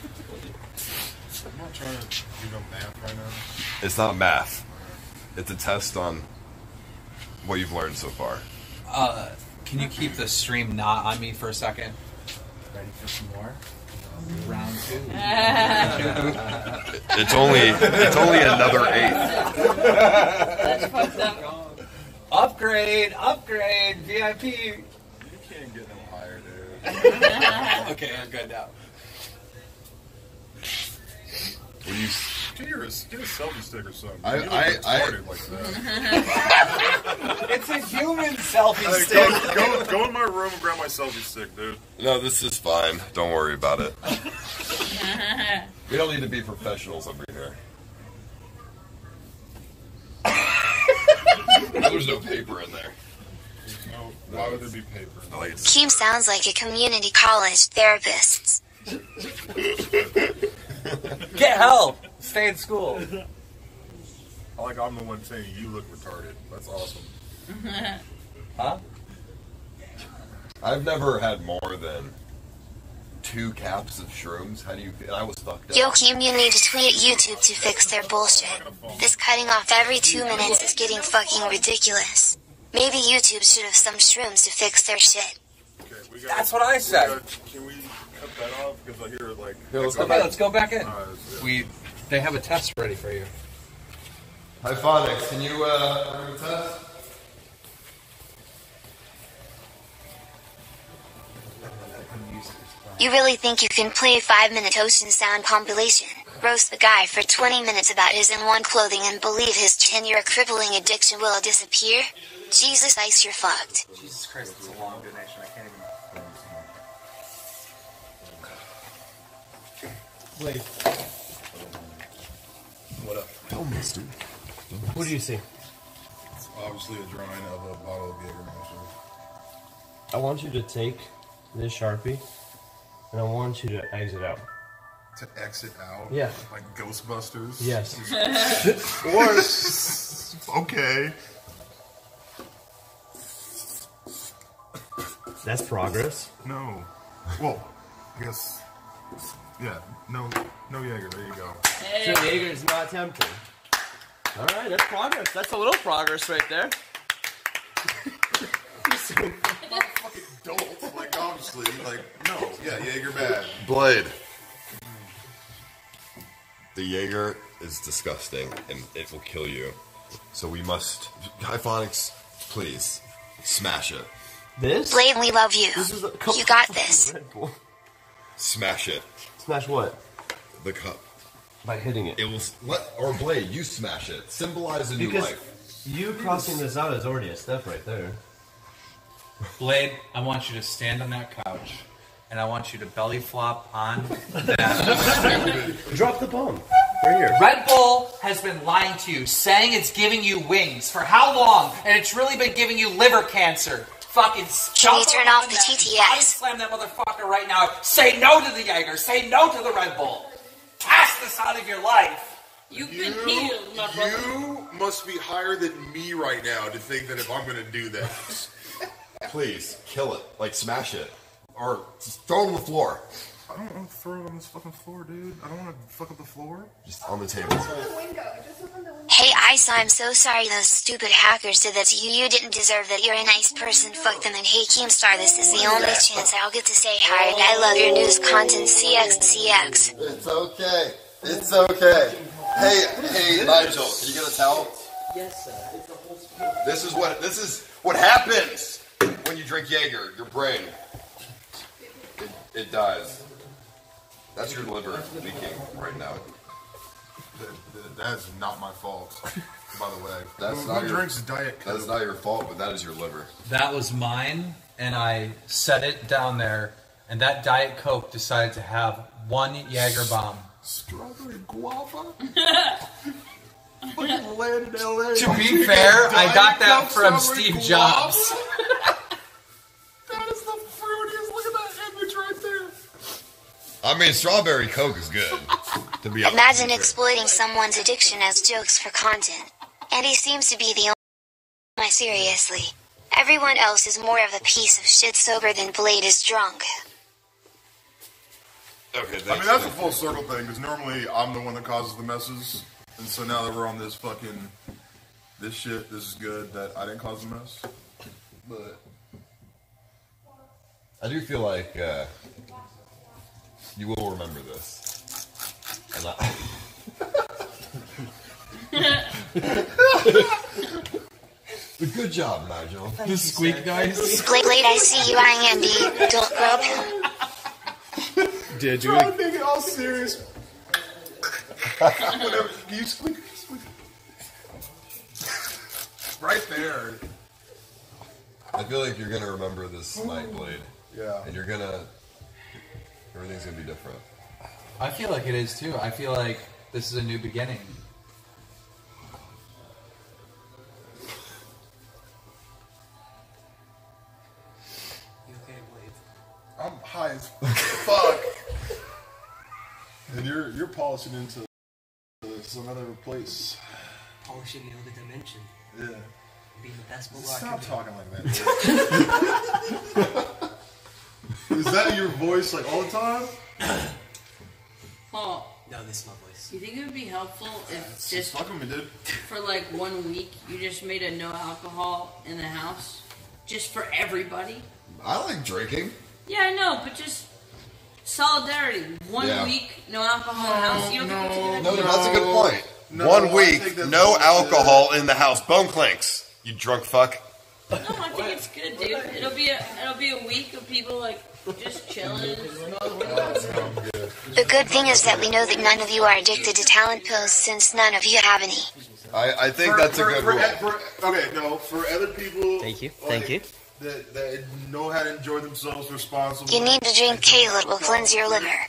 Speaker 7: I'm not trying to do no math right now.
Speaker 1: It's not math. It's a test on what you've learned so far.
Speaker 5: Can you keep the stream not on me for a second? Ready for some more? Round 2.
Speaker 1: It's only another 8.
Speaker 4: That's fucked up.
Speaker 5: Upgrade, VIP.
Speaker 7: You can't get no higher, dude.
Speaker 5: Okay, I'm good now.
Speaker 1: When you
Speaker 7: Get a selfie stick or something.
Speaker 1: I-
Speaker 7: You look
Speaker 1: I-
Speaker 7: retarded like that.
Speaker 5: It's a human selfie
Speaker 7: Hey,
Speaker 5: stick.
Speaker 7: go in my room and grab my selfie stick, dude.
Speaker 1: No, this is fine. Don't worry about it. We don't need to be professionals over here. There's no paper in there.
Speaker 7: No, why would there be paper?
Speaker 3: Keem sounds like a community college therapist.
Speaker 5: Get help. Stay in school.
Speaker 7: Like I'm the one saying you look retarded. That's awesome.
Speaker 5: Huh?
Speaker 1: I've never had more than 2 caps of shrooms. How do you feel? I was fucked up.
Speaker 3: Yo, Keem, you need to tweet at YouTube to fix their bullshit. This cutting off every 2 minutes is getting fucking ridiculous. Maybe YouTube should have some shrooms to fix their shit.
Speaker 7: Okay,
Speaker 5: That's what I said.
Speaker 7: Can we cut that off? Because I hear it like.
Speaker 1: Here, let's go
Speaker 5: Okay,
Speaker 1: back.
Speaker 5: let's go back in.
Speaker 7: Yeah.
Speaker 5: They have a test ready for you.
Speaker 1: Hi, Phonics. Can you run a test?
Speaker 3: You really think you can play a 5-minute Ocean Sound compilation, roast the guy for 20 minutes about his N1 clothing and believe his 10-year crippling addiction will disappear? Jesus Ice, you're fucked.
Speaker 5: Jesus Christ, it's a long donation. I can't even.
Speaker 14: Wait.
Speaker 7: What up?
Speaker 1: Hell, mister.
Speaker 14: What do you see?
Speaker 7: It's obviously a drawing of a bottle of Jägermeister.
Speaker 14: I want you to take this Sharpie, and I want you to exit out.
Speaker 7: To exit out?
Speaker 14: Yeah.
Speaker 7: Like Ghostbusters?
Speaker 14: Yes.
Speaker 7: Or... okay.
Speaker 14: That's progress.
Speaker 7: No. Well, I guess... Yeah, no Jaeger, there you go.
Speaker 14: So Jaeger's not tempting. Alright, that's progress. That's a little progress right there.
Speaker 7: I'm not a fucking dolt, like, obviously, like, no, yeah, Jaeger bad.
Speaker 1: Blade. the Jaeger is disgusting and it will kill you. So we must, Hyphonics, please smash it.
Speaker 14: This?
Speaker 3: Blade, we love you.
Speaker 14: This is a cup
Speaker 3: You got
Speaker 14: of
Speaker 3: this.
Speaker 14: Red Bull.
Speaker 1: Smash it.
Speaker 14: Smash what?
Speaker 1: The cup.
Speaker 14: By hitting it.
Speaker 1: It will. Or Blade, you smash it. Symbolize a new
Speaker 14: Because
Speaker 1: life.
Speaker 14: you crossing this out is already a step right there.
Speaker 5: Blade, I want you to stand on that couch, and I want you to belly flop on that.
Speaker 14: Drop the bomb. Right here.
Speaker 5: Red Bull has been lying to you, saying it's giving you wings. For how long? And it's really been giving you liver cancer. Fucking
Speaker 3: Can you turn off the TTS?
Speaker 5: Slam that motherfucker right now. Say no to the Jaeger. Say no to the Red Bull. Cast this out of your life.
Speaker 4: You've been healed, my brother.
Speaker 15: You must be higher than me right now to think that if I'm going to do this.
Speaker 1: Please, kill it. Like, smash it. Or just throw it on the floor.
Speaker 15: I don't want to throw it on this fucking floor, dude. I don't want to fuck up the floor.
Speaker 1: Just on the table.
Speaker 3: Hey, Ice, I'm so sorry those stupid hackers did that to you. You didn't deserve that. You're a nice person. Fuck them. And hey, Keemstar, this is the only chance I'll get to say hi. And I love your news content, CX.
Speaker 1: It's okay. It's okay. Hey, Nigel, can you get a towel?
Speaker 11: Yes, sir.
Speaker 1: This is what happens when you drink Jaeger. Your brain, it dies. That's your liver leaking right now.
Speaker 15: That's not my fault, by the way.
Speaker 1: That's
Speaker 15: Who
Speaker 1: not your
Speaker 15: drinks Diet Coke?
Speaker 1: That's not your fault, but that is your liver.
Speaker 5: That was mine, and I set it down there, and that Diet Coke decided to have one Jaeger bomb.
Speaker 15: Strawberry guava? Fucking land in LA.
Speaker 5: To be fair, I got that from Steve Jobs.
Speaker 15: That is the fruitiest. Look at that image right there.
Speaker 1: I mean, strawberry Coke is good. To be honest.
Speaker 3: Imagine exploiting someone's addiction as jokes for content. And he seems to be the only. Seriously. Everyone else is more of a piece of shit sober than Blade is drunk.
Speaker 1: Okay,
Speaker 15: I mean, that's a full circle thing, because normally I'm the one that causes the messes. And so now that we're on this shit, this is good that I didn't cause the mess. But
Speaker 1: I do feel like you will remember this. And good job, Nigel.
Speaker 5: The squeak guys.
Speaker 3: Blade, I see you eyeing Andy. Don't grab him.
Speaker 14: Dude,
Speaker 15: trying to make it all serious. Whatever. Can you squeak? Right there.
Speaker 1: I feel like you're gonna remember this night, Blade.
Speaker 15: Yeah.
Speaker 1: And everything's gonna be different.
Speaker 5: I feel like it is too. I feel like this is a new beginning.
Speaker 11: You okay, Blade?
Speaker 15: I'm high as fuck. And you're polishing into some other place.
Speaker 11: Polishing the other dimension.
Speaker 15: Yeah.
Speaker 11: Being the best bulldog.
Speaker 15: Stop talking like that. Is that your voice like all the time?
Speaker 4: Paul.
Speaker 11: No, this is my voice.
Speaker 4: You think it would be helpful if just
Speaker 15: fucking me, dude.
Speaker 4: for like 1 week you just made a no alcohol in the house, just for everybody?
Speaker 1: I like drinking.
Speaker 4: Yeah, I know, but just solidarity. 1 week, no alcohol in the house. You don't think we can do that?
Speaker 1: No, that's a good point.
Speaker 15: No,
Speaker 1: 1
Speaker 15: I
Speaker 1: week,
Speaker 15: think that's
Speaker 1: no
Speaker 15: bullshit.
Speaker 1: alcohol in the house. Bone clinks. You drunk fuck.
Speaker 4: No, I think it's good, dude. It'll be a week of people like just chilling.
Speaker 3: The good thing is that we know that none of you are addicted to talent pills since none of you have any.
Speaker 1: I think that's a good rule.
Speaker 15: For other people.
Speaker 11: Thank you.
Speaker 15: like,
Speaker 11: Thank you.
Speaker 15: That know how to enjoy themselves responsibly.
Speaker 3: You need to drink kale, it will cleanse your liver.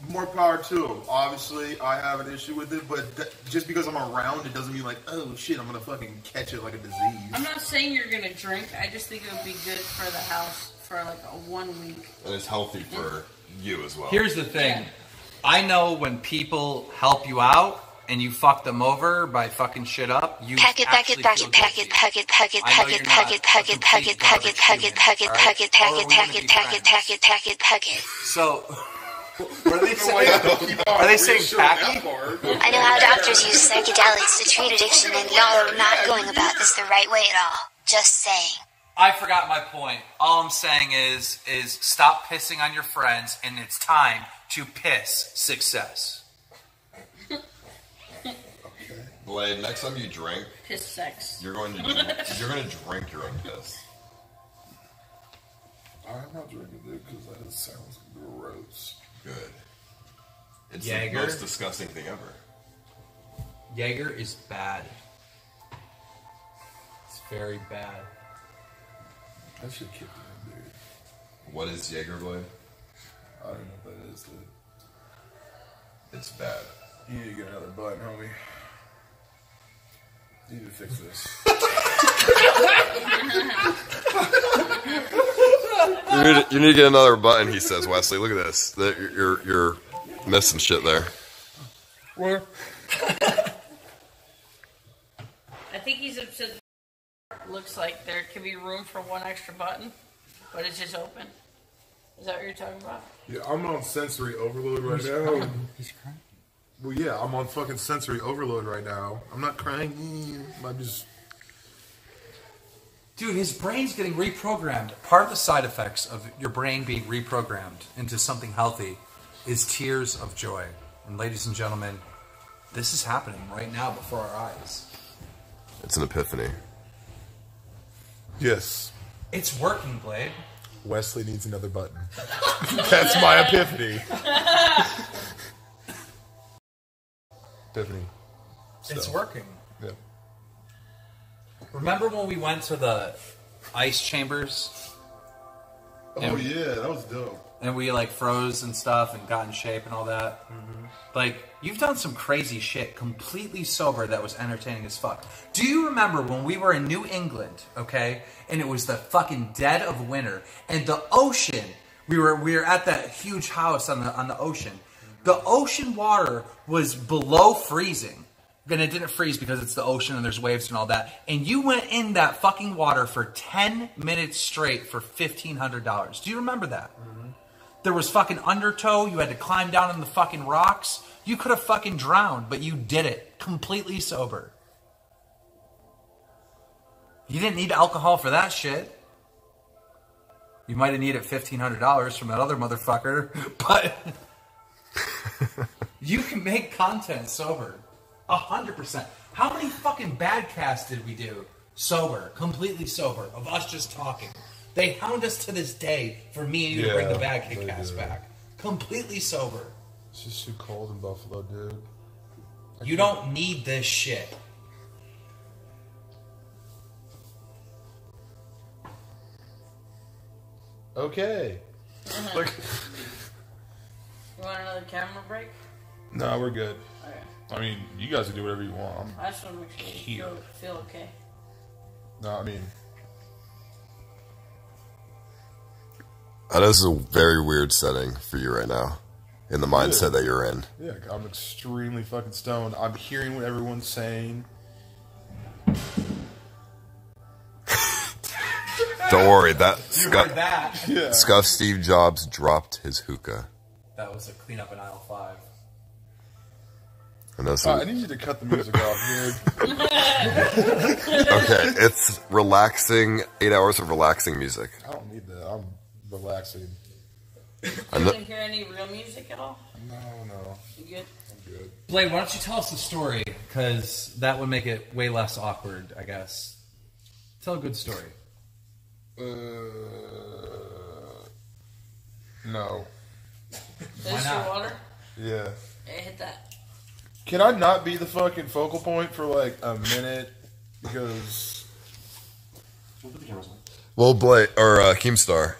Speaker 15: More power to them. Obviously, I have an issue with it, but just because I'm around, it doesn't mean like, oh shit, I'm gonna fucking catch it like a disease.
Speaker 4: I'm not saying you're gonna drink. I just think it would be good for the house for like a 1 week.
Speaker 1: And it's healthy for you as well.
Speaker 5: Here's the thing. I know when people help you out and you fuck them over by fucking shit up, you
Speaker 3: Packet.
Speaker 5: So, what are they saying? Are they saying packy?
Speaker 3: I know how doctors use psychedelics to treat addiction, and y'all are not going about this the right way at all. Just saying.
Speaker 5: I forgot my point. All I'm saying is stop pissing on your friends, and it's time to piss success.
Speaker 1: Blade, next time you drink,
Speaker 4: piss sex.
Speaker 1: You're going to drink your own piss.
Speaker 15: I'm not drinking it because that sounds gross.
Speaker 1: Good. It's
Speaker 5: Jaeger?
Speaker 1: the most disgusting thing ever.
Speaker 5: Jaeger is bad. It's very bad.
Speaker 15: That should kick me in, dude.
Speaker 1: What is Jaeger, Blade?
Speaker 15: I don't know what that is, dude.
Speaker 1: It's bad.
Speaker 15: You need to get another button, homie. You need to fix this.
Speaker 1: You need to get another button, he says, Wesley. Look at this. You're missing shit there.
Speaker 15: Where?
Speaker 4: I think he's upset. Looks like there could be room for one extra button, but it's just open. Is that what you're talking about?
Speaker 15: Yeah, I'm on sensory overload right now. He's crying. Well, yeah, I'm on fucking sensory overload right now. I'm not crying. I'm just...
Speaker 5: Dude, his brain's getting reprogrammed. Part of the side effects of your brain being reprogrammed into something healthy is tears of joy. And ladies and gentlemen, this is happening right now before our eyes.
Speaker 1: It's an epiphany.
Speaker 15: Yes.
Speaker 5: It's working, Blade.
Speaker 15: Wesley needs another button. That's my epiphany. Epiphany.
Speaker 5: It's working.
Speaker 15: Yeah.
Speaker 5: Remember when we went to the ice chambers?
Speaker 15: Oh yeah, that was dope.
Speaker 5: And we like froze and stuff and got in shape and all that.
Speaker 15: Mm-hmm.
Speaker 5: Like, you've done some crazy shit completely sober that was entertaining as fuck. Do you remember when we were in New England, okay? And it was the fucking dead of winter and the ocean, we were at that huge house on the ocean. The ocean water was below freezing. And it didn't freeze because it's the ocean and there's waves and all that. And you went in that fucking water for 10 minutes straight for $1,500. Do you remember that? Mm-hmm. There was fucking undertow. You had to climb down in the fucking rocks. You could have fucking drowned, but you did it completely sober. You didn't need alcohol for that shit. You might have needed $1,500 from that other motherfucker, but you can make content sober. 100%. How many fucking bad casts did we do? Sober. Completely sober. Of us just talking. They hound us to this day for me and you to bring the bad kick cast back. Completely sober.
Speaker 15: It's just too cold in Buffalo, dude.
Speaker 5: You don't need this shit.
Speaker 15: Okay. Like,
Speaker 4: you want another camera break?
Speaker 15: no, we're good.
Speaker 4: Okay.
Speaker 15: I mean, you guys can do whatever you want.
Speaker 4: I just want to make sure you feel okay.
Speaker 15: No, I mean...
Speaker 1: I know this is a very weird setting for you right now, in the mindset that you're in.
Speaker 15: Yeah, I'm extremely fucking stoned. I'm hearing what everyone's saying.
Speaker 1: Don't worry,
Speaker 5: Yeah.
Speaker 1: Scuff Steve Jobs dropped his hookah.
Speaker 5: That was a cleanup in aisle 5.
Speaker 15: I need you to cut the music off, dude.
Speaker 1: Okay, it's relaxing, 8 hours of relaxing music.
Speaker 15: I don't need that. I'm relaxing.
Speaker 4: You didn't hear any real music at all?
Speaker 15: No.
Speaker 4: You good?
Speaker 15: I'm good.
Speaker 5: Blade, why don't you tell us the story? Because that would make it way less awkward, I guess. Tell a good story.
Speaker 15: No.
Speaker 4: Is this your water?
Speaker 15: Yeah.
Speaker 4: Hey, hit that.
Speaker 15: Can I not be the fucking focal point for like a minute? Because...
Speaker 1: Well, Blake, or Keemstar,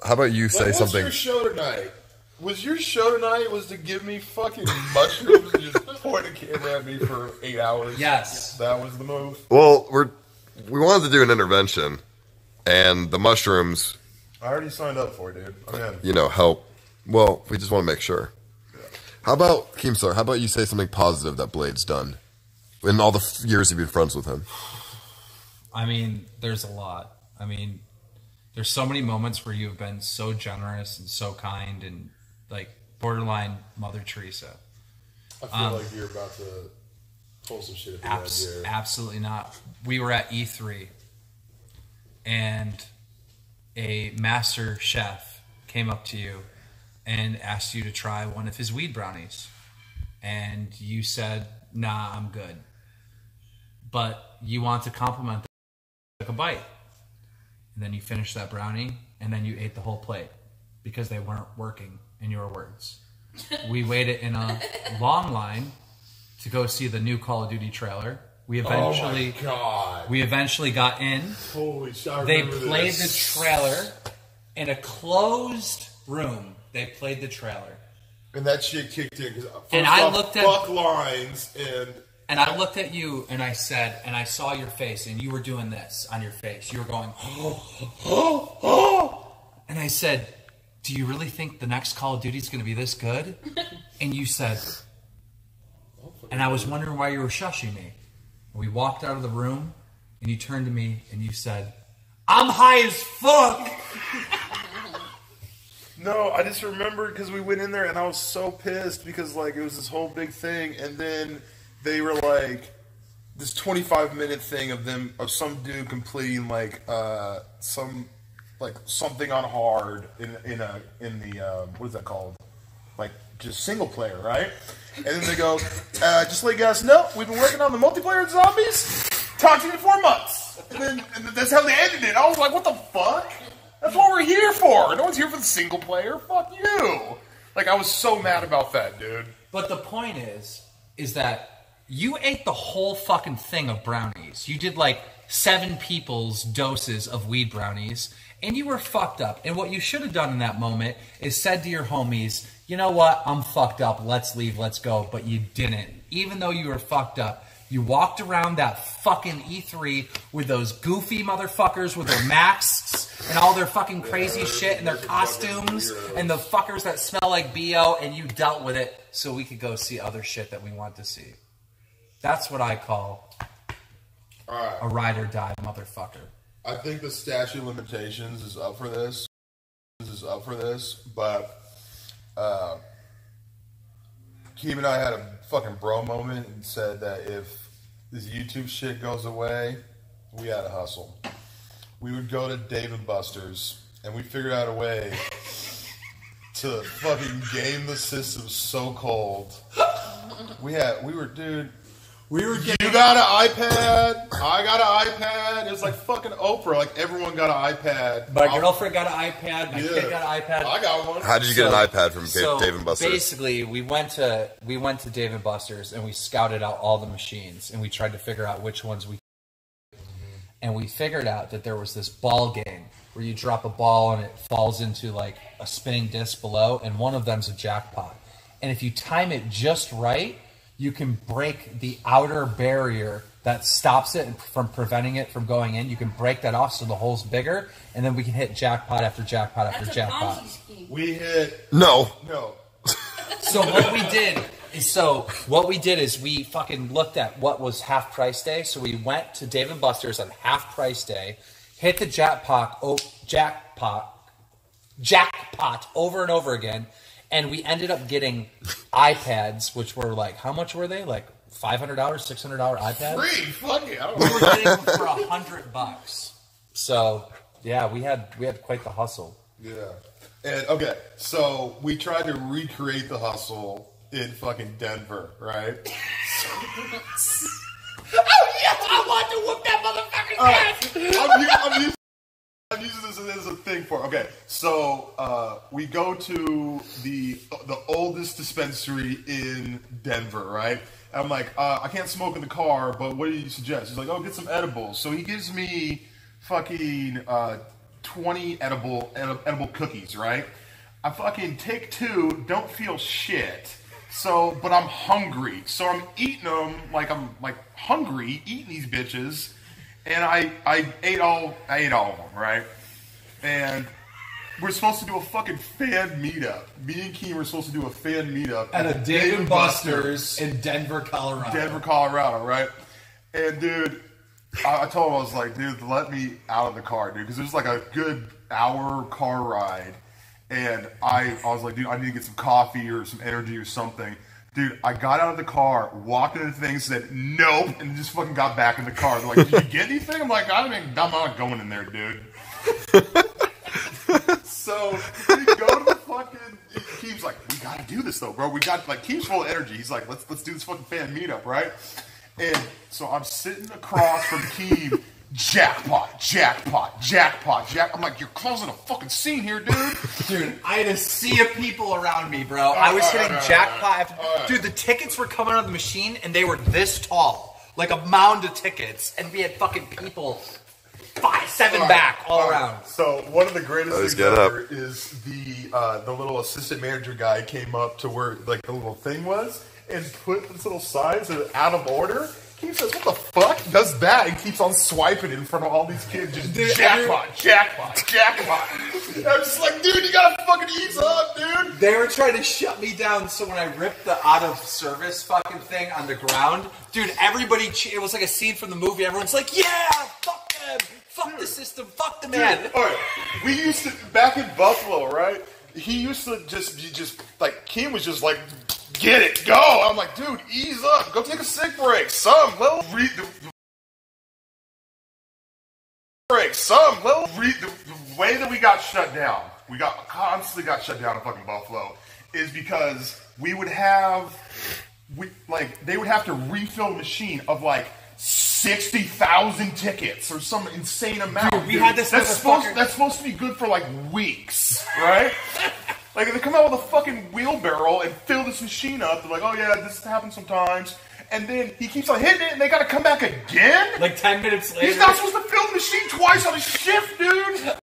Speaker 1: how about you say something?
Speaker 15: What's your show tonight? Was your show tonight was to give me fucking mushrooms and just point a camera at me for 8 hours?
Speaker 5: Yes.
Speaker 15: That was the move?
Speaker 1: Well, we wanted to do an intervention, and the mushrooms...
Speaker 15: I already signed up for it, dude. I'm in.
Speaker 1: You know, help. Well, we just want to make sure. How about, Keemstar, how about you say something positive that Blade's done in all the years you've been friends with him?
Speaker 5: I mean, there's a lot. I mean, there's so many moments where you've been so generous and so kind and, like, borderline Mother Teresa.
Speaker 15: I feel like you're about to pull some shit at the end here.
Speaker 5: Absolutely not. We were at E3, and a master chef came up to you and asked you to try one of his weed brownies. And you said nah, I'm good. But you want to compliment them, took a bite. And then you finished that brownie, and then you ate the whole plate because they weren't working, in your words. We waited in a long line to go see the new Call of Duty trailer. We eventually,
Speaker 15: oh my God.
Speaker 5: We eventually got in.
Speaker 15: Holy shit!
Speaker 5: They played the trailer in a closed room. They played the trailer,
Speaker 15: and that shit kicked in.
Speaker 5: And I looked at
Speaker 15: fuck lines
Speaker 5: and I looked at you and I said, and I saw your face, and you were doing this on your face. You were going, and I said, "Do you really think the next Call of Duty is going to be this good?" And you said, and I was wondering why you were shushing me. We walked out of the room, and you turned to me, and you said, "I'm high as fuck."
Speaker 15: No, I just remember because we went in there, and I was so pissed because like it was this whole big thing, and then they were like this 25-minute thing of some dude completing like something on hard in the what is that called? Like just single player, right? And then they go, just let you guys know, we've been working on the multiplayer zombies. Talk to you in 4 months. And that's how they ended it. I was like, what the fuck? That's what we're here for. No one's here for the single player. Fuck you. Like, I was so mad about that, dude.
Speaker 5: But the point is that you ate the whole fucking thing of brownies. You did like 7 people's doses of weed brownies, and you were fucked up. And what you should have done in that moment is said to your homies, you know what, I'm fucked up, let's leave, let's go. But you didn't. Even though you were fucked up, you walked around that fucking E3 with those goofy motherfuckers with their masks and all their fucking crazy shit and their costumes and the fuckers that smell like BO, and you dealt with it so we could go see other shit that we want to see. That's what I call a ride or die motherfucker.
Speaker 15: I think the statute of limitations is up for this. But Keem and I had a fucking bro moment and said that if this YouTube shit goes away, we had to hustle. We would go to Dave & Buster's, and we figured out a way to fucking game the system so cold. You got an iPad. I got an iPad. It was like fucking Oprah. Like everyone got an iPad.
Speaker 5: My girlfriend got an iPad. My kid got an iPad.
Speaker 15: I got one.
Speaker 1: How did you get an iPad from Dave & Buster's?
Speaker 5: Basically, we went to Dave & Buster's and we scouted out all the machines and we tried to figure out which ones we. And we figured out that there was this ball game where you drop a ball and it falls into like a spinning disc below, and one of them's a jackpot. And if you time it just right, you can break the outer barrier that stops it from preventing it from going in. You can break that off so the hole's bigger, and then we can hit jackpot after jackpot after jackpot.
Speaker 15: We hit...
Speaker 1: No.
Speaker 5: So what we did is we fucking looked at what was half price day. So we went to Dave & Buster's on half price day, hit the jackpot over and over again, and we ended up getting iPads, which were like, how much were they? Like $500, $600 iPads?
Speaker 15: Free, fuck it.
Speaker 5: We were getting them for $100. So yeah, we had quite the hustle.
Speaker 15: Yeah. And okay, so we tried to recreate the hustle in fucking Denver, right?
Speaker 6: Oh yes, I want to whoop that motherfucker's ass.
Speaker 15: I'm using this as a thing for. Okay, so we go to the oldest dispensary in Denver, right? And I'm like, I can't smoke in the car, but what do you suggest? He's like, oh, get some edibles. So he gives me fucking 20 edible cookies, right? I fucking take 2, don't feel shit. So, but I'm hungry. So I'm eating them like I'm like hungry, eating these bitches. And I ate all of them, right? And we're supposed to do a fucking fan meetup. Me and Keem were supposed to do a fan meetup
Speaker 5: at a Dave & Buster's in Denver, Colorado.
Speaker 15: Right? And dude, I told him, I was like, dude, let me out of the car, dude, because it was like a good hour car ride. And I was like, dude, I need to get some coffee or some energy or something. Dude, I got out of the car, walked into the thing, said nope, and just fucking got back in the car. They're like, did you get anything? I'm like, I'm not going in there, dude. So we go to the fucking... Keem's like, we gotta do this though, bro. We got like Keem's full of energy. He's like, let's do this fucking fan meetup, right? And so I'm sitting across from Keem. Jackpot, jackpot, jackpot, jack. I'm like, you're causing a fucking scene here, dude.
Speaker 5: Dude, I had a sea of people around me, bro. I was hitting jackpot after. Dude, the tickets were coming out of the machine, and they were this tall, like a mound of tickets, and we had fucking people 5-7 back all around.
Speaker 15: So one of the greatest things ever is the little assistant manager guy came up to where like the little thing was and put this little signs that are out of order. He says, what the fuck? Does that and keeps on swiping it in front of all these kids. Just jackpot, jackpot, jackpot. And I'm just like, dude, you gotta fucking ease up, dude.
Speaker 5: They were trying to shut me down, so when I ripped the out of service fucking thing on the ground, dude, everybody, it was like a scene from the movie. Everyone's like, yeah, fuck them, fuck the system, fuck the man.
Speaker 15: Dude, all right. We used to, back in Buffalo, right? He used to just like, Keem was just like, get it, go. I'm like, dude, ease up. Go take a sick break. The way that we got shut down, constantly got shut down in fucking Buffalo, is because they would have to refill the machine of like 60,000 tickets or some insane amount. Dude,
Speaker 5: we had this.
Speaker 15: That's supposed to be good for like weeks, right? Like, they come out with a fucking wheelbarrow and fill this machine up. They're like, oh yeah, this happens sometimes. And then he keeps on hitting it, and they gotta come back again?
Speaker 5: Like 10 minutes later?
Speaker 15: He's not supposed to fill the machine twice on a shift, dude!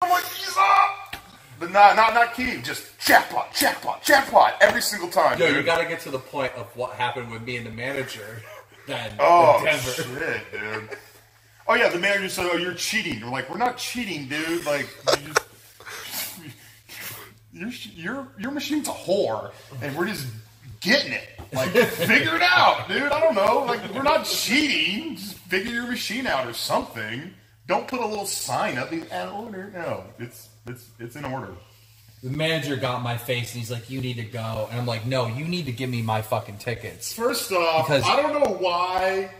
Speaker 15: I'm like, ease up! But not Keem. Just jackpot, jackpot, jackpot every single time,
Speaker 5: Yo,
Speaker 15: dude.
Speaker 5: you gotta get to the point of what happened with me and the manager then in Denver.
Speaker 15: Shit, dude. Oh yeah, the manager said, oh, you're cheating. We're like, we're not cheating, dude. Like, you just... Your machine's a whore, and we're just getting it. Like, figure it out, dude. I don't know. Like, we're not cheating. Just figure your machine out or something. Don't put a little sign up. Out of order. No, it's in order.
Speaker 5: The manager got my face, and he's like, "You need to go." And I'm like, "No, you need to give me my fucking tickets."
Speaker 15: First off, I don't know why.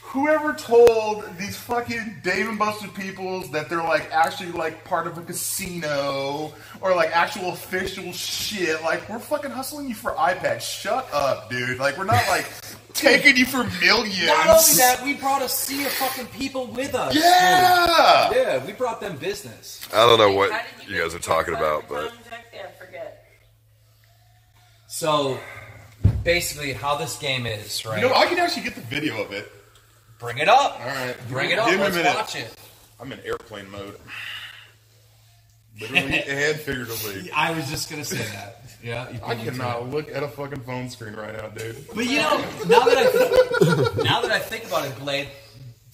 Speaker 15: Whoever told these fucking Dave & Buster peoples that they're like actually like part of a casino or like actual official shit, like we're fucking hustling you for iPads. Shut up, dude. Like we're not like taking you for millions.
Speaker 5: Not only that, we brought a sea of fucking people with us.
Speaker 15: Yeah!
Speaker 5: Dude. Yeah, we brought them business.
Speaker 1: I don't know what you guys are talking about, but...
Speaker 4: Yeah, forget.
Speaker 5: So, basically how this game is, right?
Speaker 15: You know, I can actually get the video of it.
Speaker 5: Bring it up.
Speaker 15: All right.
Speaker 5: Bring it up.
Speaker 15: Give me a
Speaker 5: Let's
Speaker 15: minute.
Speaker 5: watch it.
Speaker 15: I'm in airplane mode. Literally and figuratively.
Speaker 5: I was just going to say that. Yeah.
Speaker 15: I cannot look at a fucking phone screen right now, dude.
Speaker 5: But you know, now that I think about it, Blade,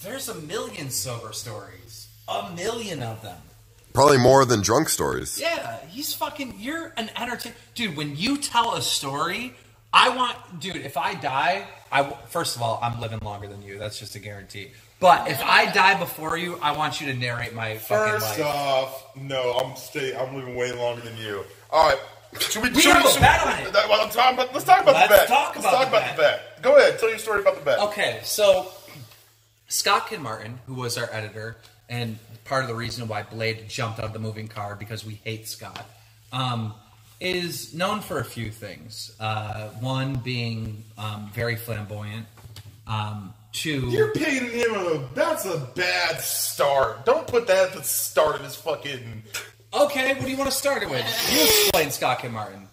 Speaker 5: there's a million sober stories. A million of them.
Speaker 1: Probably more than drunk stories.
Speaker 5: Yeah, you're an entertainer. Dude, when you tell a story, if I die, first of all, I'm living longer than you. That's just a guarantee. But if I die before you, I want you to narrate my fucking life.
Speaker 15: First off, no, I'm living way longer than you. All right. Should we
Speaker 5: have a bet on it.
Speaker 15: Let's talk about the bet. Let's talk about the bet. Go ahead. Tell your story about the bet.
Speaker 5: Okay, so Scott Kinmartin, who was our editor, and part of the reason why Blade jumped out of the moving car because we hate Scott, is known for a few things. One being very flamboyant. Two,
Speaker 15: you're painting him that's a bad start. Don't put that at the start of his fucking...
Speaker 5: Okay, what do you want to start it with? You explain Scott Kinmartin.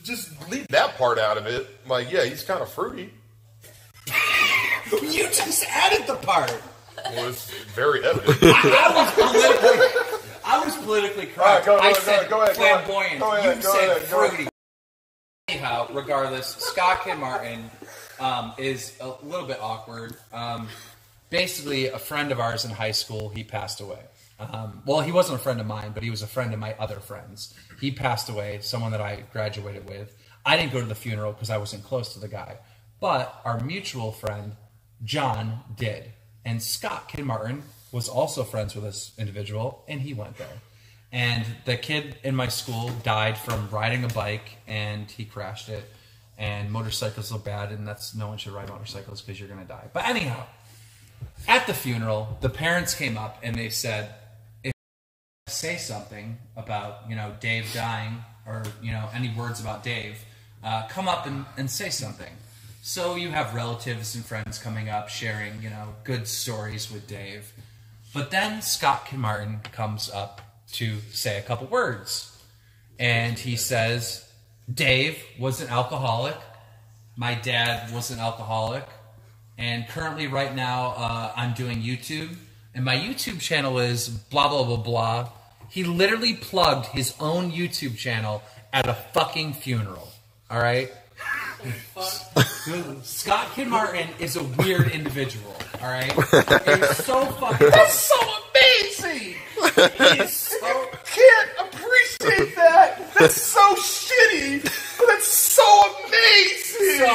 Speaker 15: Just leave that part out of it. Like, yeah, he's kind of fruity.
Speaker 5: You just added the part.
Speaker 15: Well, it's very evident.
Speaker 5: I was politically correct.
Speaker 15: Right,
Speaker 5: I said
Speaker 15: go ahead,
Speaker 5: flamboyant. You said fruity.
Speaker 15: Go
Speaker 5: Anyhow, regardless, Scott Kinmartin is a little bit awkward. Basically, a friend of ours in high school, he passed away. Well, he wasn't a friend of mine, but he was a friend of my other friends. He passed away, someone that I graduated with. I didn't go to the funeral because I wasn't close to the guy. But our mutual friend, John, did. And Scott Kinmartin was also friends with this individual, and he went there. And the kid in my school died from riding a bike, and he crashed it. And motorcycles are bad, and no one should ride motorcycles because you're going to die. But anyhow, at the funeral, the parents came up, and they said, if say something about, Dave dying or, any words about Dave, come up and say something. So you have relatives and friends coming up, sharing, good stories with Dave. But then Scott Martin comes up to say a couple words. And he says, Dave was an alcoholic. My dad was an alcoholic. And currently right now I'm doing YouTube. And my YouTube channel is blah, blah, blah, blah. He literally plugged his own YouTube channel at a fucking funeral. All right? Scott Martin is a weird individual. All right? It's so fucking...
Speaker 15: That's so amazing! I can't appreciate that! That's so shitty, but it's so amazing!
Speaker 5: So,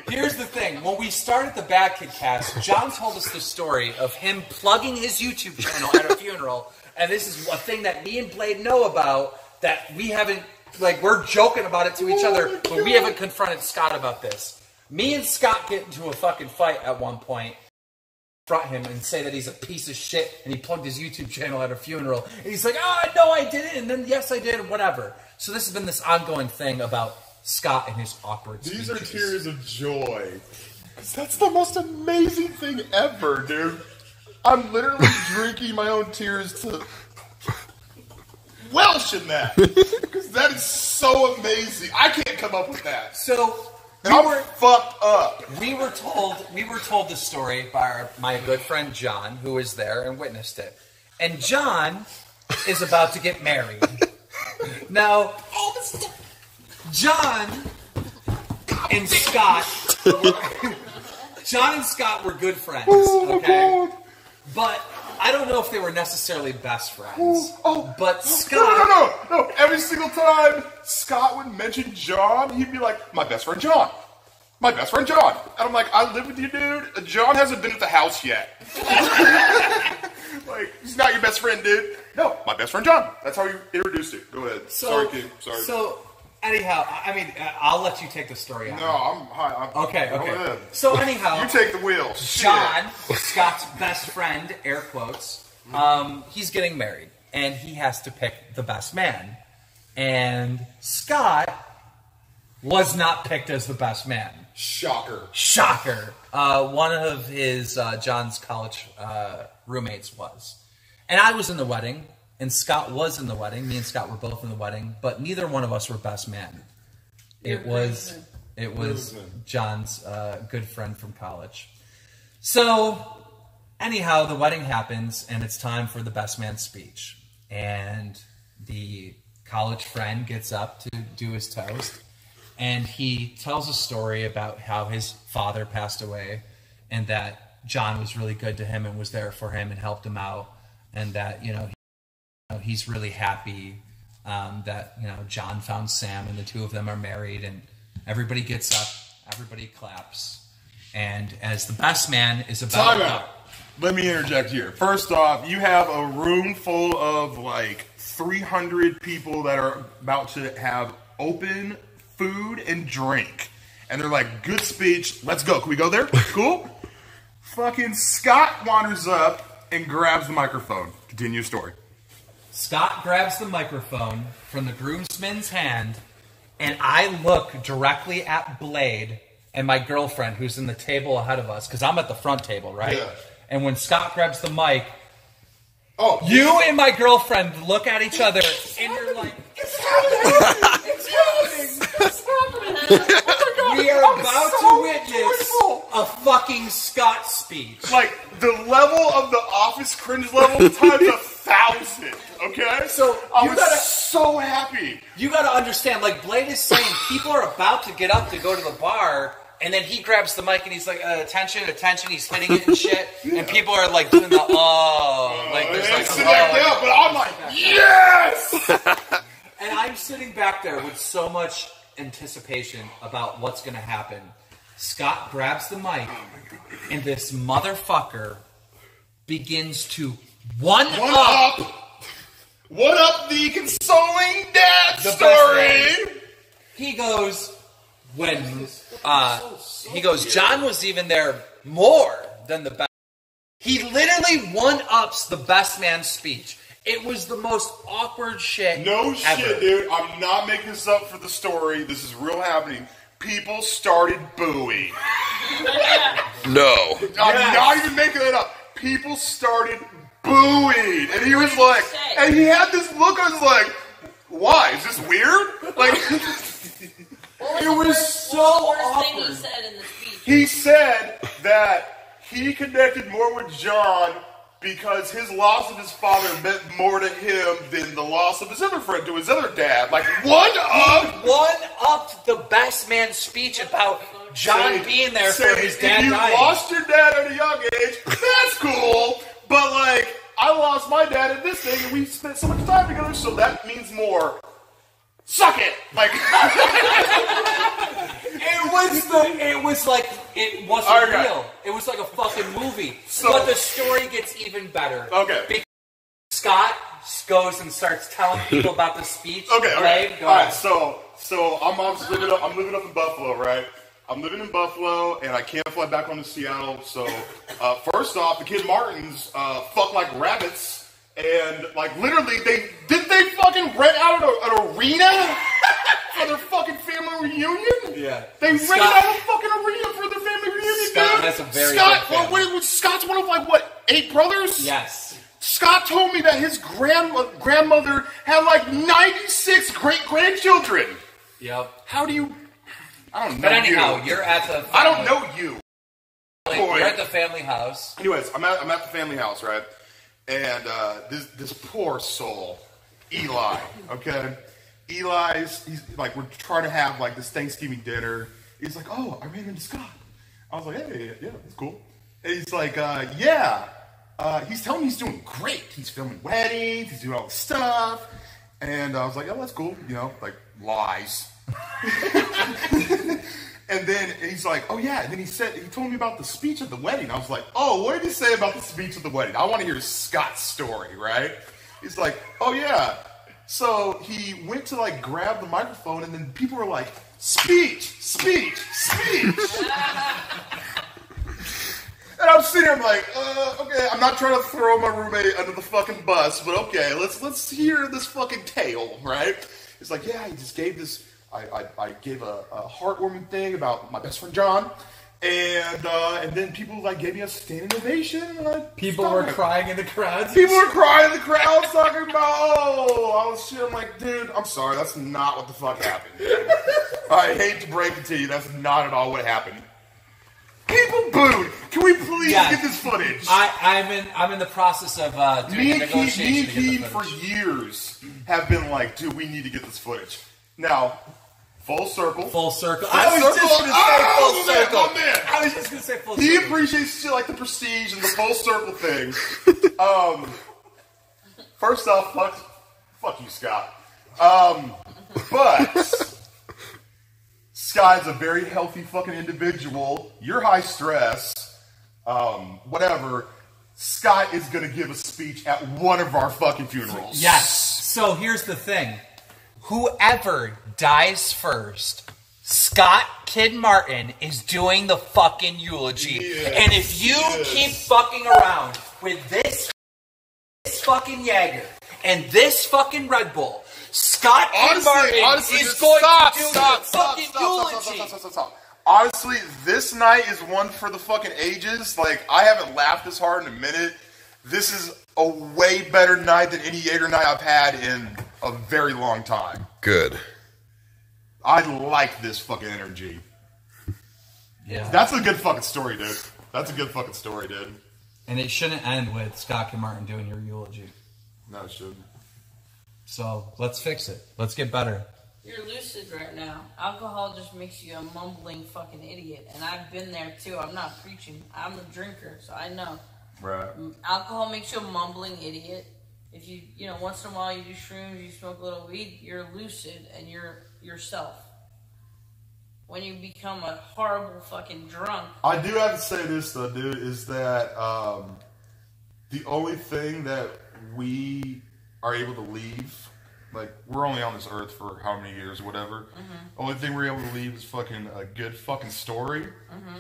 Speaker 5: here's the thing. When we started the Bad Kid Cast, John told us the story of him plugging his YouTube channel at a funeral, and this is a thing that me and Blade know about that we haven't, we're joking about it to each other, but we haven't confronted Scott about this. Me and Scott get into a fucking fight at one point, confront him and say that he's a piece of shit, and he plugged his YouTube channel at a funeral, and he's like, no, I didn't, and then, yes, I did, and whatever. So this has been this ongoing thing about Scott and his awkward speeches.
Speaker 15: These are tears of joy. Because that's the most amazing thing ever, dude. I'm literally drinking my own tears to welch in that. Because that is so amazing. I can't come up with that.
Speaker 5: So...
Speaker 15: And I'm fucked up.
Speaker 5: We were told this story by my good friend John, who was there and witnessed it. And John is about to get married. Now, John and Scott were good friends, okay? But I don't know if they were necessarily best friends. But Scott...
Speaker 15: No. Every single time Scott would mention John, he'd be like, my best friend John. My best friend John. And I'm like, I live with you, dude. John hasn't been at the house yet. He's not your best friend, dude. No, my best friend John. That's how you introduced it. Go ahead. Sorry, kid. Sorry.
Speaker 5: So, anyhow, I mean, I'll let you take the story out.
Speaker 15: No, I'm
Speaker 5: okay.
Speaker 15: Go ahead.
Speaker 5: So, anyhow...
Speaker 15: You take the wheel.
Speaker 5: John, Scott's best friend, air quotes, he's getting married. And he has to pick the best man. And Scott was not picked as the best man.
Speaker 15: Shocker.
Speaker 5: One of his, John's college roommates was. And I was in the wedding, and Scott was in the wedding. Me and Scott were both in the wedding, but neither one of us were best men. It was John's good friend from college. So, anyhow, the wedding happens, and it's time for the best man speech. And the college friend gets up to do his toast, and he tells a story about how his father passed away, and that John was really good to him and was there for him and helped him out, and that, he's really happy that, John found Sam, and the two of them are married, and everybody gets up, everybody claps, and as the best man is about...
Speaker 15: Time out. Let me interject here. First off, you have a room full of 300 people that are about to have open food and drink. And they're like, good speech, let's go. Can we go there? Cool? Fucking Scott wanders up and grabs the microphone. Continue your story.
Speaker 5: Scott grabs the microphone from the groomsman's hand, and I look directly at Blade and my girlfriend, who's in the table ahead of us, because I'm at the front table, right? Yeah. And when Scott grabs the mic, you and my girlfriend look at each other, and you're like, it's happening! It's happening! It's happening! Oh we are about to witness a fucking Scott speech.
Speaker 15: The level of the Office cringe level times 1,000, okay?
Speaker 5: So
Speaker 15: I was so happy.
Speaker 5: You gotta understand, Blade is saying, people are about to get up to go to the bar, and then he grabs the mic and he's like, attention, he's hitting it and shit, and people are doing the,
Speaker 15: but I'm like, yes!
Speaker 5: And I'm sitting back there with so much anticipation about what's gonna happen. Scott grabs the mic, and this motherfucker begins to one up
Speaker 15: the consoling dad story.
Speaker 5: He goes, John was even there more than the best. He literally one-ups the best man speech. It was the most awkward shit.
Speaker 15: No
Speaker 5: ever.
Speaker 15: shit, dude. I'm not making this up for the story. This is real happening. People started booing.
Speaker 1: No.
Speaker 15: I'm not even making it up. People started booing. And he was like, and he had this look, I was like, why? Is this weird? Like, it was so awkward.
Speaker 4: He said in the speech?
Speaker 15: He said that he connected more with John because his loss of his father meant more to him than the loss of his other friend to his other dad. Like,
Speaker 5: one-upped the best man speech about John being there for his dad
Speaker 15: if you
Speaker 5: dying.
Speaker 15: lost your dad at a young age, that's cool. But, like, I lost my dad at this thing, and we spent so much time together, so that means more. Suck it! Like,
Speaker 5: it was like, it wasn't real. It was like a fucking movie. But the story gets even better.
Speaker 15: Okay.
Speaker 5: Because Scott goes and starts telling people about the speech.
Speaker 15: Okay.
Speaker 5: Go
Speaker 15: All right.
Speaker 5: on.
Speaker 15: So I'm living up in Buffalo, right? I'm living in Buffalo, and I can't fly back home to Seattle. So first off, the Kid Martins fuck like rabbits. And, like, literally, they fucking rent out an arena for their fucking family reunion?
Speaker 5: Yeah.
Speaker 15: They rented out a fucking arena for their family reunion,
Speaker 5: Scott
Speaker 15: dude.
Speaker 5: has a very
Speaker 15: Scott,
Speaker 5: big family.
Speaker 15: Scott's one of, like, what, 8 brothers?
Speaker 5: Yes.
Speaker 15: Scott told me that his grandmother had, like, 96 great-grandchildren.
Speaker 5: Yep.
Speaker 15: How do you... I don't know
Speaker 5: But anyhow,
Speaker 15: you.
Speaker 5: you're at the...
Speaker 15: I don't know you.
Speaker 5: You're at the family house.
Speaker 15: Anyways, I'm at the family house, right? And this poor soul, Eli, okay? He's like, we're trying to have like this Thanksgiving dinner. He's like, oh, I ran into Scott. I was like, hey, yeah, that's cool. And he's like, yeah. He's telling me he's doing great. He's filming weddings, he's doing all this stuff. And I was like, oh, that's cool. You know, like, lies. And then he's like, oh yeah, and then he told me about the speech at the wedding. I was like, oh, what did he say about the speech at the wedding? I want to hear Scott's story, right? He's like, oh yeah. So he went to like grab the microphone, and then people were like, speech. And I'm sitting here, I'm like, okay, I'm not trying to throw my roommate under the fucking bus, but okay, let's hear this fucking tale, right? He's like, yeah, he just gave this, I gave a heartwarming thing about my best friend John, and then people like gave me a standing ovation. And
Speaker 5: People were crying in the crowds.
Speaker 15: People were crying in the crowds talking about, all this shit. I'm like, dude, I'm sorry, that's not what the fuck happened, dude. I hate to break it to you, that's not at all what happened. People booed. Can we please get this footage?
Speaker 5: I'm in the process of doing a negotiation.
Speaker 15: Me and Keith for years have been like, dude, we need to get this footage. Now, full circle.
Speaker 5: I was just going to say full circle. I was just going to say full circle.
Speaker 15: He appreciates shit like the Prestige and the full circle thing. First off, fuck you, Scott. But Sky's a very healthy fucking individual. You're high stress. Whatever. Scott is going to give a speech at one of our fucking funerals.
Speaker 5: Yes. So here's the thing. Whoever dies first, Scott Kid Martin is doing the fucking eulogy.
Speaker 15: Yes,
Speaker 5: and if you keep fucking around with this fucking Jaeger and this fucking Red Bull, Scott Kid Martin is going to do the fucking eulogy.
Speaker 15: Stop. Honestly, this night is one for the fucking ages. Like, I haven't laughed this hard in a minute. This is a way better night than any Jaeger night I've had in a very long time.
Speaker 1: Good.
Speaker 15: I like this fucking energy.
Speaker 5: Yeah.
Speaker 15: That's a good fucking story, dude. That's a good fucking story, dude.
Speaker 5: And it shouldn't end with Scott Kid Martin doing your eulogy.
Speaker 15: No, it shouldn't.
Speaker 5: So, let's fix it. Let's get better.
Speaker 4: You're lucid right now. Alcohol just makes you a mumbling fucking idiot. And I've been there too. I'm not preaching. I'm a drinker, so I know.
Speaker 15: Right.
Speaker 4: Alcohol makes you a mumbling idiot. If you once in a while you do shrooms, you smoke a little weed, you're lucid and you're yourself. When you become a horrible fucking drunk.
Speaker 15: I do have to say this though, dude, is that the only thing that we are able to leave, like, we're only on this earth for how many years, whatever. Mm-hmm. Only thing we're able to leave is fucking a good fucking story. Mm-hmm.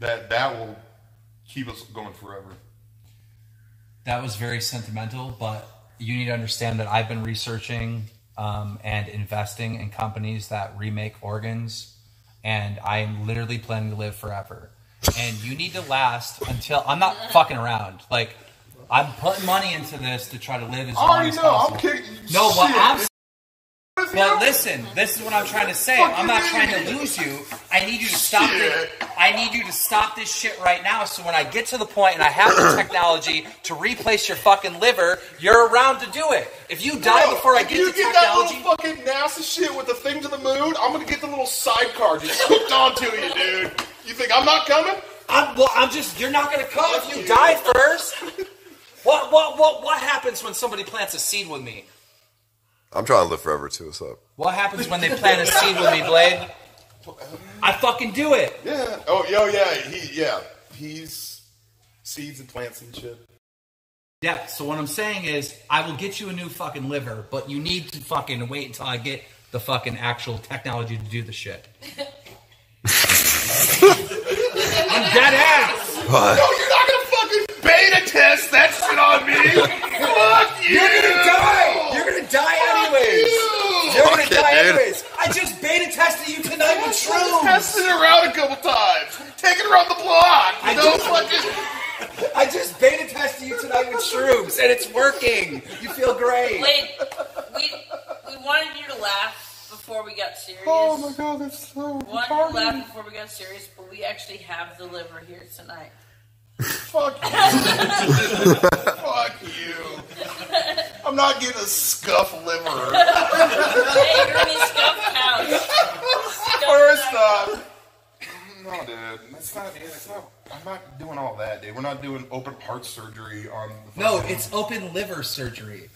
Speaker 15: That will keep us going forever.
Speaker 5: That was very sentimental, but you need to understand that I've been researching and investing in companies that remake organs, and I'm literally planning to live forever. And you need to last until I'm not fucking around. Like, I'm putting money into this to try to live as long as possible.
Speaker 15: I'm kidding.
Speaker 5: No, what I'm But listen, this is what I'm trying to say. I'm not trying to lose you. I need you to stop this. I need you to stop this shit right now. So when I get to the point and I have the technology to replace your fucking liver, you're around to do it. If you die before I get the technology,
Speaker 15: you get that little fucking NASA shit with the thing to the moon, I'm gonna get the little sidecar just hooked onto you, dude. You think I'm not coming?
Speaker 5: You're not gonna come if you die first. What happens when somebody plants a seed with me?
Speaker 1: I'm trying to live forever too. What's up?
Speaker 5: What happens when they plant a seed with me, Blade? I fucking do it.
Speaker 15: Yeah. Oh, yeah. He's seeds and plants and shit.
Speaker 5: Yeah. So what I'm saying is, I will get you a new fucking liver, but you need to fucking wait until I get the fucking actual technology to do the shit. I'm dead ass.
Speaker 1: What?
Speaker 15: No, you're not gonna fucking beta test that shit on me. Fuck you.
Speaker 5: You're gonna die. You're gonna die anyways. You're gonna die anyways. I just beta tested you tonight with shrooms.
Speaker 15: Tested it around a couple times. Take it around the block.
Speaker 5: I just beta tested you tonight with shrooms, and it's working. You feel great.
Speaker 4: Wait, we wanted you to laugh before we got serious.
Speaker 15: Oh my god, that's so
Speaker 4: We wanted you to laugh before we got serious, but we actually have the liver here tonight.
Speaker 15: Fuck you. Fuck you. I'm not getting a scuff liver.
Speaker 4: Hey, you're in a scuff couch.
Speaker 15: First off, no, dude, that's not it. It's not. I'm not doing all that, dude. We're not doing open heart surgery on. The
Speaker 5: No, it's open liver surgery.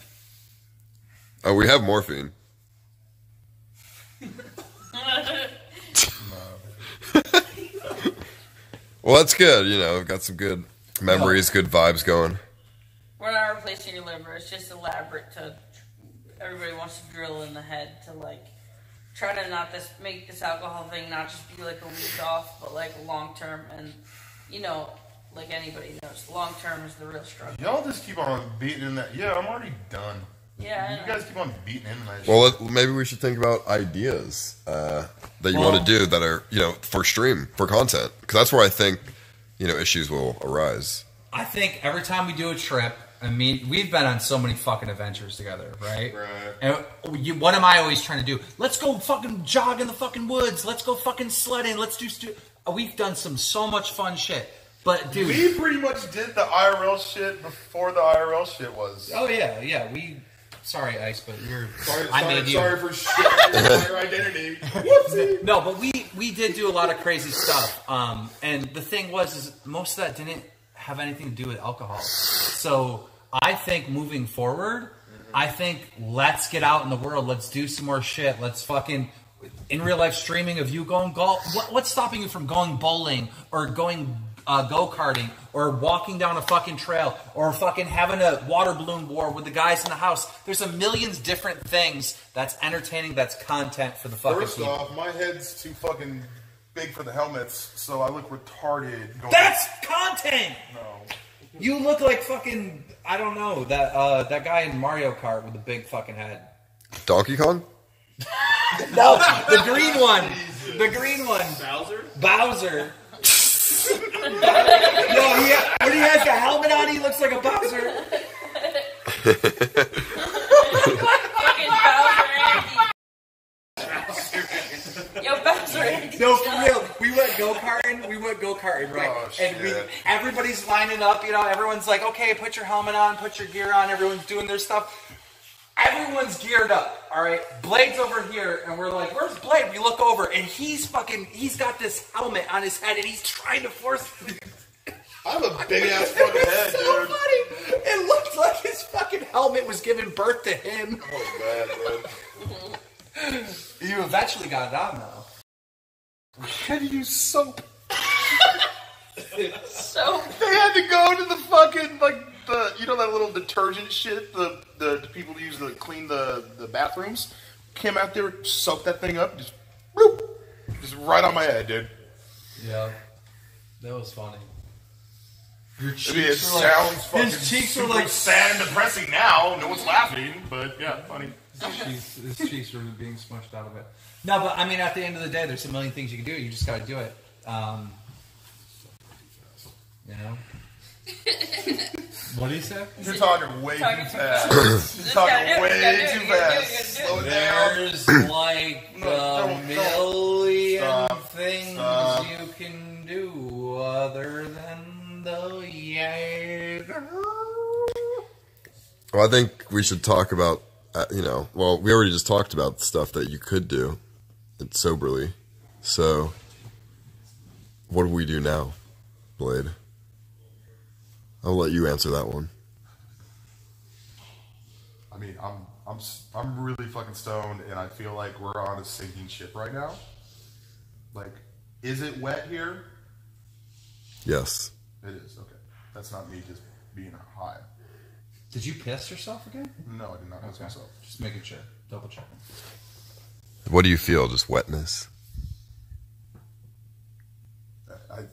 Speaker 1: Oh, we have morphine. Well, that's good. You know, got some good memories, good vibes going.
Speaker 4: We're not replacing your liver. It's just elaborate to. Everybody wants to drill in the head to like try to not make this alcohol thing not just be like a week off, but like long term. And you know, like anybody knows, long term is the real struggle.
Speaker 15: Y'all just keep on beating in that. Yeah, I'm already done.
Speaker 4: Yeah,
Speaker 15: you guys keep on beating in that.
Speaker 1: Well, maybe we should think about ideas that you want to do that are, you know, for stream, for content. Because that's where I think, you know, issues will arise.
Speaker 5: I think every time we do a trip, I mean, we've been on so many fucking adventures together, right?
Speaker 15: Right.
Speaker 5: And what am I always trying to do? Let's go fucking jog in the fucking woods. Let's go fucking sledding. Let's do... We've done so much fun shit. But, dude...
Speaker 15: We pretty much did the IRL shit before the IRL shit was...
Speaker 5: Oh, yeah. Sorry, Ice, but you're...
Speaker 15: Sorry for shit your identity. Whoopsie.
Speaker 5: No, but we did do a lot of crazy stuff. And the thing is most of that didn't have anything to do with alcohol. So I think moving forward, I think let's get out in the world. Let's do some more shit. Let's fucking... In real life streaming of you going golf... What's stopping you from going bowling or going... go-karting or walking down a fucking trail or fucking having a water balloon war with the guys in the house. There's a million different things that's entertaining, that's content for the fucking
Speaker 15: First
Speaker 5: people.
Speaker 15: off, my head's too fucking big for the helmets, so I look retarded.
Speaker 5: That's content!
Speaker 15: No.
Speaker 5: You look like fucking, I don't know, that guy in Mario Kart with the big fucking head.
Speaker 1: Donkey Kong?
Speaker 5: No, the green one. The green one. Bowser. No, when he has the helmet on, he looks like a Bowser.
Speaker 4: Fucking Bowser Andy. Yo, Bowser Andy.
Speaker 5: No, for real. We went go-karting, right?
Speaker 15: Oh,
Speaker 5: and everybody's lining up, you know, everyone's like, okay, put your helmet on, put your gear on, everyone's doing their stuff. Everyone's geared up, all right? Blade's over here, and we're like, where's Blade? We look over, and he's got this helmet on his head, and he's trying to force...
Speaker 15: I have a big-ass fucking head,
Speaker 5: so
Speaker 15: dude.
Speaker 5: Funny. It looked like his fucking helmet was giving birth to him.
Speaker 15: Oh, bad, dude.
Speaker 5: You eventually got it on, though.
Speaker 15: We had to use soap.
Speaker 4: Soap?
Speaker 15: They had to go to the fucking, you know that little detergent shit the people use to clean the bathrooms? Came out there, soaked that thing up, just right on my head, dude.
Speaker 5: Yeah. That was funny.
Speaker 15: It sounds fucking super sad and depressing now. No one's laughing, but yeah, funny.
Speaker 5: His cheeks are being smushed out of it. No, but I mean, at the end of the day, there's a million things you can do. You just got to do it. You know? What do you say?
Speaker 15: You're talking way too fast. You're talking way too fast. Slow it down.
Speaker 5: There's like a million things you can do other than the Jaeger.
Speaker 1: Well, I think we should talk about, well, we already just talked about stuff that you could do soberly. So, what do we do now, Blade? I'll let you answer that one.
Speaker 15: I mean, I'm really fucking stoned, and I feel like we're on a sinking ship right now. Like, is it wet here?
Speaker 1: Yes.
Speaker 15: It is. Okay, that's not me just being high.
Speaker 5: Did you piss yourself again?
Speaker 15: No, I did not piss myself.
Speaker 5: Just making sure. Double checking.
Speaker 1: What do you feel? Just wetness?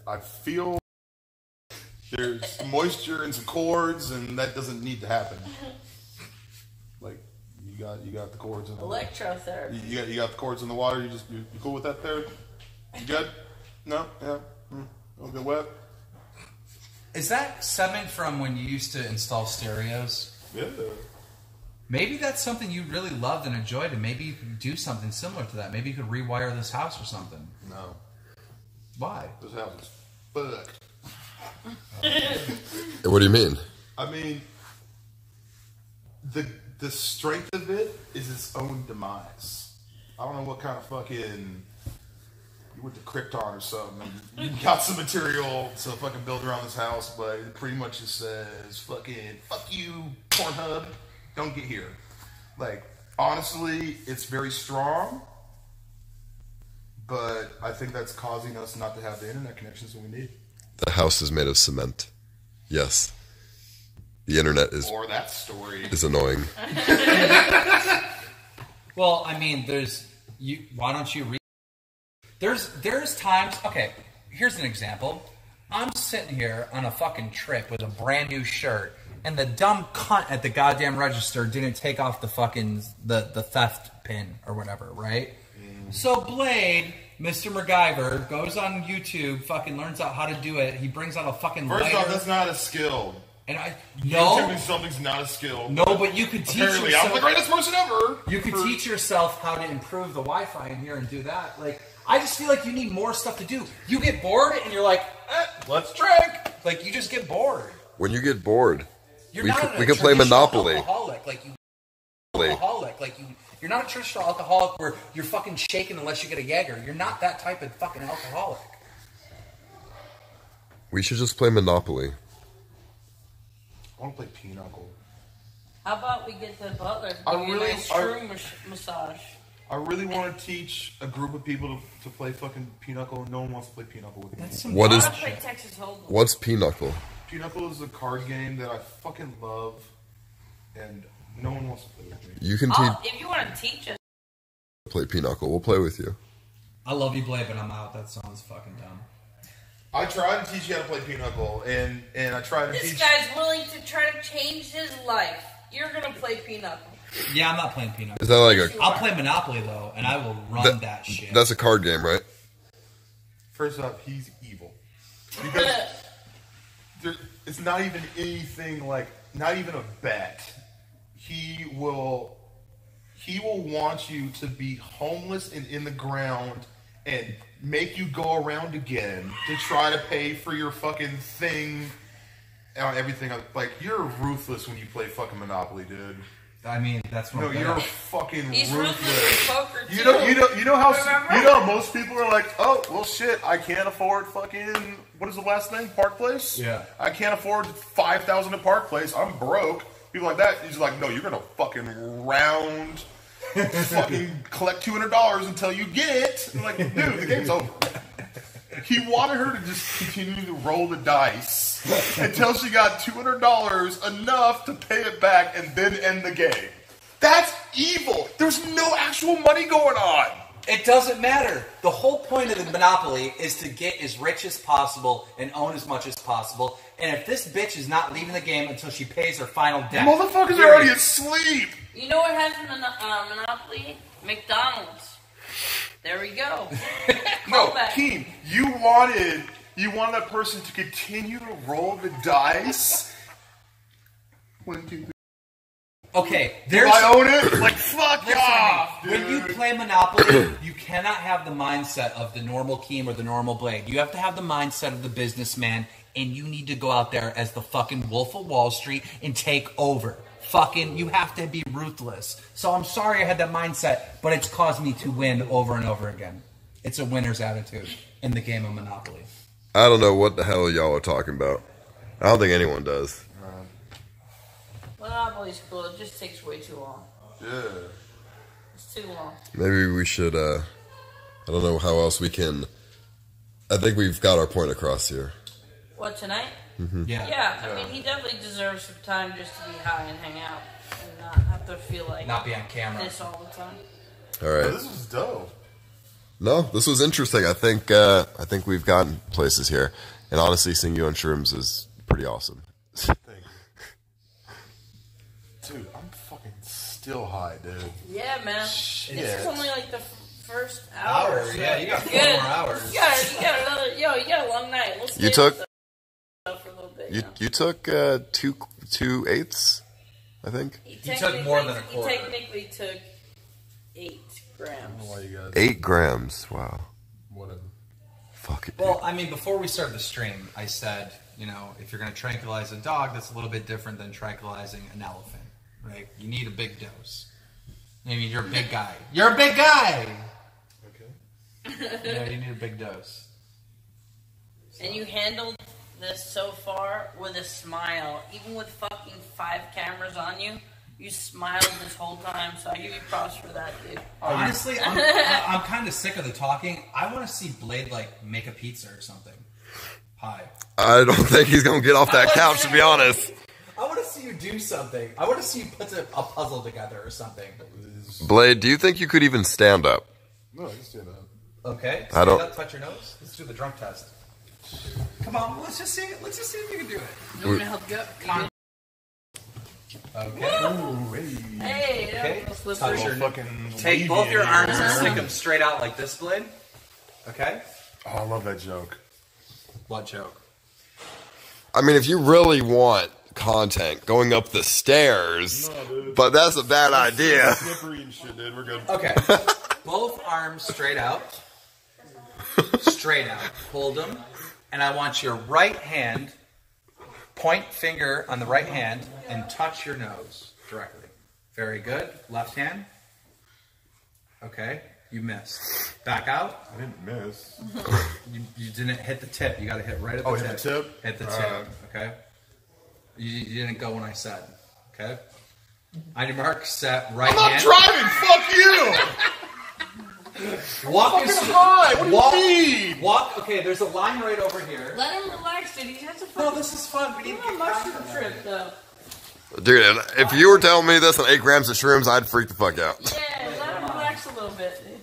Speaker 15: I feel there's moisture in some cords, and that doesn't need to happen. Like, you got the cords in the
Speaker 4: electrotherapy.
Speaker 15: You got the cords in the water. You cool with that there? You good? No? Yeah. A little bit wet.
Speaker 5: Is that stemming from when you used to install stereos?
Speaker 15: Yeah.
Speaker 5: Maybe that's something you really loved and enjoyed, and maybe you could do something similar to that. Maybe you could rewire this house or something.
Speaker 15: No.
Speaker 5: Why?
Speaker 15: This house is fucked.
Speaker 1: What do you mean?
Speaker 15: I mean, the strength of it is its own demise. I don't know what kind of fucking... You went to Krypton or something. You got some material to fucking build around this house, but it pretty much just says, fucking, fuck you, Pornhub. Don't get here. Like, honestly, it's very strong, but I think that's causing us not to have the internet connections that we need.
Speaker 1: The house is made of cement. Yes. The internet is...
Speaker 15: Or that story.
Speaker 1: ...is annoying.
Speaker 5: Well, I mean, why don't you read... There's times... Okay, here's an example. I'm sitting here on a fucking trip with a brand new shirt, and the dumb cunt at the goddamn register didn't take off the fucking... the theft pin or whatever, right? So Blade, Mr. MacGyver, goes on YouTube, fucking learns out how to do it. He brings out a fucking lighter.
Speaker 15: First off, that's not a skill.
Speaker 5: And
Speaker 15: You tell me something's not a skill.
Speaker 5: No, but you could teach
Speaker 15: Apparently,
Speaker 5: yourself...
Speaker 15: I'm the greatest person ever.
Speaker 5: You could teach yourself how to improve the Wi-Fi in here and do that. Like, I just feel like you need more stuff to do. You get bored and you're like, let's drink. Like, you just get bored.
Speaker 1: When you get bored,
Speaker 5: You're
Speaker 1: we
Speaker 5: not
Speaker 1: can play Monopoly.
Speaker 5: Alcoholic. You're not a traditional alcoholic where you're fucking shaking unless you get a Jaeger. You're not that type of fucking alcoholic.
Speaker 1: We should just play Monopoly.
Speaker 15: I want to play Pinochle.
Speaker 4: How about we get the butler to
Speaker 15: I
Speaker 4: give you
Speaker 15: really-
Speaker 4: a nice shroom massage?
Speaker 15: I really want to teach a group of people to play fucking Pinochle. No one wants to play Pinochle with me.
Speaker 1: What is...
Speaker 4: I wanna play Texas Hold'em.
Speaker 1: What's Pinochle?
Speaker 15: Pinochle is a card game that I fucking love, and no one wants to play with me.
Speaker 1: You can
Speaker 4: If you want to teach us.
Speaker 1: play Pinochle. We'll play with you.
Speaker 5: I love you, Blade, but I'm out. That sounds fucking dumb.
Speaker 15: I tried to teach you how to play Pinochle, and I tried to
Speaker 4: This
Speaker 15: teach...
Speaker 4: guy's willing to try to change his life. You're gonna play Pinochle.
Speaker 5: Yeah, I'm not playing Pinochle.
Speaker 1: Is that like a...
Speaker 5: I'll play Monopoly, though, and I will run that shit.
Speaker 1: That's a card game, right?
Speaker 15: First off, he's evil. Because it's not even anything like... Not even a bet. He will want you to be homeless and in the ground and make you go around again to try to pay for your fucking thing and everything. Like, you're ruthless when you play fucking Monopoly, dude.
Speaker 5: I mean, that's what...
Speaker 15: No, you're fucking
Speaker 4: He's
Speaker 15: ruthless.
Speaker 4: ruthless in poker, too.
Speaker 15: You know how
Speaker 4: Remember?
Speaker 15: most people are like, oh well, shit, I can't afford fucking, what is the last name? Park Place.
Speaker 5: Yeah.
Speaker 15: I can't afford $5,000 at Park Place. I'm broke. People like that. He's like, no, you're gonna fucking round, fucking collect $200 until you get it. I'm like, dude, the game's over. He wanted her to just continue to roll the dice until she got $200 enough to pay it back and then end the game. That's evil. There's no actual money going on.
Speaker 5: It doesn't matter. The whole point of the Monopoly is to get as rich as possible and own as much as possible. And if this bitch is not leaving the game until she pays her final debt.
Speaker 15: Motherfuckers are already asleep.
Speaker 4: You know what has Monopoly? McDonald's. There we go.
Speaker 15: No, Keem, you wanted that person to continue to roll the dice. 1, 2, 3.
Speaker 5: Okay,
Speaker 15: Do I own it? Like, fuck off, dude.
Speaker 5: When you play Monopoly, you cannot have the mindset of the normal Keem or the normal Blade. You have to have the mindset of the businessman, and you need to go out there as the fucking Wolf of Wall Street and take over. You have to be ruthless. So I'm sorry I had that mindset, but it's caused me to win over and over again. It's a winner's attitude in the game of Monopoly.
Speaker 1: I don't know what the hell y'all are talking about. I don't think anyone does.
Speaker 4: Monopoly's cool. It just takes way too long.
Speaker 15: Yeah.
Speaker 4: It's too long.
Speaker 1: Maybe we should, I don't know how else we can. I think we've got our point across here.
Speaker 4: What, tonight?
Speaker 1: Mm-hmm.
Speaker 4: Yeah, I mean, he definitely deserves some time just to be high and hang out and not have to feel like
Speaker 5: not be on camera
Speaker 4: this all the time.
Speaker 1: All right.
Speaker 15: Oh, this was dope.
Speaker 1: No, this was interesting. I think we've gotten places here, and honestly, seeing you on shrooms is pretty awesome.
Speaker 15: Thank you. Dude, I'm fucking still high, dude.
Speaker 4: Yeah, man.
Speaker 15: Shit.
Speaker 4: This is only like the first hour. So
Speaker 5: yeah, you got 4 more hours.
Speaker 4: You got another. You got a long night. We'll stay
Speaker 1: You took.
Speaker 4: for a little bit,
Speaker 1: You took 2/8, I think.
Speaker 4: He
Speaker 5: took more than a quarter.
Speaker 4: He technically took 8 grams.
Speaker 15: Why you guys?
Speaker 1: 8 grams. Wow.
Speaker 15: Whatever.
Speaker 1: Fuck it.
Speaker 5: Well, I mean, before we started the stream, I said, you know, if you're going to tranquilize a dog, that's a little bit different than tranquilizing an elephant, right? You need a big dose. I mean, you're a big guy. You're a big guy! Okay. Yeah, you need a big dose.
Speaker 4: And you handled this so far with a smile. Even with fucking 5 cameras on you, you smiled this whole time, so I give you props for that, dude.
Speaker 5: Honestly, I'm kind of sick of the talking. I want to see Blade, like, make a pizza or something. Hi.
Speaker 1: I don't think he's gonna get off that couch, to be honest.
Speaker 5: I want to see you do something. I want to see you put a puzzle together or something.
Speaker 1: Blade, do you think you could even stand up?
Speaker 15: No, I can stand up.
Speaker 5: Okay.
Speaker 1: I don't.
Speaker 5: Up, touch your nose. Let's do the drunk test. Come on, let's just see it. Let's just see if you can do it.
Speaker 4: You want me to help you up?
Speaker 5: Come on. Okay.
Speaker 4: Hey,
Speaker 5: Okay.
Speaker 4: Touch
Speaker 5: your
Speaker 15: fucking
Speaker 5: Take both your arms and stick them straight out like this, Blade. Okay.
Speaker 15: Oh, I love that joke.
Speaker 5: What joke?
Speaker 1: I mean, if you really want content, going up the stairs, but that's a bad idea.
Speaker 15: Slippery and shit, dude. We're good.
Speaker 5: Okay. Both arms straight out. Straight out. Hold them. And I want your right hand, point finger on the right hand, and touch your nose directly. Very good. Left hand. Okay. You missed. Back out.
Speaker 15: I didn't miss.
Speaker 5: You didn't hit the tip. You got to hit right at the tip.
Speaker 15: Hit the tip?
Speaker 5: Hit the tip. Okay. You didn't go when I said. Okay. On your mark, set, right
Speaker 15: I'm not
Speaker 5: hand.
Speaker 15: driving. Fuck you.
Speaker 5: Walk
Speaker 15: fucking high. What do you mean?
Speaker 5: Walk. Okay, there's a line right over here.
Speaker 4: Let him relax, dude. He has a
Speaker 5: No, this is fun. We need to get
Speaker 4: mushroom trip, though.
Speaker 1: Dude, if you were telling me this on 8 grams of shrooms, I'd freak the fuck out.
Speaker 4: Yeah, let him relax a little bit, dude.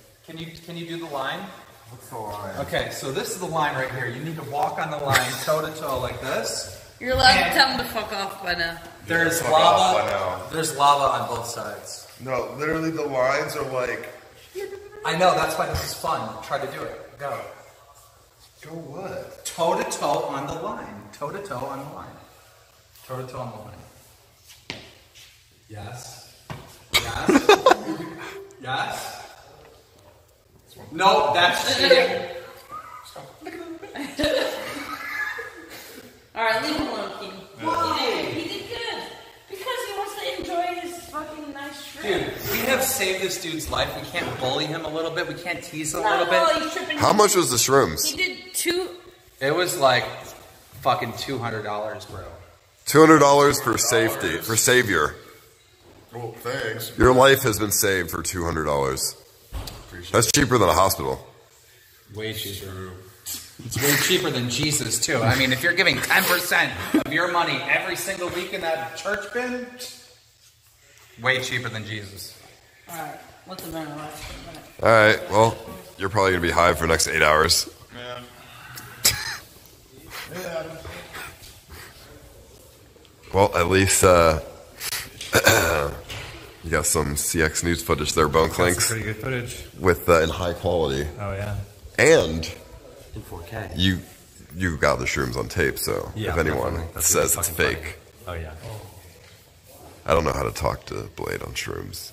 Speaker 5: Can you do the line?
Speaker 15: What's the line?
Speaker 5: Okay, so this is the line right here. You need to walk on the line toe to toe like this.
Speaker 4: You're allowed to tell him to fuck off by now.
Speaker 5: There's
Speaker 15: Fuck off by
Speaker 5: lava.
Speaker 15: now.
Speaker 5: There's lava on both sides.
Speaker 15: No, literally the lines are like.
Speaker 5: I know, that's why this is fun. Try to do it. Go.
Speaker 15: Go what?
Speaker 5: Toe to toe on the line. Toe to toe on the line. Toe to toe on the line. Yes. Yes. Yes. No, that's cheating.
Speaker 4: Alright, leave him alone, King.
Speaker 5: Why?
Speaker 4: He did good. Because he wants to enjoy his fucking nice trip.
Speaker 5: Dude, we have saved this dude's life. We can't bully him a little bit. We can't tease him a
Speaker 4: Not
Speaker 5: little
Speaker 4: at all,
Speaker 5: bit.
Speaker 4: he's tripping.
Speaker 1: How much was the shrooms?
Speaker 4: He did 2.
Speaker 5: It was like fucking $200, bro.
Speaker 1: $200 for safety, for savior.
Speaker 15: Well, thanks.
Speaker 1: Your life has been saved for $200. That's cheaper than a hospital.
Speaker 5: Way cheaper. It's way cheaper than Jesus, too. I mean, if you're giving 10% of your money every single week in that church bin, way cheaper than Jesus.
Speaker 4: Alright, what's the matter? Last minute?
Speaker 1: All right, well, you're probably going to be high for the next 8 hours.
Speaker 15: Man. Yeah.
Speaker 1: Well, at least you got some CX News footage there, Bone Clinks.
Speaker 14: Pretty good footage.
Speaker 1: With in high quality.
Speaker 14: Oh yeah.
Speaker 1: And
Speaker 14: in 4K.
Speaker 1: You got the shrooms on tape, so
Speaker 14: yeah,
Speaker 1: if anyone says it's fake,
Speaker 14: funny. Oh yeah.
Speaker 1: I don't know how to talk to Blade on shrooms.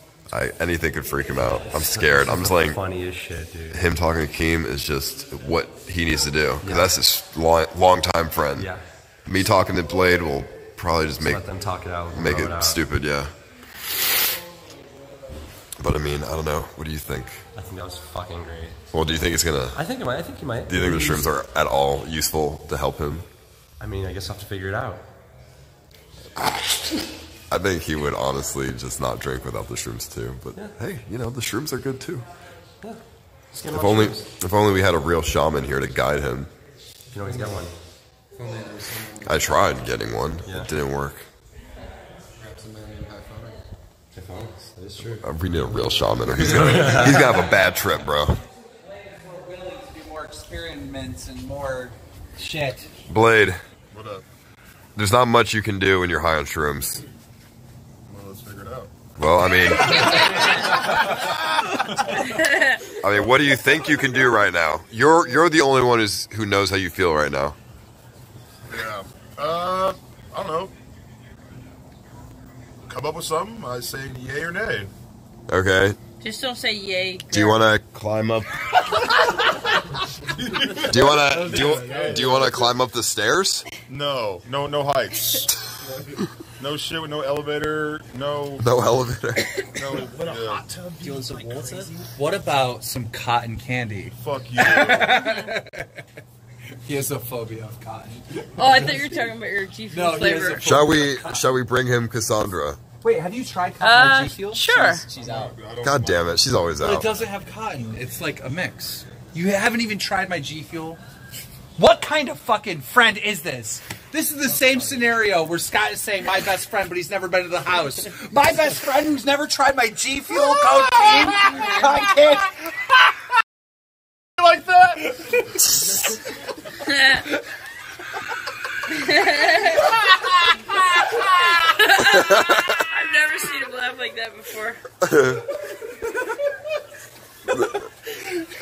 Speaker 1: Anything could freak him out. I'm scared. I'm just like,
Speaker 14: funny as shit, dude.
Speaker 1: Him talking to Keem is just what he needs to do because that's his long time friend.
Speaker 14: Yeah.
Speaker 1: Me talking to Blade will probably just
Speaker 14: let them talk it out,
Speaker 1: make it stupid. Yeah. But I mean, I don't know. What do you think?
Speaker 14: I think that was fucking great.
Speaker 1: Well, do you think it's gonna?
Speaker 14: I think it might. I think he might.
Speaker 1: Do you think the shrooms are at all useful to help him?
Speaker 14: I mean, I guess I'll have to figure it out.
Speaker 1: I think he would honestly just not drink without the shrooms too. But hey, you know, the shrooms are good too.
Speaker 14: Yeah.
Speaker 1: If only we had a real shaman here to guide him.
Speaker 14: You can always get one.
Speaker 1: I tried getting one.
Speaker 14: Yeah.
Speaker 1: It didn't work.
Speaker 14: That is true.
Speaker 1: We need a real shaman, or he's gonna have a bad trip, bro.
Speaker 5: We're willing to do more experiments and more shit.
Speaker 1: Blade.
Speaker 15: What up?
Speaker 1: There's not much you can do when you're high on shrooms.
Speaker 15: Well, let's figure it out.
Speaker 1: Well, I mean, what do you think you can do right now? You're the only one who knows how you feel right now.
Speaker 15: Yeah. I don't know. Come up with something. I say yay or nay.
Speaker 1: Okay.
Speaker 4: Just don't say yay.
Speaker 1: Do you want to climb up? Do you want to climb up the stairs?
Speaker 15: No heights. No shit with no elevator. No
Speaker 1: elevator.
Speaker 15: No.
Speaker 11: What a hot tub. Do you want some water?
Speaker 5: What about some cotton candy?
Speaker 15: Fuck you.
Speaker 5: He has a phobia of cotton.
Speaker 4: Oh, I thought you were talking about your G Fuel flavor.
Speaker 1: Shall we bring him Cassandra?
Speaker 5: Wait, have you tried cotton G Fuel?
Speaker 4: Sure.
Speaker 11: She's out.
Speaker 1: God damn it, she's always
Speaker 5: But it
Speaker 1: out.
Speaker 5: doesn't have cotton. It's like a mix. You haven't even tried my G Fuel? What kind of fucking friend is this? This is the same scenario where Scott is saying my best friend, but he's never been to the house. My best friend who's never tried my G Fuel code team. I can't.
Speaker 15: Like that?
Speaker 4: I've never seen him laugh like that before.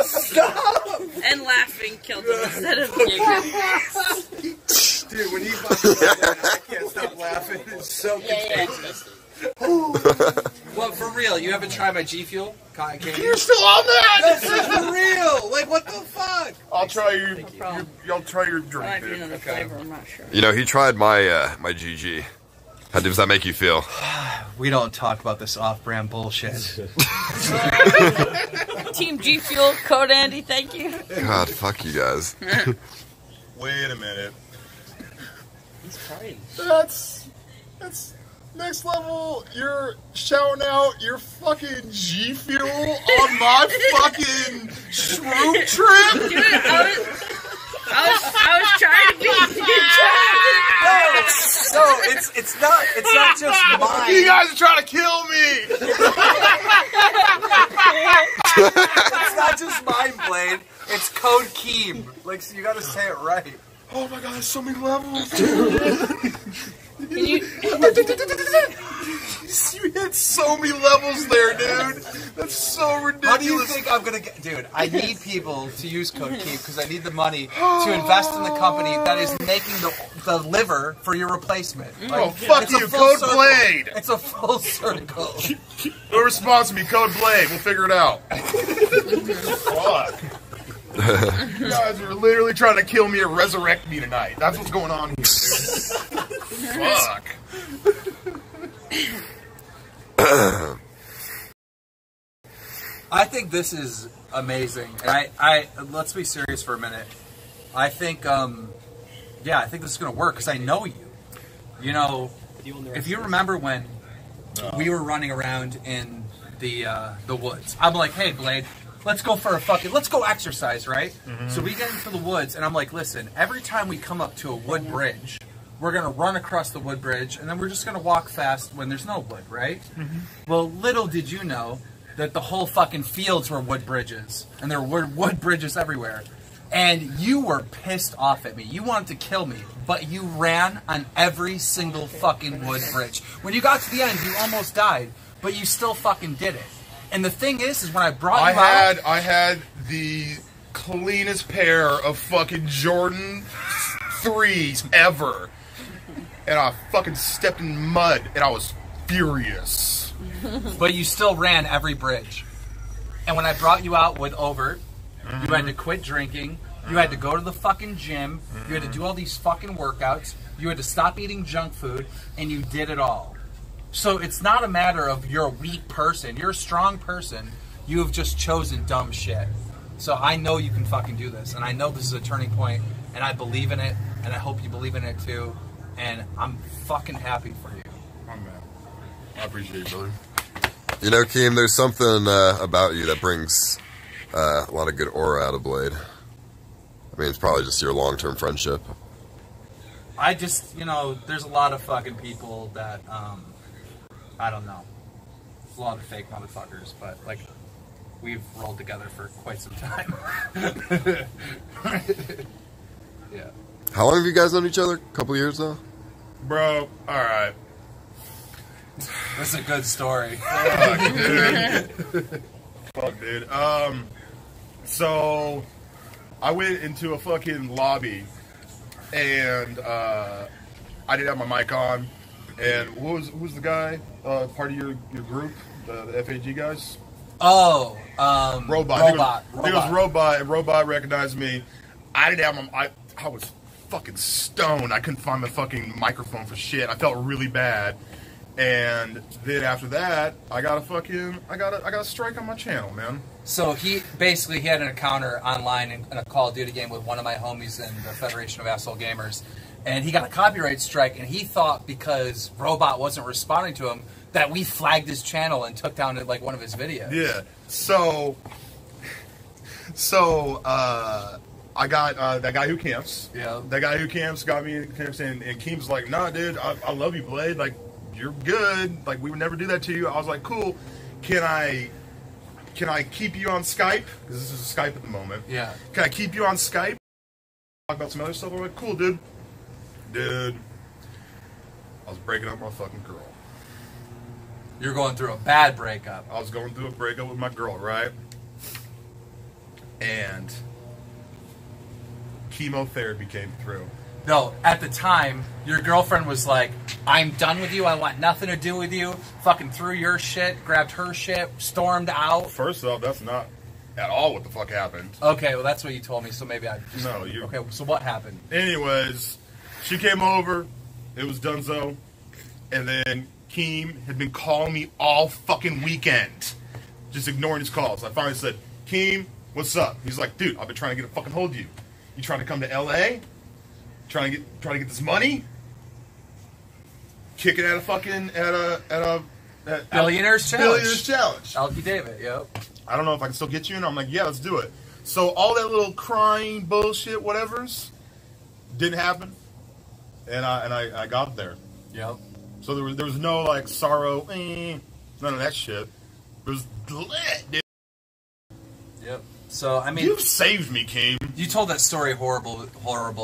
Speaker 5: Stop!
Speaker 4: And laughing killed him instead of giggling.
Speaker 5: Dude, when he fucking said that, I can't stop laughing. It's so contagious. Well, for real, you haven't tried my G Fuel cotton candy?
Speaker 15: You're still on that?
Speaker 5: That's for real! Like, what the fuck?
Speaker 15: I'll try your drink.
Speaker 4: Might be another flavor, I'm not sure.
Speaker 1: You know, he tried my my GG. How does that make you feel?
Speaker 5: We don't talk about this off-brand bullshit.
Speaker 4: Team G Fuel, code Andy, thank you.
Speaker 1: God, fuck you guys.
Speaker 15: Wait a minute.
Speaker 11: He's crying.
Speaker 15: That's next level. You're shouting out your fucking G Fuel on my fucking shroom trip?
Speaker 4: Dude, I was trying to be.
Speaker 5: No, it's not just mine.
Speaker 15: You guys are trying to kill me.
Speaker 5: It's not just mine, Blade. It's code Keem. Like, so you gotta say it right.
Speaker 15: Oh my god, so many levels.
Speaker 4: Can you?
Speaker 15: You hit so many levels there, dude. That's so ridiculous.
Speaker 5: How do you think I'm gonna get, dude? I need people to use code Keep because I need the money to invest in the company that is making the liver for your replacement. Like,
Speaker 15: oh, fuck
Speaker 5: it's
Speaker 15: you,
Speaker 5: a full
Speaker 15: Code
Speaker 5: circle.
Speaker 15: Blade.
Speaker 5: It's a full circle.
Speaker 15: No response to me, Code Blade. We'll figure it out. Fuck. You guys are literally trying to kill me or resurrect me tonight. That's what's going on here, dude. Fuck.
Speaker 5: I think this is amazing, and I let's be serious for a minute. I think, yeah, I think this is gonna work because I know you. You know, if you remember when we were running around in the woods, I'm like, hey, Blade, let's go exercise, right? Mm-hmm. So we get into the woods, and I'm like, listen, every time we come up to a wood bridge, we're going to run across the wood bridge, and then we're just going to walk fast when there's no wood, right? Mm-hmm. Well, little did you know that the whole fucking fields were wood bridges, and there were wood bridges everywhere. And you were pissed off at me. You wanted to kill me, but you ran on every single fucking wood bridge. When you got to the end, you almost died, but you still fucking did it. And the thing is when I brought you out...
Speaker 15: I had the cleanest pair of fucking Jordan 3s ever. And I fucking stepped in mud, and I was furious.
Speaker 5: But you still ran every bridge. And when I brought you out with Overt, you had to quit drinking, you had to go to the fucking gym, you had to do all these fucking workouts, you had to stop eating junk food, and you did it all. So it's not a matter of you're a weak person, you're a strong person, you have just chosen dumb shit. So I know you can fucking do this, and I know this is a turning point, and I believe in it, and I hope you believe in it too, and I'm fucking happy for you.
Speaker 15: Oh, man. I appreciate you, brother.
Speaker 1: You know, Keem, there's something about you that brings a lot of good aura out of Blade. I mean, it's probably just your long-term friendship.
Speaker 5: I just, you know, there's a lot of fucking people that, I don't know. There's a lot of fake motherfuckers, but, like, we've rolled together for quite some time. Yeah.
Speaker 1: How long have you guys known each other? A couple years now?
Speaker 15: Bro, alright.
Speaker 5: That's a good story.
Speaker 15: Fuck, dude. Fuck, dude. So, I went into a fucking lobby, and I didn't have my mic on, and who's the guy, part of your group, the FAG guys?
Speaker 5: Oh,
Speaker 15: Robot.
Speaker 5: Robot.
Speaker 15: I think it was Robot, and Robot recognized me. I didn't have my, I was fucking stoned. I couldn't find the fucking microphone for shit. I felt really bad. And then after that, I got a strike on my channel, man.
Speaker 5: So he had an encounter online in a Call of Duty game with one of my homies in the Federation of Asshole Gamers, and he got a copyright strike, and he thought because Robot wasn't responding to him that we flagged his channel and took down like one of his videos.
Speaker 15: Yeah. So I got that guy who camps.
Speaker 5: Yeah.
Speaker 15: That guy who camps got me in camps, and Keem's like, nah, dude, I love you, Blade. Like, you're good. Like, we would never do that to you. I was like, cool. Can I keep you on Skype? Because this is Skype at the moment.
Speaker 5: Yeah.
Speaker 15: Can I keep you on Skype? Talk about some other stuff. I'm like, cool, dude. Dude, I was breaking up my fucking girl.
Speaker 5: You're going through a bad breakup.
Speaker 15: I was going through a breakup with my girl, right? And chemotherapy came through.
Speaker 5: No, at the time, your girlfriend was like, I'm done with you, I want nothing to do with you, fucking threw your shit, grabbed her shit, stormed out.
Speaker 15: First off, that's not at all what the fuck happened.
Speaker 5: Okay, well that's what you told me, so maybe I just...
Speaker 15: No, you...
Speaker 5: Okay, so what happened?
Speaker 15: Anyways, she came over, it was donezo, and then Keem had been calling me all fucking weekend, just ignoring his calls. I finally said, Keem, what's up? He's like, dude, I've been trying to get a fucking hold of you. You trying to come to LA? Trying to get this money? Kick it at a fucking
Speaker 5: Billionaires Challenge.
Speaker 15: Billionaires Challenge.
Speaker 5: Alki David, yep.
Speaker 15: I don't know if I can still get you in. I'm like, yeah, let's do it. So all that little crying bullshit, whatever's, didn't happen, and I got there.
Speaker 5: Yep.
Speaker 15: So there was no like sorrow, none of that shit. It was lit, dude.
Speaker 5: Yep. So I mean,
Speaker 15: you've saved me, Keem.
Speaker 5: You told that story horrible,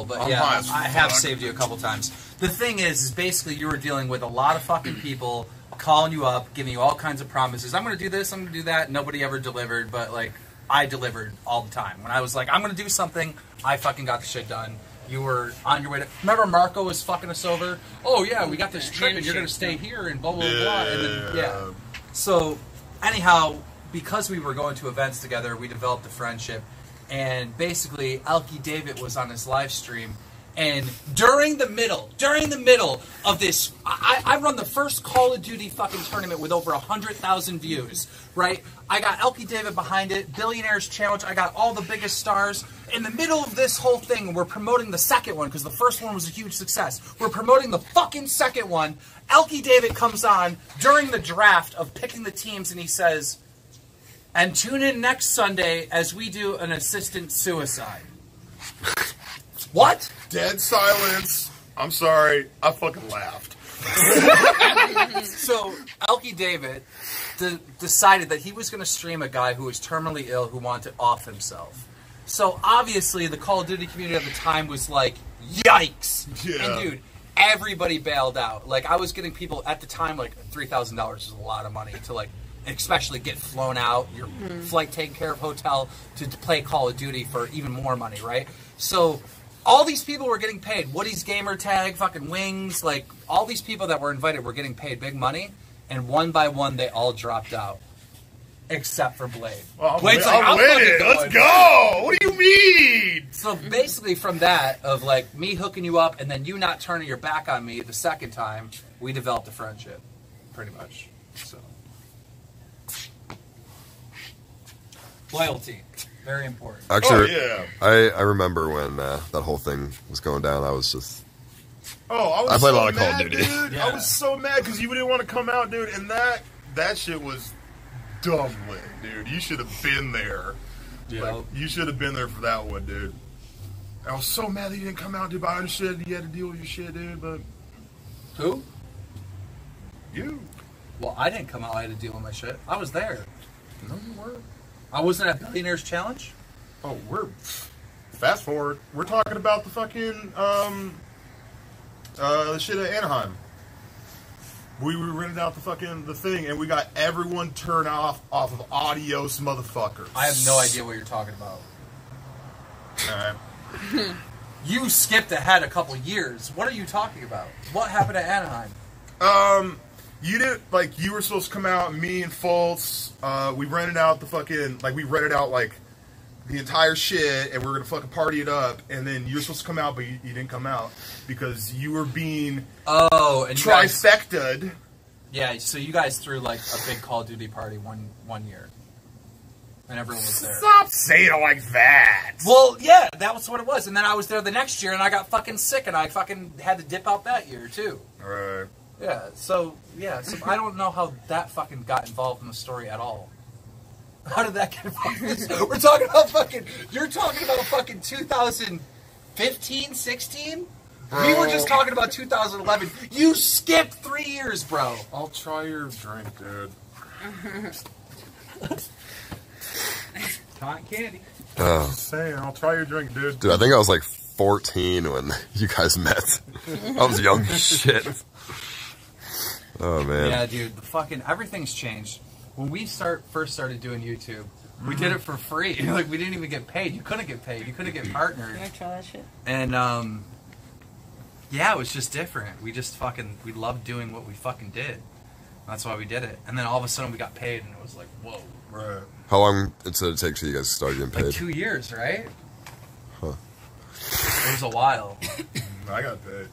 Speaker 5: but
Speaker 15: I'm
Speaker 5: yeah,
Speaker 15: high as
Speaker 5: I have
Speaker 15: fuck.
Speaker 5: saved you a couple times. The thing is basically you were dealing with a lot of fucking people calling you up, giving you all kinds of promises. I'm going to do this, I'm going to do that. Nobody ever delivered, but like I delivered all the time. When I was like, I'm going to do something, I fucking got the shit done. You were on your way to... Remember Marco was fucking us over? Oh yeah, we got this trip and you're going to stay here and blah, blah, blah. And then, yeah. So anyhow, because we were going to events together, we developed a friendship. And basically, Alki David was on his live stream, and during the middle of this, I run the first Call of Duty fucking tournament with over 100,000 views, right? I got Alki David behind it, Billionaires Challenge, I got all the biggest stars. In the middle of this whole thing, we're promoting the second one, because the first one was a huge success. We're promoting the fucking second one. Alki David comes on during the draft of picking the teams, and he says... And tune in next Sunday as we do an assistant suicide. What?
Speaker 15: Dead silence. I'm sorry. I fucking laughed.
Speaker 5: So, Alki David decided that he was going to stream a guy who was terminally ill who wanted to off himself. So obviously the Call of Duty community at the time was like, yikes.
Speaker 15: Yeah.
Speaker 5: And dude, everybody bailed out. Like I was getting people at the time, like $3,000 is a lot of money to like, especially get flown out, your flight taken care of, hotel, to play Call of Duty for even more money, right? So all these people were getting paid. Woody's gamer tag, fucking Wings, like all these people that were invited were getting paid big money, and one by one they all dropped out. Except for Blade.
Speaker 15: Well,
Speaker 5: Blade's
Speaker 15: I'm winning. Let's go. What do you mean?
Speaker 5: So basically from that, of like me hooking you up and then you not turning your back on me the second time, we developed a friendship. Pretty much. So loyalty. Very important.
Speaker 1: Actually, I remember when that whole thing was going down. I was just...
Speaker 15: I
Speaker 1: played a lot
Speaker 15: so
Speaker 1: of Call of
Speaker 15: mad,
Speaker 1: Duty.
Speaker 15: dude.
Speaker 5: Yeah.
Speaker 15: I was so mad because you didn't want to come out, dude. And that shit was dumb lit, dude. You should have been there.
Speaker 5: Yeah.
Speaker 15: Like, you should have been there for that one, dude. I was so mad that you didn't come out, dude. But I understood you had to deal with your shit, dude. But
Speaker 5: Who?
Speaker 15: you,
Speaker 5: Well, I didn't come out. I had to deal with my shit. I was there.
Speaker 15: no, you weren't.
Speaker 5: I wasn't at Billionaires Challenge.
Speaker 15: Oh, we're fast forward. We're talking about the fucking the shit at Anaheim. We rented out the thing, and we got everyone turned off of Adios, motherfuckers.
Speaker 5: I have no idea what you're talking about.
Speaker 15: Alright.
Speaker 5: You skipped ahead a couple years. What are you talking about? What happened at Anaheim?
Speaker 15: You didn't, like, you were supposed to come out, me and Fultz, we rented out the entire shit, and we were gonna fucking party it up, and then you were supposed to come out, but you didn't come out, because you were being
Speaker 5: and
Speaker 15: trifecta'd.
Speaker 5: Yeah, so you guys threw, like, a big Call of Duty party one year. And everyone was there.
Speaker 15: Stop saying it like that!
Speaker 5: Well, yeah, that was what it was. And then I was there the next year, and I got fucking sick, and I fucking had to dip out that year, too.
Speaker 15: Alright.
Speaker 5: Yeah, so I don't know how that fucking got involved in the story at all. How did that get involved? We're talking about you're talking about fucking 2015, 16? We were just talking about 2011. You skipped 3 years, bro.
Speaker 15: I'll try your drink, dude.
Speaker 5: Cotton candy.
Speaker 15: Just saying, I'll try your drink, dude.
Speaker 1: Dude, I think I was like 14 when you guys met. I was young as shit. Oh, man.
Speaker 5: Yeah, dude, everything's changed. When we first started doing YouTube, we did it for free. Like, we didn't even get paid. You couldn't get paid. You couldn't get partnered.
Speaker 4: Can I try that shit?
Speaker 5: And, yeah, it was just different. We just we loved doing what we fucking did. That's why we did it. And then all of a sudden we got paid, and it was like, whoa.
Speaker 15: Right.
Speaker 1: How long did it take till you guys started getting paid?
Speaker 5: Like 2 years, right?
Speaker 1: Huh.
Speaker 5: It was a while.
Speaker 15: I got paid.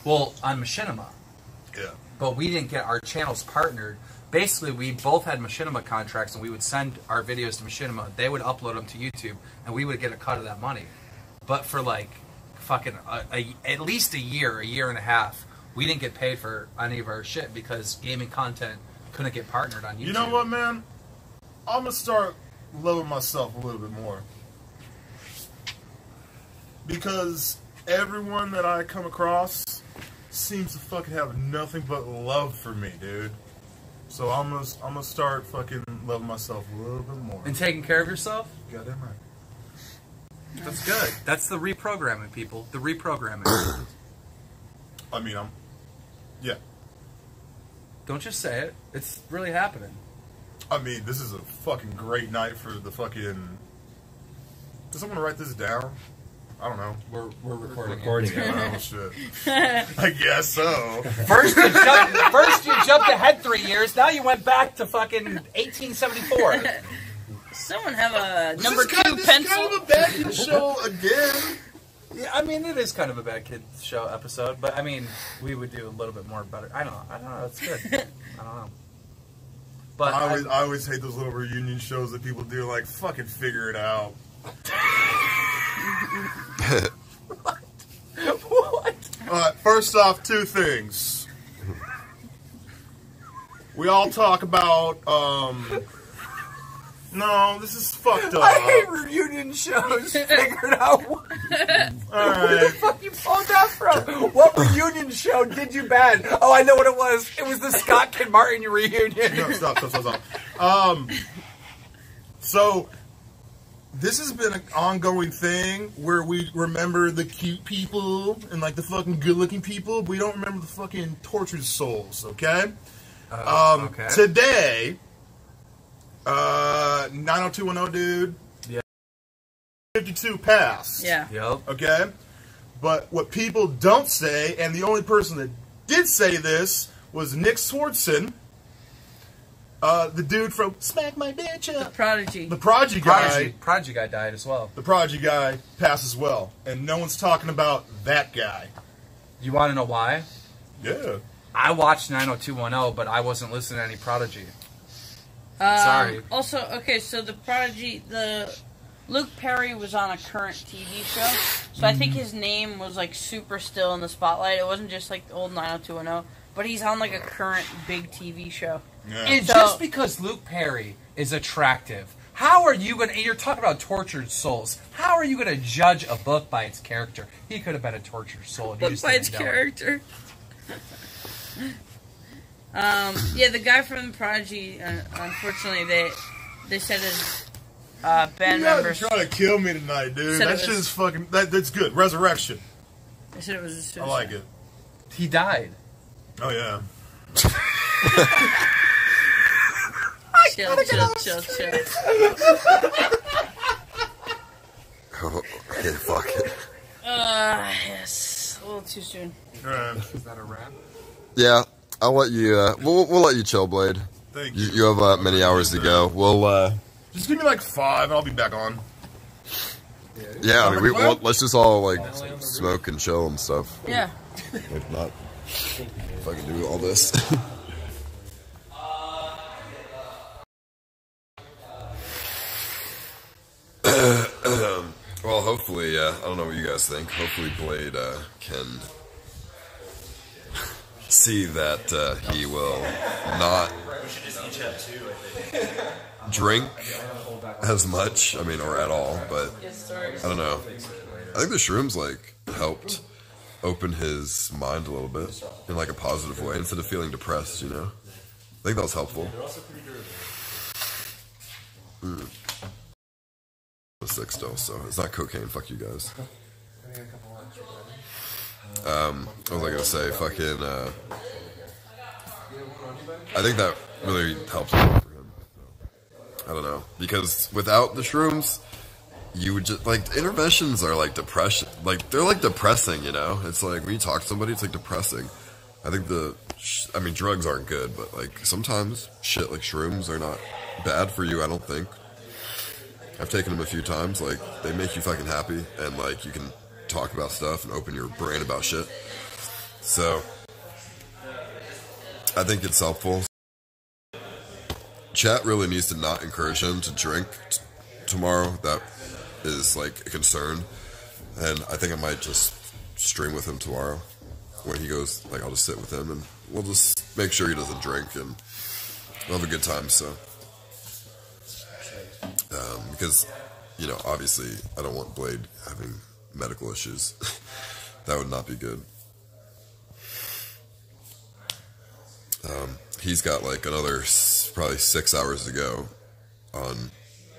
Speaker 5: Well, on Machinima.
Speaker 15: Yeah.
Speaker 5: But we didn't get our channels partnered. Basically, we both had Machinima contracts, and we would send our videos to Machinima. They would upload them to YouTube, and we would get a cut of that money. But for like fucking at least a year and a half, we didn't get paid for any of our shit because gaming content couldn't get partnered on YouTube.
Speaker 15: You know what, man? I'm gonna start loving myself a little bit more. Because everyone that I come across seems to fucking have nothing but love for me, dude. So I'm gonna start fucking loving myself a little bit more.
Speaker 5: And taking care of yourself?
Speaker 15: Goddamn right.
Speaker 5: That's good. That's the reprogramming, people. The reprogramming.
Speaker 15: I mean, yeah.
Speaker 5: Don't just say it. It's really happening.
Speaker 15: I mean, this is a fucking great night for the fucking... Does someone write this down? I don't know.
Speaker 5: We're recording.
Speaker 15: Oh, shit. I guess so.
Speaker 5: First you jumped ahead 3 years. Now you went back to fucking 1874.
Speaker 4: Someone have a
Speaker 15: This
Speaker 4: number
Speaker 15: is kind
Speaker 4: two
Speaker 15: of
Speaker 4: pencil?
Speaker 15: a bad kid show again.
Speaker 5: Yeah, I mean, it is kind of a bad kid show episode, but I mean, we would do a little bit more better. I don't know. It's good. I don't know. But
Speaker 15: I always hate those little reunion shows that people do. Like, fucking figure it out.
Speaker 5: What?
Speaker 15: First off, two things. We all talk about, no, this is fucked up.
Speaker 5: I hate reunion shows. Figure it out. Where the fuck you pulled that from? What reunion show did you bad? Oh, I know what it was. It was the Scott Kid Martin reunion.
Speaker 15: No, stop. So, this has been an ongoing thing where we remember the cute people and like the fucking good-looking people. But we don't remember the fucking tortured souls. Okay.
Speaker 5: Okay.
Speaker 15: Today, 90210 dude.
Speaker 5: Yeah.
Speaker 15: 52 pass.
Speaker 4: Yeah.
Speaker 5: Yep.
Speaker 15: Okay. But what people don't say, and the only person that did say this was Nick Swardson. The dude from Smack My Bitch Up.
Speaker 4: The Prodigy.
Speaker 15: The Prodigy guy.
Speaker 5: Prodigy guy died as well.
Speaker 15: The Prodigy guy passed as well. And no one's talking about that guy.
Speaker 5: You want to know why?
Speaker 15: Yeah.
Speaker 5: I watched 90210, but I wasn't listening to any Prodigy. Sorry.
Speaker 4: Also, okay, so the Prodigy, Luke Perry was on a current TV show, so I think his name was like super still in the spotlight. It wasn't just like the old 90210, but he's on like a current big TV show.
Speaker 15: Yeah.
Speaker 5: And just because Luke Perry is attractive, how are you gonna? You're talking about tortured souls. How are you gonna judge a book by its character? He could have been a tortured soul.
Speaker 4: Book by its character. Yeah, the guy from the Prodigy, unfortunately, they said his band members.
Speaker 15: You're trying to kill me tonight, dude. That shit is fucking. That's good. Resurrection.
Speaker 4: They said it was a suicide.
Speaker 15: I like it.
Speaker 5: He died.
Speaker 15: Oh yeah.
Speaker 4: Chill.
Speaker 1: Okay, fuck it.
Speaker 4: Yes. A little too soon.
Speaker 5: Is that a wrap?
Speaker 1: Yeah, I'll let you. We'll let you chill, Blade.
Speaker 15: Thank
Speaker 1: you. You have many hours to go. We'll.
Speaker 15: Just give me like 5, and I'll be back on.
Speaker 1: Yeah, I mean, let's just all like smoke and chill and stuff.
Speaker 4: Yeah.
Speaker 1: If not, if I can do all this. Well, hopefully, I don't know what you guys think. Hopefully, Blade can see that he will not drink as much. I mean, or at all. But I don't know. I think the shrooms like helped open his mind a little bit in like a positive way instead of feeling depressed. You know, I think that was helpful. Sick still, so it's not cocaine. Fuck you guys. What was I gonna say? Fucking. I think that really helps for him. I don't know, because without the shrooms, you would just like interventions are like depression. Like they're like depressing. You know, it's like when you talk to somebody, it's like depressing. I think I mean, drugs aren't good, but like sometimes shit like shrooms are not bad for you. I don't think. I've taken them a few times. Like, they make you fucking happy, and like you can talk about stuff and open your brain about shit. So I think it's helpful. Chat really needs to not encourage him to drink tomorrow. That is like a concern, and I think I might just stream with him tomorrow when he goes. Like, I'll just sit with him, and we'll just make sure he doesn't drink, and we'll have a good time. So. Because, you know, obviously I don't want Blade having medical issues. That would not be good. He's got like another probably 6 hours to go on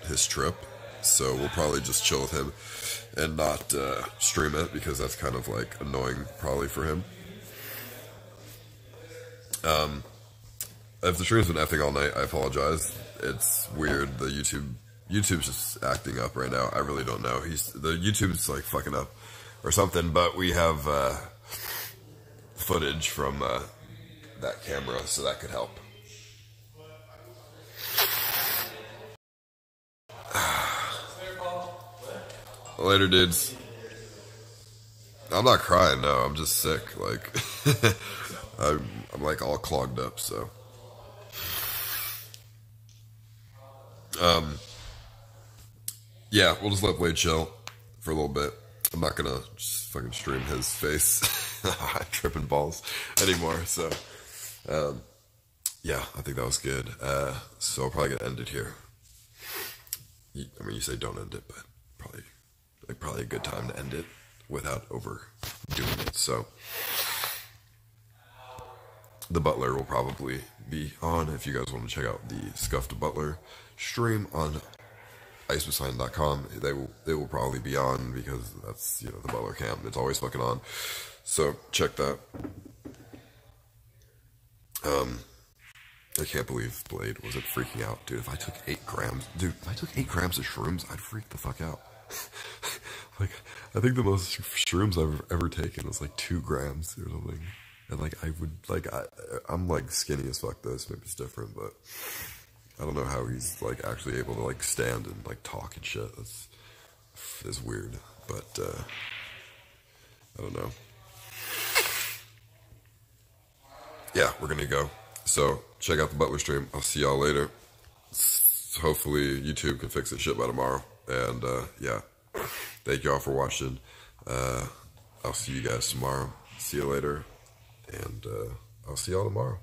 Speaker 1: his trip, so we'll probably just chill with him and not stream it, because that's kind of like annoying probably for him. If the stream's been effing all night, I apologize. It's weird. The YouTube's just acting up right now. I really don't know. The YouTube's like fucking up or something, but we have footage from that camera, so that could help. Later, dudes. I'm not crying, no. I'm just sick. Like, I'm like all clogged up, so. Yeah, we'll just let Blade chill for a little bit. I'm not gonna just fucking stream his face tripping balls anymore, so yeah, I think that was good. So I'm probably gonna end it here. I mean, you say don't end it, but probably a good time to end it without overdoing it. So the Butler will probably be on if you guys want to check out the Scuffed Butler stream on iceposeidon.com. They will probably be on because that's, you know, the Butler cam. It's always fucking on. So check that. I can't believe Blade wasn't freaking out, dude. If I took 8 grams, of shrooms, I'd freak the fuck out. Like, I think the most shrooms I've ever taken was like 2 grams or something. And like, I'm like skinny as fuck though, so maybe it's different, but I don't know how he's like actually able to like stand and like talk and shit. It's weird, but I don't know. Yeah, we're gonna go. So check out the Butler stream. I'll see y'all later. Hopefully YouTube can fix this shit by tomorrow. And yeah, thank y'all for watching. I'll see you guys tomorrow. See you later, and I'll see y'all tomorrow.